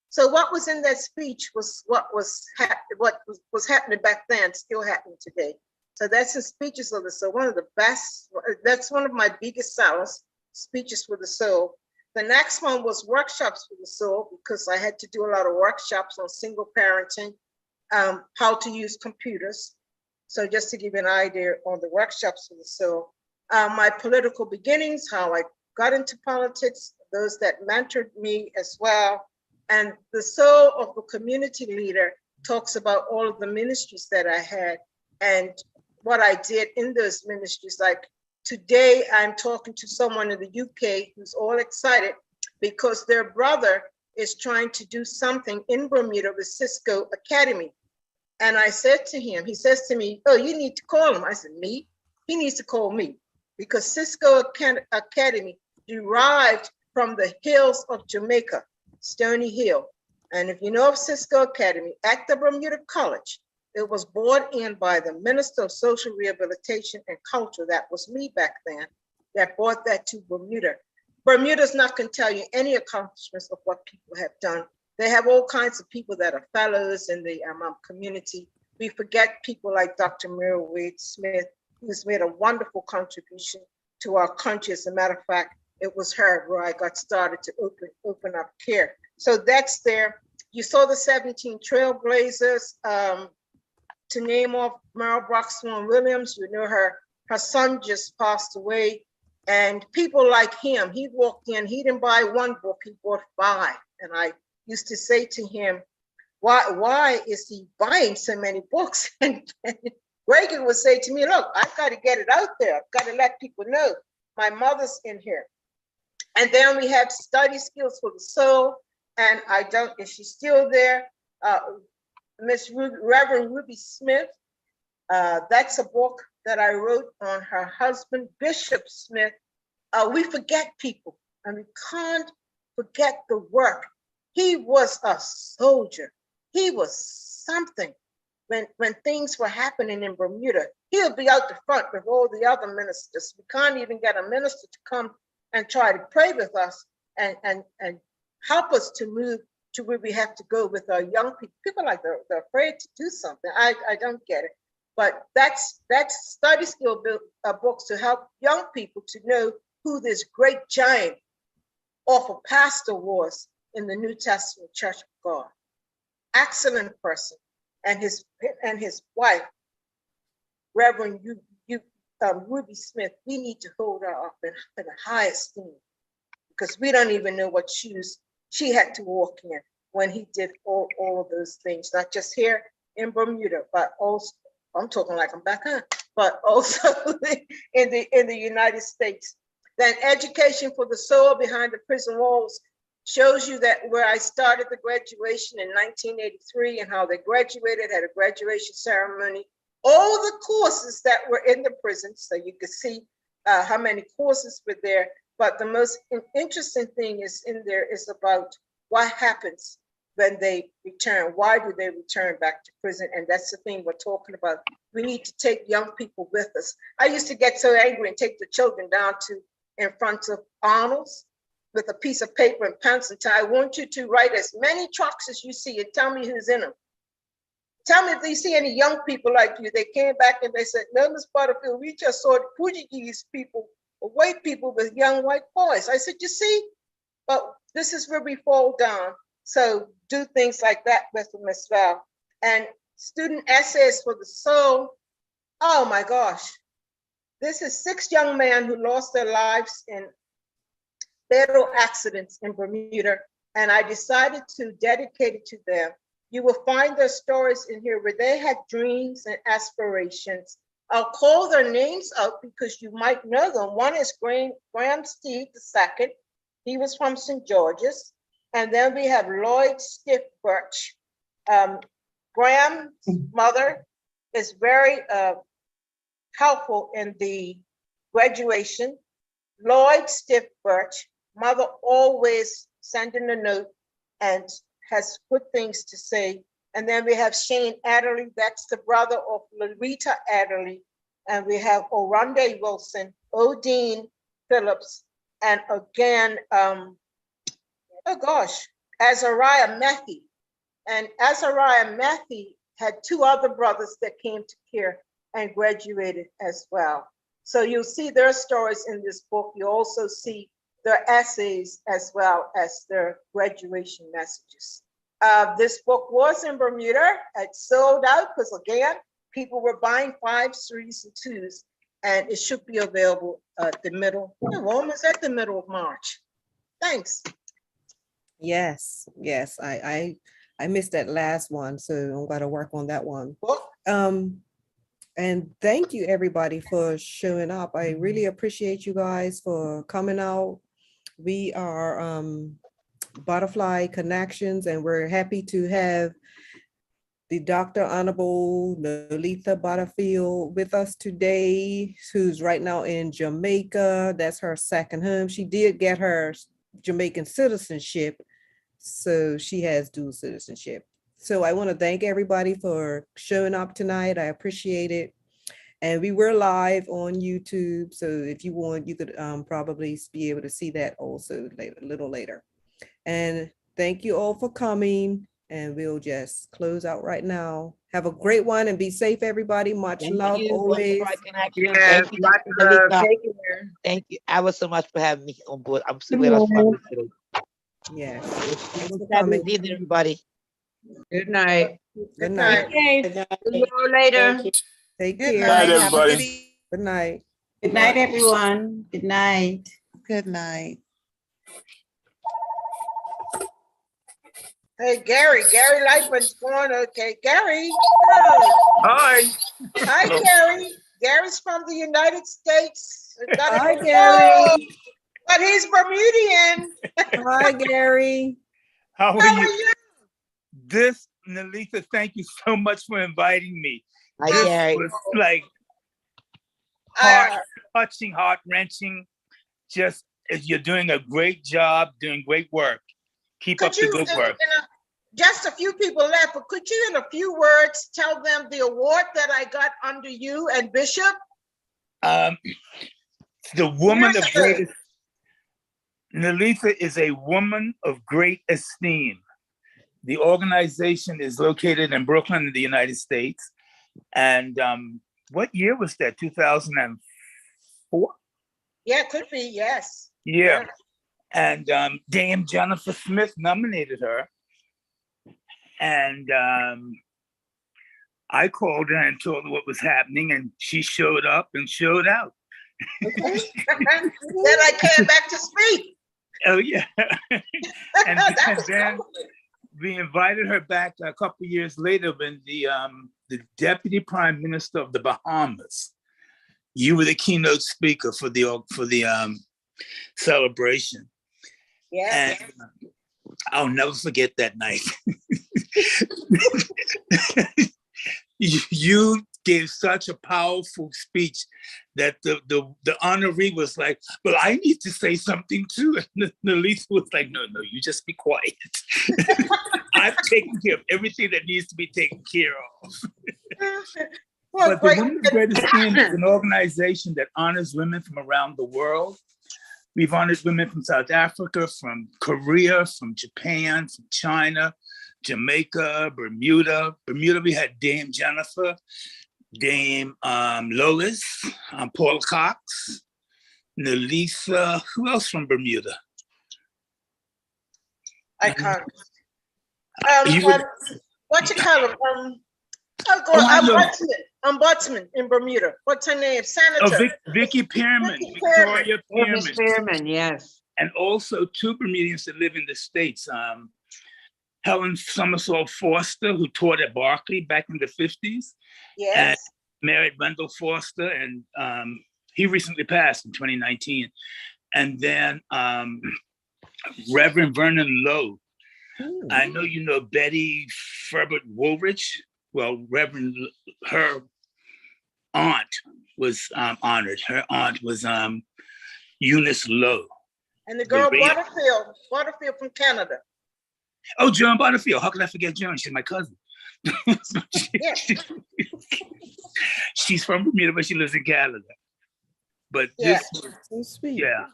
So what was in that speech was what was happening back then, still happening today. So that's the Speeches of the Soul, one of the best, that's one of my biggest sellers, Speeches for the Soul. The next one was Workshops for the Soul, because I had to do a lot of workshops on single parenting, how to use computers. So just to give you an idea on the Workshops for the Soul. My political beginnings, how I got into politics, those that mentored me as well. And the Soul of a Community Leader talks about all of the ministries that I had and what I did in those ministries. Like today, I'm talking to someone in the UK who's all excited because their brother is trying to do something in Bermuda with Cisco Academy. And I said to him, he says to me, oh, you need to call him. I said, me? He needs to call me because Cisco Academy derived from the hills of Jamaica, Stony Hill. And if you know of Cisco Academy, at the Bermuda College, it was brought in by the Minister of Social Rehabilitation and Culture, that was me back then, that brought that to Bermuda. Bermuda's not going to tell you any accomplishments of what people have done. They have all kinds of people that are fellows in the community. We forget people like Dr. Muriel Wade Smith, who's made a wonderful contribution to our country. As a matter of fact, it was her where I got started to open up care. So that's there. You saw the 17 Trailblazers. To name off Merle Brock-Swan Williams, you know her son just passed away. And people like him, he walked in, he didn't buy one book, he bought 5. And I used to say to him, why is he buying so many books? And Reagan would say to me, look, I've got to get it out there. I've got to let people know my mother's in here. And then we have Study Skills for the Soul. And I don't, if she's still there, Reverend Ruby Smith, that's a book that I wrote on her husband, Bishop Smith. We forget people, and we can't forget the work. He was a soldier. He was something. When things were happening in Bermuda, he would be out the front with all the other ministers. We can't even get a minister to come and try to pray with us. and help us to move to where we have to go with our young people. People like they're afraid to do something. I don't get it. But that's study skill books to help young people to know who this great giant awful pastor was in the New Testament Church of God. Excellent person. And his wife, Reverend Ruby Smith, we need to hold her up in the highest esteem, because we don't even know what shoes she had to walk in when he did all of those things, not just here in Bermuda, but also, I'm talking like I'm back home, but also in the United States. Then Education for the Soul Behind the Prison Walls shows you that where I started the graduation in 1983 and how they graduated, had a graduation ceremony, all the courses that were in the prison, so you could see how many courses were there. But the most interesting thing is in there is about what happens when they return. Why do they return back to prison? And that's the thing we're talking about. We need to take young people with us. I used to get so angry and take the children down to in front of Arnold's with a piece of paper and pencil and I want you to write as many trucks as you see and tell me who's in them. Tell me if they see any young people like you. They came back and they said, no, Miss Butterfield, we just saw Portuguese people, white people with young white boys. I said, you see, but this is where we fall down. So do things like that with them as well. And student essays for the soul. Oh my gosh. This is 6 young men who lost their lives in fatal accidents in Bermuda. And I decided to dedicate it to them. You will find their stories in here where they had dreams and aspirations. I'll call their names out because you might know them. One is Graham Steve II. He was from St. George's. And then we have Lloyd Stiff Birch. Graham's mother is very helpful in the graduation. Lloyd Stiff Birch, mother always sending a note and has good things to say. And then we have Shane Adderley, that's the brother of Loretta Adderley. And we have Oronde Wilson, Odine Phillips, and again, Azariah Methy. And Azariah Methy had 2 other brothers that came to care and graduated as well. So you'll see their stories in this book. You also see their essays as well as their graduation messages. This book was in Bermuda. It sold out because again, people were buying 5s, 3s, and 2s, and it should be available at the middle. We're almost at the middle of March. Thanks. Yes, I missed that last one, so I'm going to work on that one. And thank you everybody for showing up. I really appreciate you guys for coming out. We are Butterfly Connections, and we're happy to have the Dr. Honorable Neletha Butterfield with us today, who's right now in Jamaica. That's her second home. She did get her Jamaican citizenship, so she has dual citizenship. So I want to thank everybody for showing up tonight. I appreciate it. And we were live on YouTube, so if you want, you could probably be able to see that also later, a little later. And thank you all for coming, and we'll just close out right now. Have a great one and be safe, everybody. Much love always. Thank you, Neletha. Thank you ever so much for having me on board. I'm so glad I was part of it today. Yes. Thanks for coming. Good evening, everybody. Good night. Good night. Okay. See you later. Take Good care. night, everybody. Good night. Good night, everyone. Good night. Good night. Hey, Gary Lightman's going, okay. Gary, hello. Hi. Hi, Gary. Gary's from the United States. Hi, Gary. But he's Bermudian. Hi, Gary. How How are you? Neletha, thank you so much for inviting me. Hi, This Gary. was like touching, heart-wrenching. Just as you're doing a great job, doing great work. Keep up the good work. Just a few people left, but could you in a few words tell them the award that I got under you and Bishop? The woman of greatest, Neletha is a woman of great esteem. The organization is located in Brooklyn in the United States. And what year was that? 2004? Yeah, could be, yes. Yeah. And Dame Jennifer Smith nominated her. And I called her and told her what was happening, and she showed up and showed out. Okay. Then I came back to speak. Oh, yeah. and then we invited her back a couple of years later when the deputy prime minister of the Bahamas, you were the keynote speaker for the celebration. Yeah. And I'll never forget that night. You gave such a powerful speech that the honoree was like, "Well, I need to say something too." And Neletha was like, "No, you just be quiet. I've taken care of everything that needs to be taken care of." Well, but the Women of Great Esteem is an organization that honors women from around the world. We've honored women from South Africa, from Korea, from Japan, from China, Jamaica, Bermuda. Bermuda, we had Dame Jennifer, Dame Lois, Paul Cox, Neletha. Who else from Bermuda? I can't. What you call him? Ombudsman in Bermuda. What's her name? Senator. Vicky Pearman. Victoria Pearman. Pearman, yes. And also two Bermudians that live in the States. Helen Somersault Foster, who taught at Berkeley back in the 50s. Yes. And married Wendell Foster, and he recently passed in 2019. And then Reverend Vernon Lowe. I know you know Betty Ferbert Woolrich. Well, her aunt was honored. Her aunt was Eunice Lowe. And the girl Butterfield from Canada. Oh, Joan Butterfield. How could I forget Joan? She's my cousin. She's from Bermuda, but she lives in Canada. But this was, sweet. Yeah.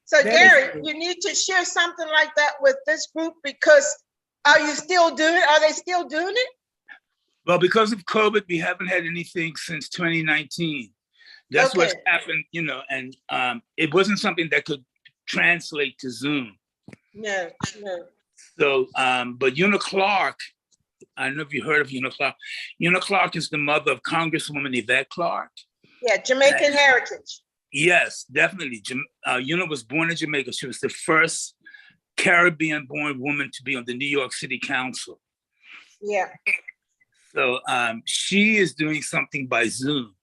So Gary, you need to share something like that with this group, because are they still doing it? Well, because of COVID, we haven't had anything since 2019. That's what's happened, and it wasn't something that could translate to Zoom. No. So, but Una Clark, I don't know if you heard of Una Clark. Una Clark is the mother of Congresswoman Yvette Clark. Yeah, Jamaican heritage. Yes, definitely. Una was born in Jamaica. She was the first Caribbean-born woman to be on the New York City Council. Yeah. So she is doing something by Zoom.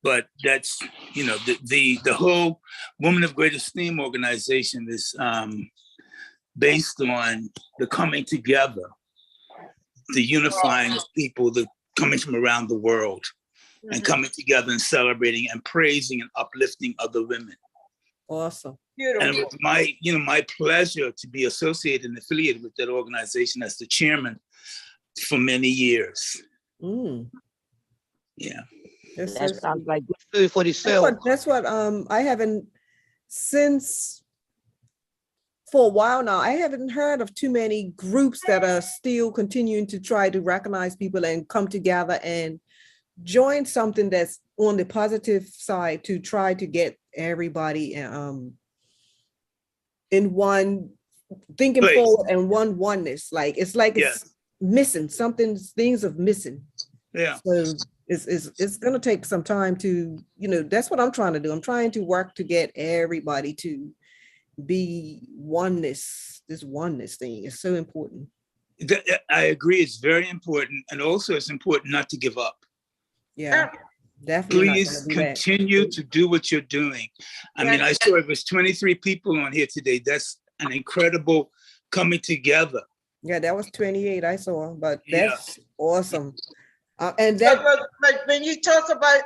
But that's, the whole Women of Great Esteem organization is based on the coming together, the unifying of people, the coming from around the world, and coming together and celebrating and praising and uplifting other women. Awesome. Beautiful. And it was my pleasure to be associated and affiliated with that organization as the chairman for many years. Yeah. That sounds like good food for the soul. That's what I haven't for a while now. I haven't heard of too many groups that are still continuing to try to recognize people and come together and join something that's on the positive side to try to get everybody in one thinking forward and oneness. It's missing something. Things are missing. Yeah. So it's going to take some time to, that's what I'm trying to do. I'm trying to work to get everybody to be oneness. This oneness thing is so important. I agree. It's very important. And also it's important not to give up. Yeah, definitely. Please continue to do what you're doing. I mean, I saw it was 23 people on here today. That's an incredible coming together. Yeah, that was 28 I saw, but that's awesome. But when you talk about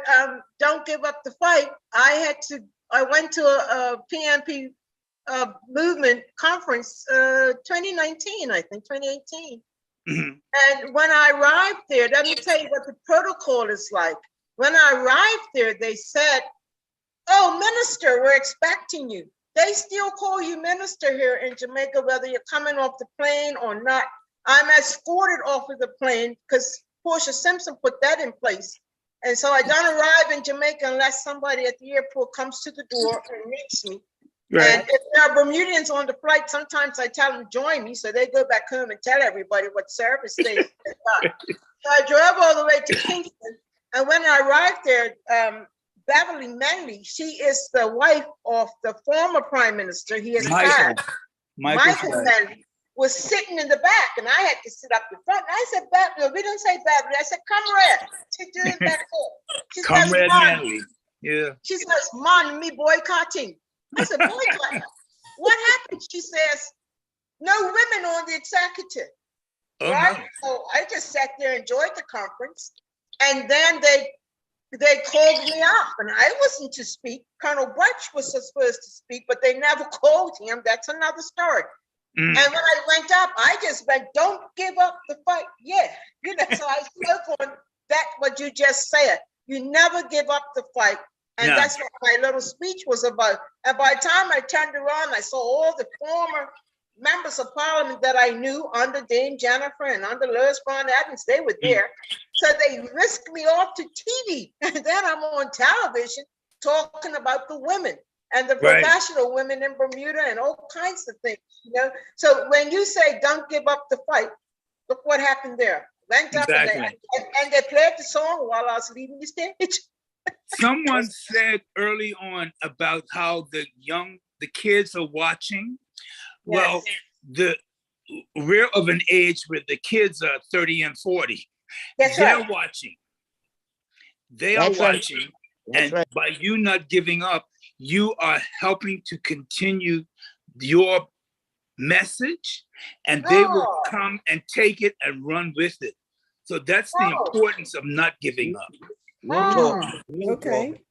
don't give up the fight, I went to a PNP movement conference 2019, I think 2018. And when I arrived there, let me tell you what the protocol is like. When I arrived there, they said, "Oh, minister, we're expecting you." They still call you minister here in Jamaica, whether you're coming off the plane or not. I'm escorted off of the plane because Portia Simpson put that in place. And so I don't arrive in Jamaica unless somebody at the airport comes to the door and meets me. Right. And if there are Bermudians on the flight, sometimes I tell them join me, so they go back home and tell everybody what service they got. So I drove all the way to Kingston, and when I arrived there, Beverly Manley, she is the wife of the former prime minister. He is Michael Manley was sitting in the back, and I had to sit up in front. And I said, Beverly, we don't say Beverly. I said, Comrade. She doing back there. She Comrade says, Manley. Yeah. She says, Mon, me boycotting. I said, boycott. What happened? She says, no women on the executive. Oh, right? no. So I just sat there, enjoyed the conference, and then they called me up, and I wasn't to speak. Colonel Butch was supposed to speak, but they never called him. That's another story. And when I went up, I just went, don't give up the fight. Yeah, so I spoke on that, what you just said. You never give up the fight. And that's what my little speech was about. And by the time I turned around, I saw all the former members of parliament that I knew under Dame Jennifer and under Lois Brown Adams. They were there. So they whisked me off to TV. And then I'm on television talking about the women and the professional women in Bermuda and all kinds of things, So when you say don't give up the fight, look what happened there. Went up and they played the song while I was leaving the stage. Someone said early on about how the kids are watching. Well, we're of an age where the kids are 30 and 40. They're watching. They are watching. And by you not giving up, you are helping to continue your message, and they will come and take it and run with it. So that's the importance of not giving up. Okay.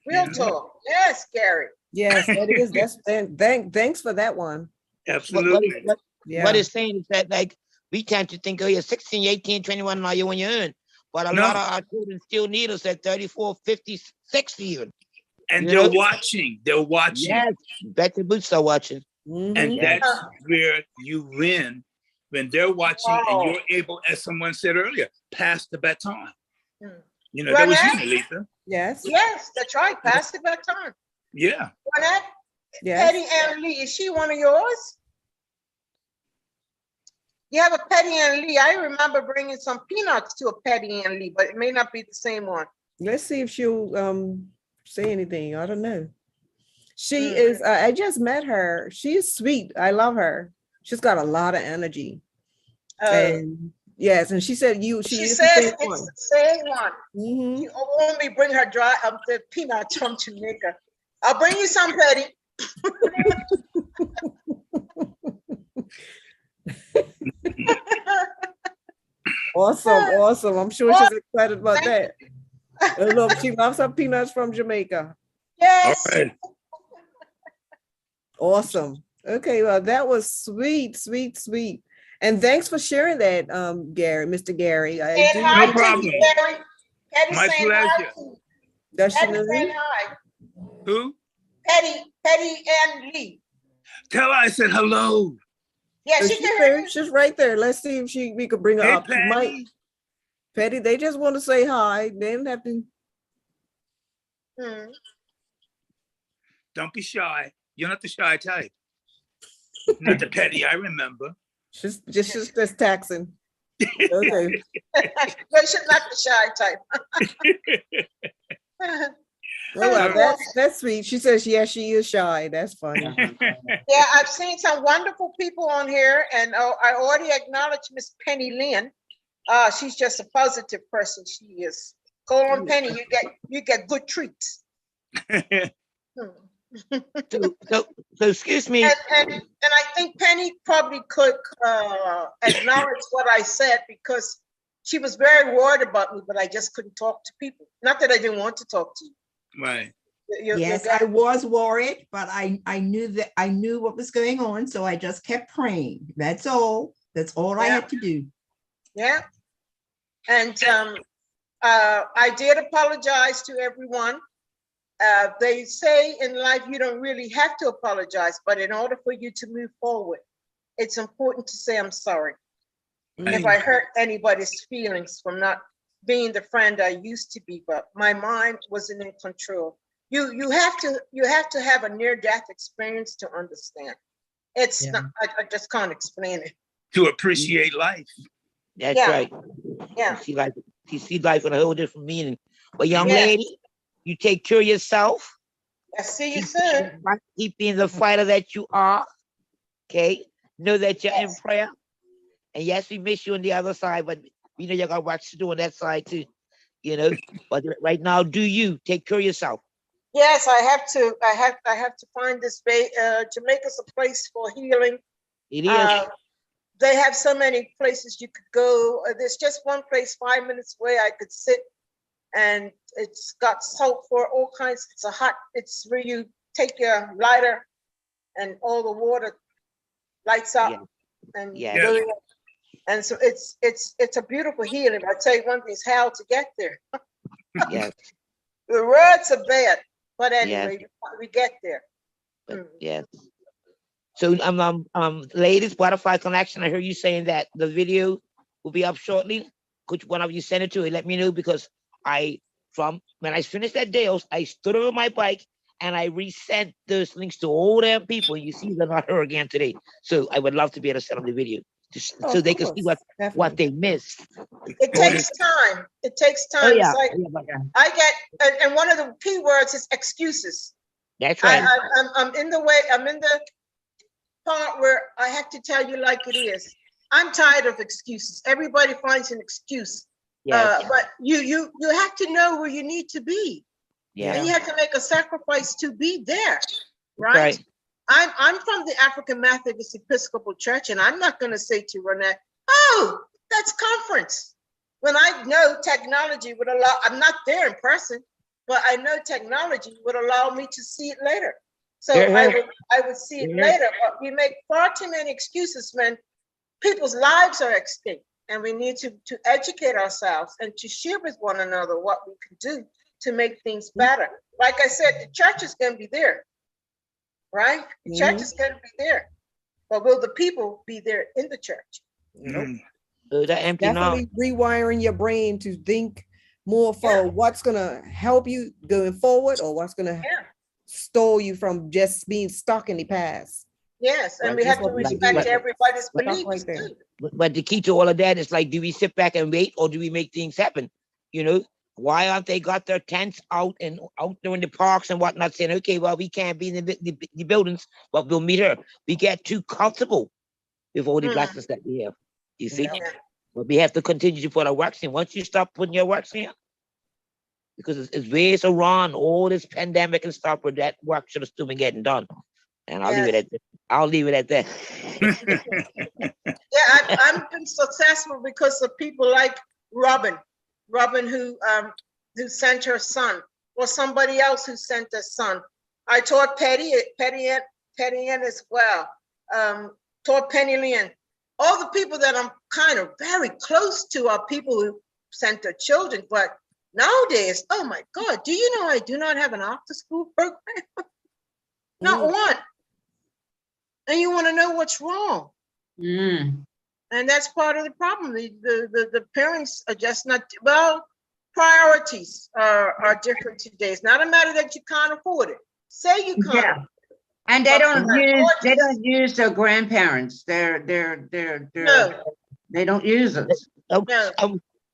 Real talk. Yes, Gary. Yes, that is. Thanks for that one. Absolutely. What it's saying is that, like, we tend to think, oh, you're 16, 18, 21, now you're on your own. But a lot of our children still need us at 34, 50, 60 even. And they're watching. They're watching. Yes, bet the boots are watching. And that's where you win, when they're watching and you're able, as someone said earlier, pass the baton. That was you, Neletha. Yes. Yes, that's right. Pass the baton. Yeah. Petty Ann Lee, is she one of yours? You have a Petty Ann Lee. I remember bringing some peanuts to a Petty Ann Lee, but it may not be the same one. Let's see if she'll say anything. I don't know. She is, I just met her. She's sweet. I love her. She's got a lot of energy. And yes, and she said she says it's the same one. You want me bring her the peanuts from Jamaica. I'll bring you some, Petty. Awesome. I'm sure she's excited about that. Look, she loves her peanuts from Jamaica. Yes. All right. Awesome. Okay, well, that was sweet. And thanks for sharing that, Gary, Mr. Gary. No problem. My pleasure. Does she know you? Who? Petty Ann Lee. Tell her I said hello. Yeah, she's right there. Let's see if we could bring her up. Patty. Petty, they just want to say hi. They don't have to. Don't be shy. You're not the shy type. Not the Petty, I remember. She's just taxing. Okay. But she's not the shy type. Well, that's sweet. She says, yes, she is shy. That's funny. Yeah, I've seen some wonderful people on here, and I already acknowledged Miss Penny Lynn. She's just a positive person. She is. Call on Penny, you get good treats. So excuse me. And I think Penny probably could acknowledge what I said, because she was very worried about me, but I just couldn't talk to people. Not that I didn't want to talk to you. Right. Yes, I was worried, but I knew what was going on, so I just kept praying. That's all I had to do. Yeah. And I did apologize to everyone. They say in life you don't really have to apologize, but in order for you to move forward, it's important to say I'm sorry. If I hurt anybody's feelings from not being the friend I used to be, but my mind wasn't in control. You have to have a near-death experience to understand. It's not, I just can't explain it. To appreciate life. That's right. Yeah. You see life in a whole different meaning. But young lady, you take care of yourself. I see you soon. Keep being the fighter that you are. Okay. Know that you're in prayer. And yes, we miss you on the other side, but we know you got work to do on that side too. You know, but right now, do you take care of yourself? Yes, I have to. I have to find this way. Jamaica's a place for healing. It is. They have so many places you could go. There's just one place 5 minutes away I could sit, and it's got salt for all kinds. It's where you take your lighter and all the water lights up and and so it's a beautiful healing. I tell you one thing, is how to get there. Yes. The roads are bad, but anyway, we get there. Yes. So ladies, Butterfly Connection, I heard you saying that the video will be up shortly. Could one of you send it to me? Let me know, because when I finished that Dale's, I stood over my bike and I resent those links to all them people. You see, they're not her again today. So I would love to be able to send them the video so they can see what they missed. It takes time. It takes time. Oh, yeah. It's like, I get, and one of the key words is excuses. That's right. I'm in the way. I'm in the part where I have to tell you like it is. I'm tired of excuses. Everybody finds an excuse. But you have to know where you need to be. And you have to make a sacrifice to be there, right? I'm from the African Methodist Episcopal Church, and I'm not going to say to Renette, oh, that's conference. When I know technology would allow, I'm not there in person, but I know technology would allow me to see it later. So I would see it later, but we make far too many excuses when people's lives are at stake, and we need to educate ourselves and to share with one another what we can do to make things better. Like I said, the church is going to be there, right? The church is going to be there, but will the people be there in the church? Definitely rewiring your brain to think more for what's going to help you going forward, or what's going to stall you from just being stuck in the past. Yes, and we have to respect everybody's beliefs too. But the key to all of that is, like, do we sit back and wait, or do we make things happen? You know, why aren't they got their tents out there in the parks and whatnot, saying, okay, well, we can't be in the buildings, but we'll meet her. We get too comfortable with all the blessings that we have. You see? But we have to continue to put our works in. Once you stop putting your works in, because it's ways around all this pandemic and stuff where that work should have still been getting done. And I'll leave it at that. I'll leave it at that. I've been successful because of people like Robin who sent her son, or somebody else who sent their son. I taught Petty Ann as well. Taught Penny Lynn. All the people that I'm kind of very close to are people who sent their children. But nowadays, oh my God, do you know I do not have an after-school program? Not one. And you want to know what's wrong. And that's part of the problem. The parents are just not, well, priorities are different today. It's not a matter that you can't afford it. Say you can't. And they don't use their grandparents. They don't use us.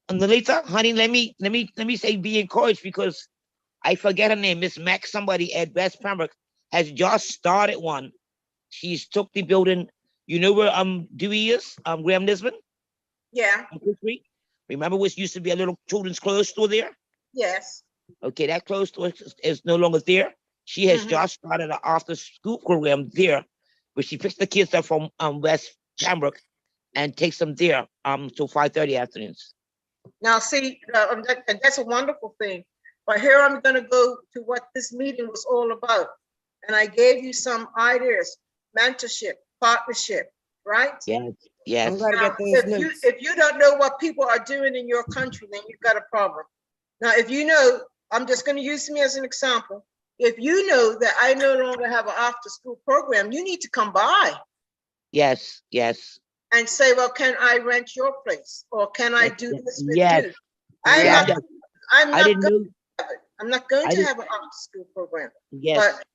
Neletha, honey, let me say be encouraged, because I forget her name, Miss Mac somebody at West Pembroke has just started one. She's took the building, you know where Dewey is, Graham Lisbon? Yeah. Remember what used to be a little children's clothes store there? Yes. Okay, that clothes store is no longer there. She has just started an after-school program there, where she picks the kids up from West Pembroke and takes them there till 5:30 afternoons. Now, see, that's a wonderful thing. But here I'm going to go to what this meeting was all about. And I gave you some ideas: mentorship, partnership, right? Yes. Now, if you don't know what people are doing in your country, then you've got a problem. Now, if you know, I'm just going to use me as an example. if you know that I no longer have an after-school program, you need to come by. Yes, yes. And say, well, can I rent your place? Or can I do this with Yes. you? I'm Yeah, not, I didn't know. I'm not going I to didn't- have an after-school program. Yes, But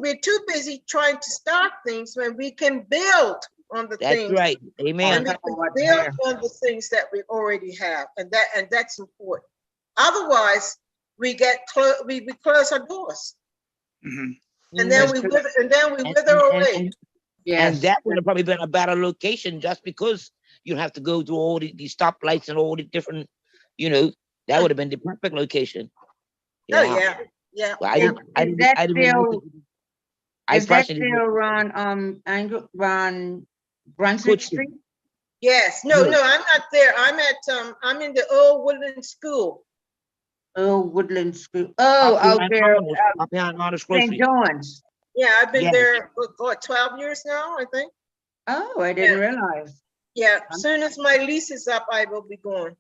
we're too busy trying to start things when we can build on the that's things. right. And Amen. we can build on the things that we already have, and that's important. Otherwise, we close our doors, Mhm. and then we wither away. And Yes. that would have probably been a better location, just because you have to go through all these stoplights and all the different, that would have been the perfect location. Oh yeah. Well, Is that still, I is that personally still on Brunswick Street? Yes. No, I'm not there. I'm in the old Woodland School. Oh, Woodland School. Oh, out there, St. John's. Yeah, I've been Yes. there for 12 years now, I think. Oh, I didn't realize. Yeah, as soon as my lease is up, I will be going.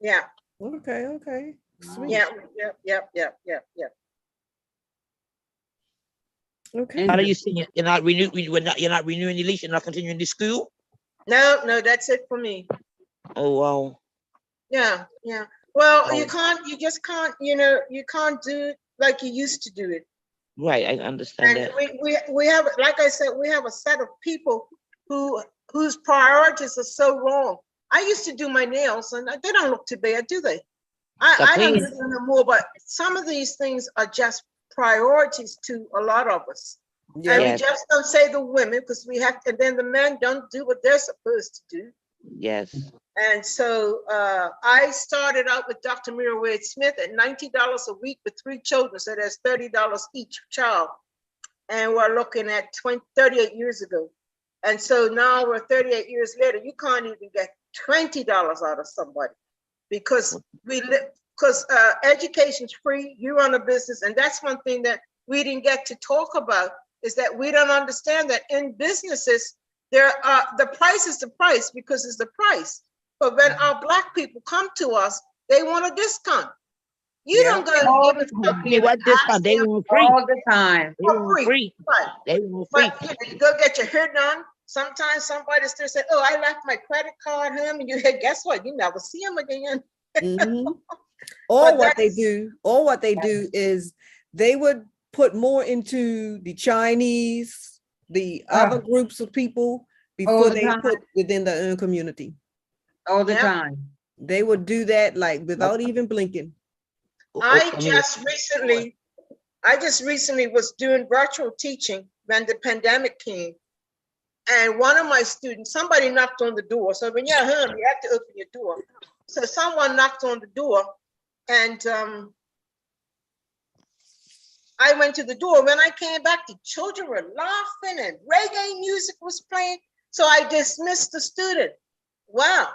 Yeah. Okay. Sweet. Yeah. Okay. How do you see it? You're not renewing the lease. You're not continuing the school. No, that's it for me. Oh wow. Yeah. Well, Oh. you just can't, you can't do it like you used to do it. Right, I understand And that. we have, like I said, we have a set of people whose priorities are so wrong. I used to do my nails, and they don't look too bad, do they? I don't do them no more, but some of these things are just priorities to a lot of us. Yeah. And Yes. we just don't say the women, because we have to, and then the men don't do what they're supposed to do. Yes. And so I started out with Dr. Mira Wade Smith at $90 a week with 3 children. So that's $30 each child. And we're looking at 38 years ago. And so now we're 38 years later, you can't even get $20 out of somebody, because education's free, you run a business. And that's one thing that we didn't get to talk about, is that we don't understand that in businesses, the price is the price because it's the price. But when our Black people come to us, they want a discount. You don't go and give it something What discount? They want free. All the time. They want free. Right. They want free. But you go get your hair done. Sometimes somebody still say, "Oh, I left my credit card home," and you guess what? You never see them again. Mhm. Or what they do is they would put more into the Chinese, the other groups of people before they put within their own community. All the time. They would do that like without even blinking. I just recently was doing virtual teaching when the pandemic came. And one of my students, somebody knocked on the door. So when you're home, you have to open your door. So someone knocked on the door, and I went to the door. When I came back, the children were laughing and reggae music was playing. So I dismissed the student. Wow,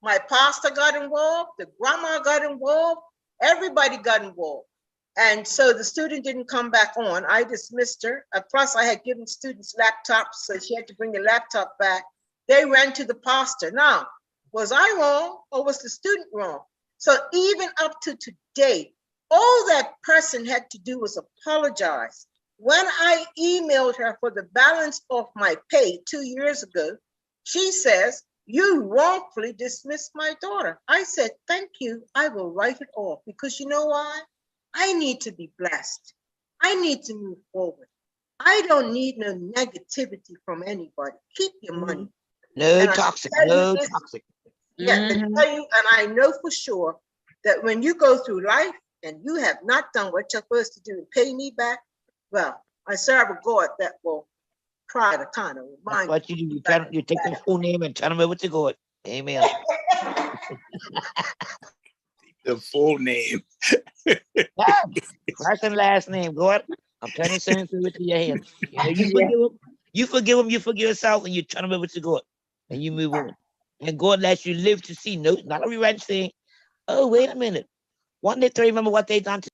my pastor got involved, the grandma got involved, everybody got involved. And so the student didn't come back on. I dismissed her. Plus, I had given students laptops, so she had to bring the laptop back. They ran to the pastor. Now, was I wrong or was the student wrong? So even up to today, all that person had to do was apologize. When I emailed her for the balance of my pay 2 years ago, she says, "You wrongfully dismissed my daughter." I said, "Thank you. I will write it off," because you know why? I need to be blessed. I need to move forward. I don't need no negativity from anybody. Keep your money. No toxic. Yeah, and tell you, and I know for sure that when you go through life and you have not done what you're supposed to do and pay me back, well, I serve a God that will try to kind of remind What you do, you take their full name and turn them over to God. Amen. The full name. First and last name, God. I'm turning sins over to your hands. You forgive them, you forgive yourself, and you turn them over to God. And you move on. And God lets you live to see, no, not a revenge thing. Oh, wait a minute. One day to remember what they done to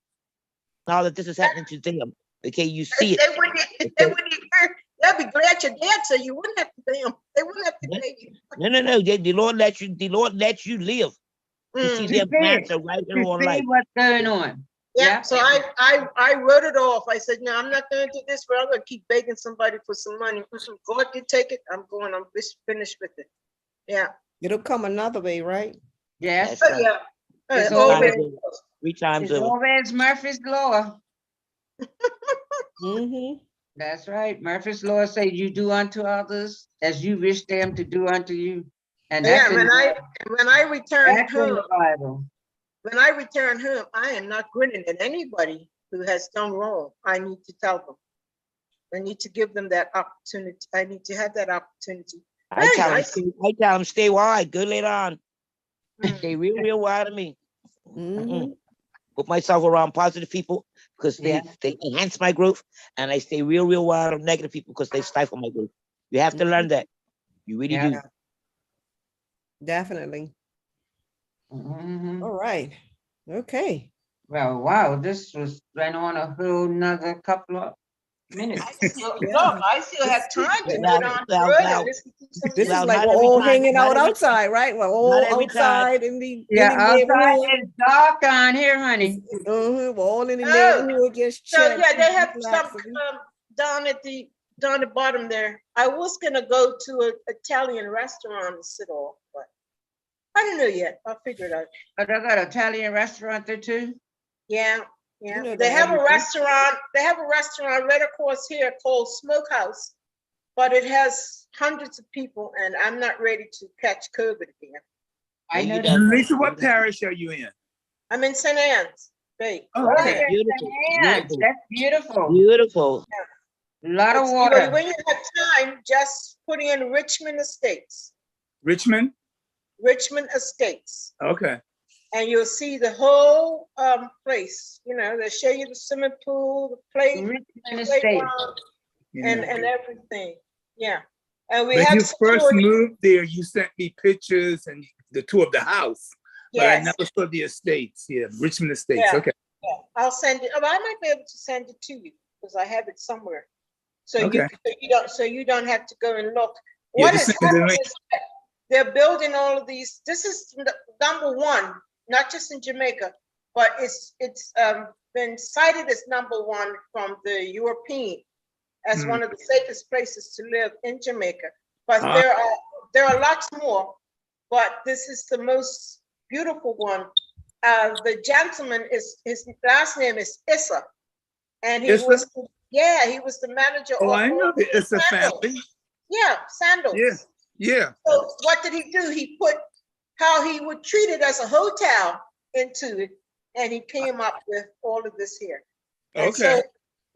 now that this is happening to them. Okay, you see it. They wouldn't even hear. They'd be glad you're dead, so you wouldn't have to pay them. They wouldn't have to pay you. No. The Lord lets you live. to see To their see plans it, are right to and on see life. what's going on. Yeah, so I wrote it off. I said, no, I'm not going to do this, but I'm going to keep begging somebody for some money. God can take it. I'm going. I'm just finished with it. Yeah. It'll come another way, right? Yes, That's right. Yeah. it's Three times always, over. 3 times it's over. always Murphy's Law. Mm-hmm. That's right. Murphy's Law says you do unto others as you wish them to do unto you. And that's Yeah. in, When I return that's in home, the Bible. when I return home, I am not grinning at anybody who has done wrong. I need to tell them. I need to give them that opportunity. I need to have that opportunity. I Very tell them, nice. I tell them, stay wide. Good later on. Mm. Stay real wide to me. Mm-hmm. Put myself around positive people because Yeah. they enhance my growth, and I stay real wide on negative people because they stifle my growth. You have to learn that. You really Yeah. do. Definitely. Mhm. All right. Okay. Well, wow, this went on a whole nother couple of minutes. Look, I still have time to go down the road and listen to some This is Well, music. like not we're every all time, hanging not out every- outside, right? We're not all every time. outside in the Yeah, outside neighborhood. it's dark down here, honey. We're all in the Oh, neighborhood just so chilling. yeah, they have some relaxing. down at the bottom there. I was gonna go to an Italian restaurant and sit off, but I don't know yet. I'll figure it out. But I got an Italian restaurant there too. Yeah, yeah. know They that have a everything. restaurant. They have a restaurant right across here called Smokehouse, but it has hundreds of people, and I'm not ready to catch COVID again. I know you that. don't. Lisa, what parish are you in? I'm in St. Anne's Bay. Oh, Oh, okay. yeah, Beautiful, Anne, beautiful. that's beautiful. Beautiful. A lot of It's, water. when you have time, just put in Richmond Estates. Richmond? Richmond Estates. Okay. And you'll see the whole place. You know, they show you the swimming pool, the Richmond Estate. playground, Yeah. and everything. Yeah. And we When have you first security. moved there, you sent me pictures and the tour of the house, but I Yes. never saw the estates. Yeah, Richmond Estates. Yeah. Okay. Yeah. I'll send it. Oh, I might be able to send it to you because I have it somewhere. So Okay. you don't have to go and look. Yeah, What just has send me the happened link. is that they're building all of these. This is number one, not just in Jamaica, but it's been cited as number one from the European as one of the safest places to live in Jamaica. But there are lots more, but this is the most beautiful one. The gentleman his last name is Issa, and he Issa? was the manager. Oh, of I know the Issa Sandals. family. Yeah, Sandals. Yeah. Yeah. So what did he do? He put how he would treat it as a hotel into it, and he came up with all of this here. And Okay. so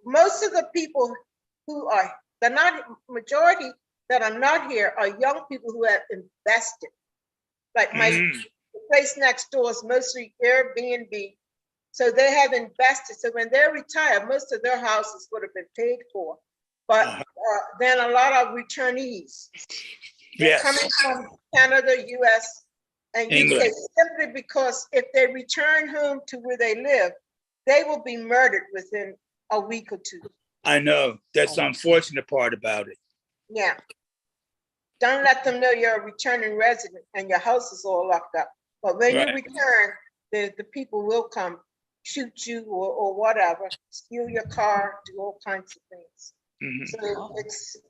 most of the people who are majority that are not here are young people who have invested. Like the place next door is mostly Airbnb. So they have invested. So when they're retired, most of their houses would have been paid for. But then a lot of returnees Yes. coming from Canada, US, and UK, England. simply because if they return home to where they live, they will be murdered within a week or two. I know. That's the unfortunate part about it. Yeah. Don't let them know you're a returning resident and your house is all locked up. But when you return, the people will come shoot you or whatever, steal your car, do all kinds of things. So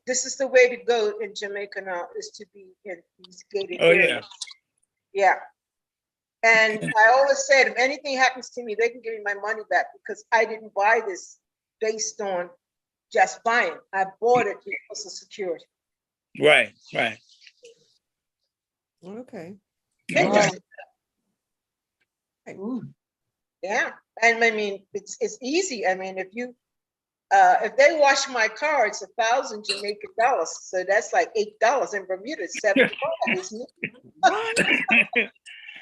this is the way to go in Jamaica now, is to be in these gated areas. Yeah. And I always said, if anything happens to me, they can give me my money back because I didn't buy this based on just buying. I bought it because of security. Right, right. Okay. Yeah, and I mean it's easy. I mean, if they wash my car, it's 1,000 Jamaican dollars. So that's like $8 in Bermuda, it's $7, isn't it?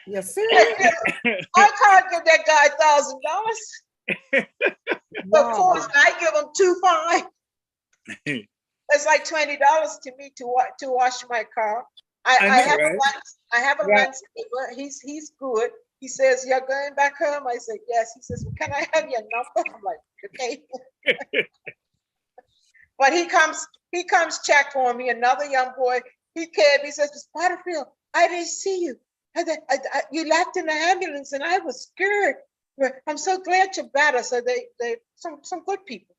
Yes, serious? I can't give that guy $1,000. Of course, I give him $2.5. It's like $20 to me to wash my car. I have a landscaper. He's good. He says, "You're going back home?" I said, "Yes." He says, "Well, can I have your number?" I'm like, "Okay." But he comes check for me. Another young boy, he came. He says, "Miss Butterfield, I didn't see you. You left in the ambulance and I was scared. I'm so glad you're better. So they some good people.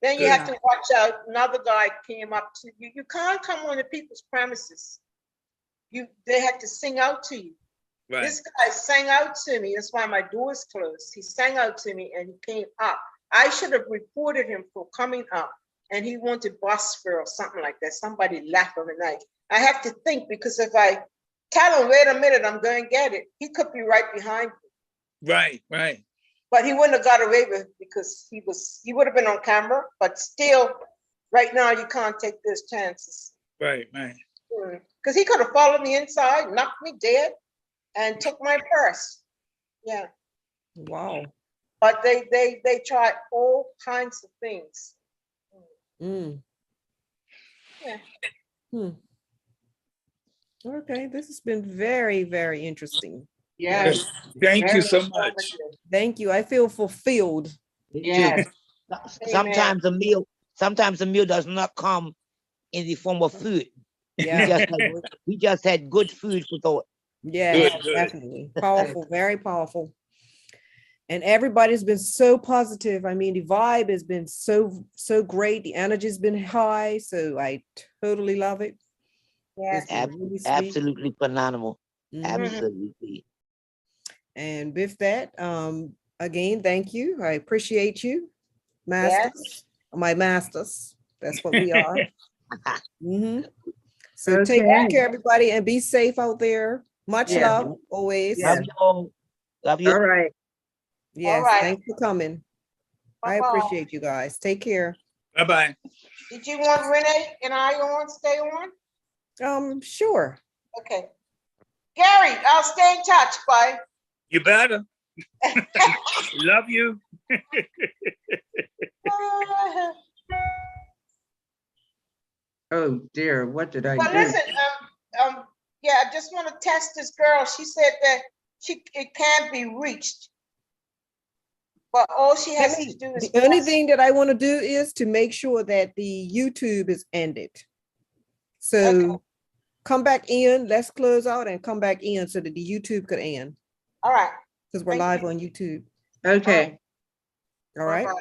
Then you have to watch out. Another guy came up to you. You can't come on the people's premises. They had to sing out to you. Right. This guy sang out to me. That's why my door's closed. He sang out to me and he came up. I should have reported him for coming up, and he wanted bus fare or something like that. Somebody left him a night. I have to think, because if I tell him, wait a minute, I'm going to get it, he could be right behind me. Right, right. But he wouldn't have got away with it because he would have been on camera. But still, right now, you can't take those chances. Right, right. Because he could have followed me inside, knocked me dead, and took my purse. Yeah. Wow. But they tried all kinds of things. Mm. Yeah. Okay, this has been very, very interesting. Yes. Thank you so much. Thank you. I feel fulfilled. Yes. Sometimes a meal does not come in the form of food. Yeah. We just had good food for thought. Yeah, Good. definitely. Powerful, very powerful. And everybody's been so positive. I mean, the vibe has been so great. The energy's been high. So I totally love it. Yes. Really sweet. Absolutely phenomenal. Mhm. Absolutely. And with that, again, thank you. I appreciate you, masters. My masters. That's what we are. Mhm. So take Okay. care, everybody, and be safe out there. Much Yeah. love, always. Yeah. Love you all. Love you. All right. Yes, right. thanks for coming. I Bye-bye. appreciate you guys. Take care. Bye-bye. Did you want Renee and I on, stay on? Sure. Okay. Gary, I'll stay in touch, bye. You better. Love you. Oh dear, what did I But do? listen, yeah, I just want to test this girl. She said that it can't be reached. But all she has to do is The only press- thing that I want to do is to make sure that the YouTube is ended. So Okay. come back in, let's close out and come back in so that the YouTube could end. All right. Because we're Thank live you. on YouTube. Okay. All right. Bye-bye.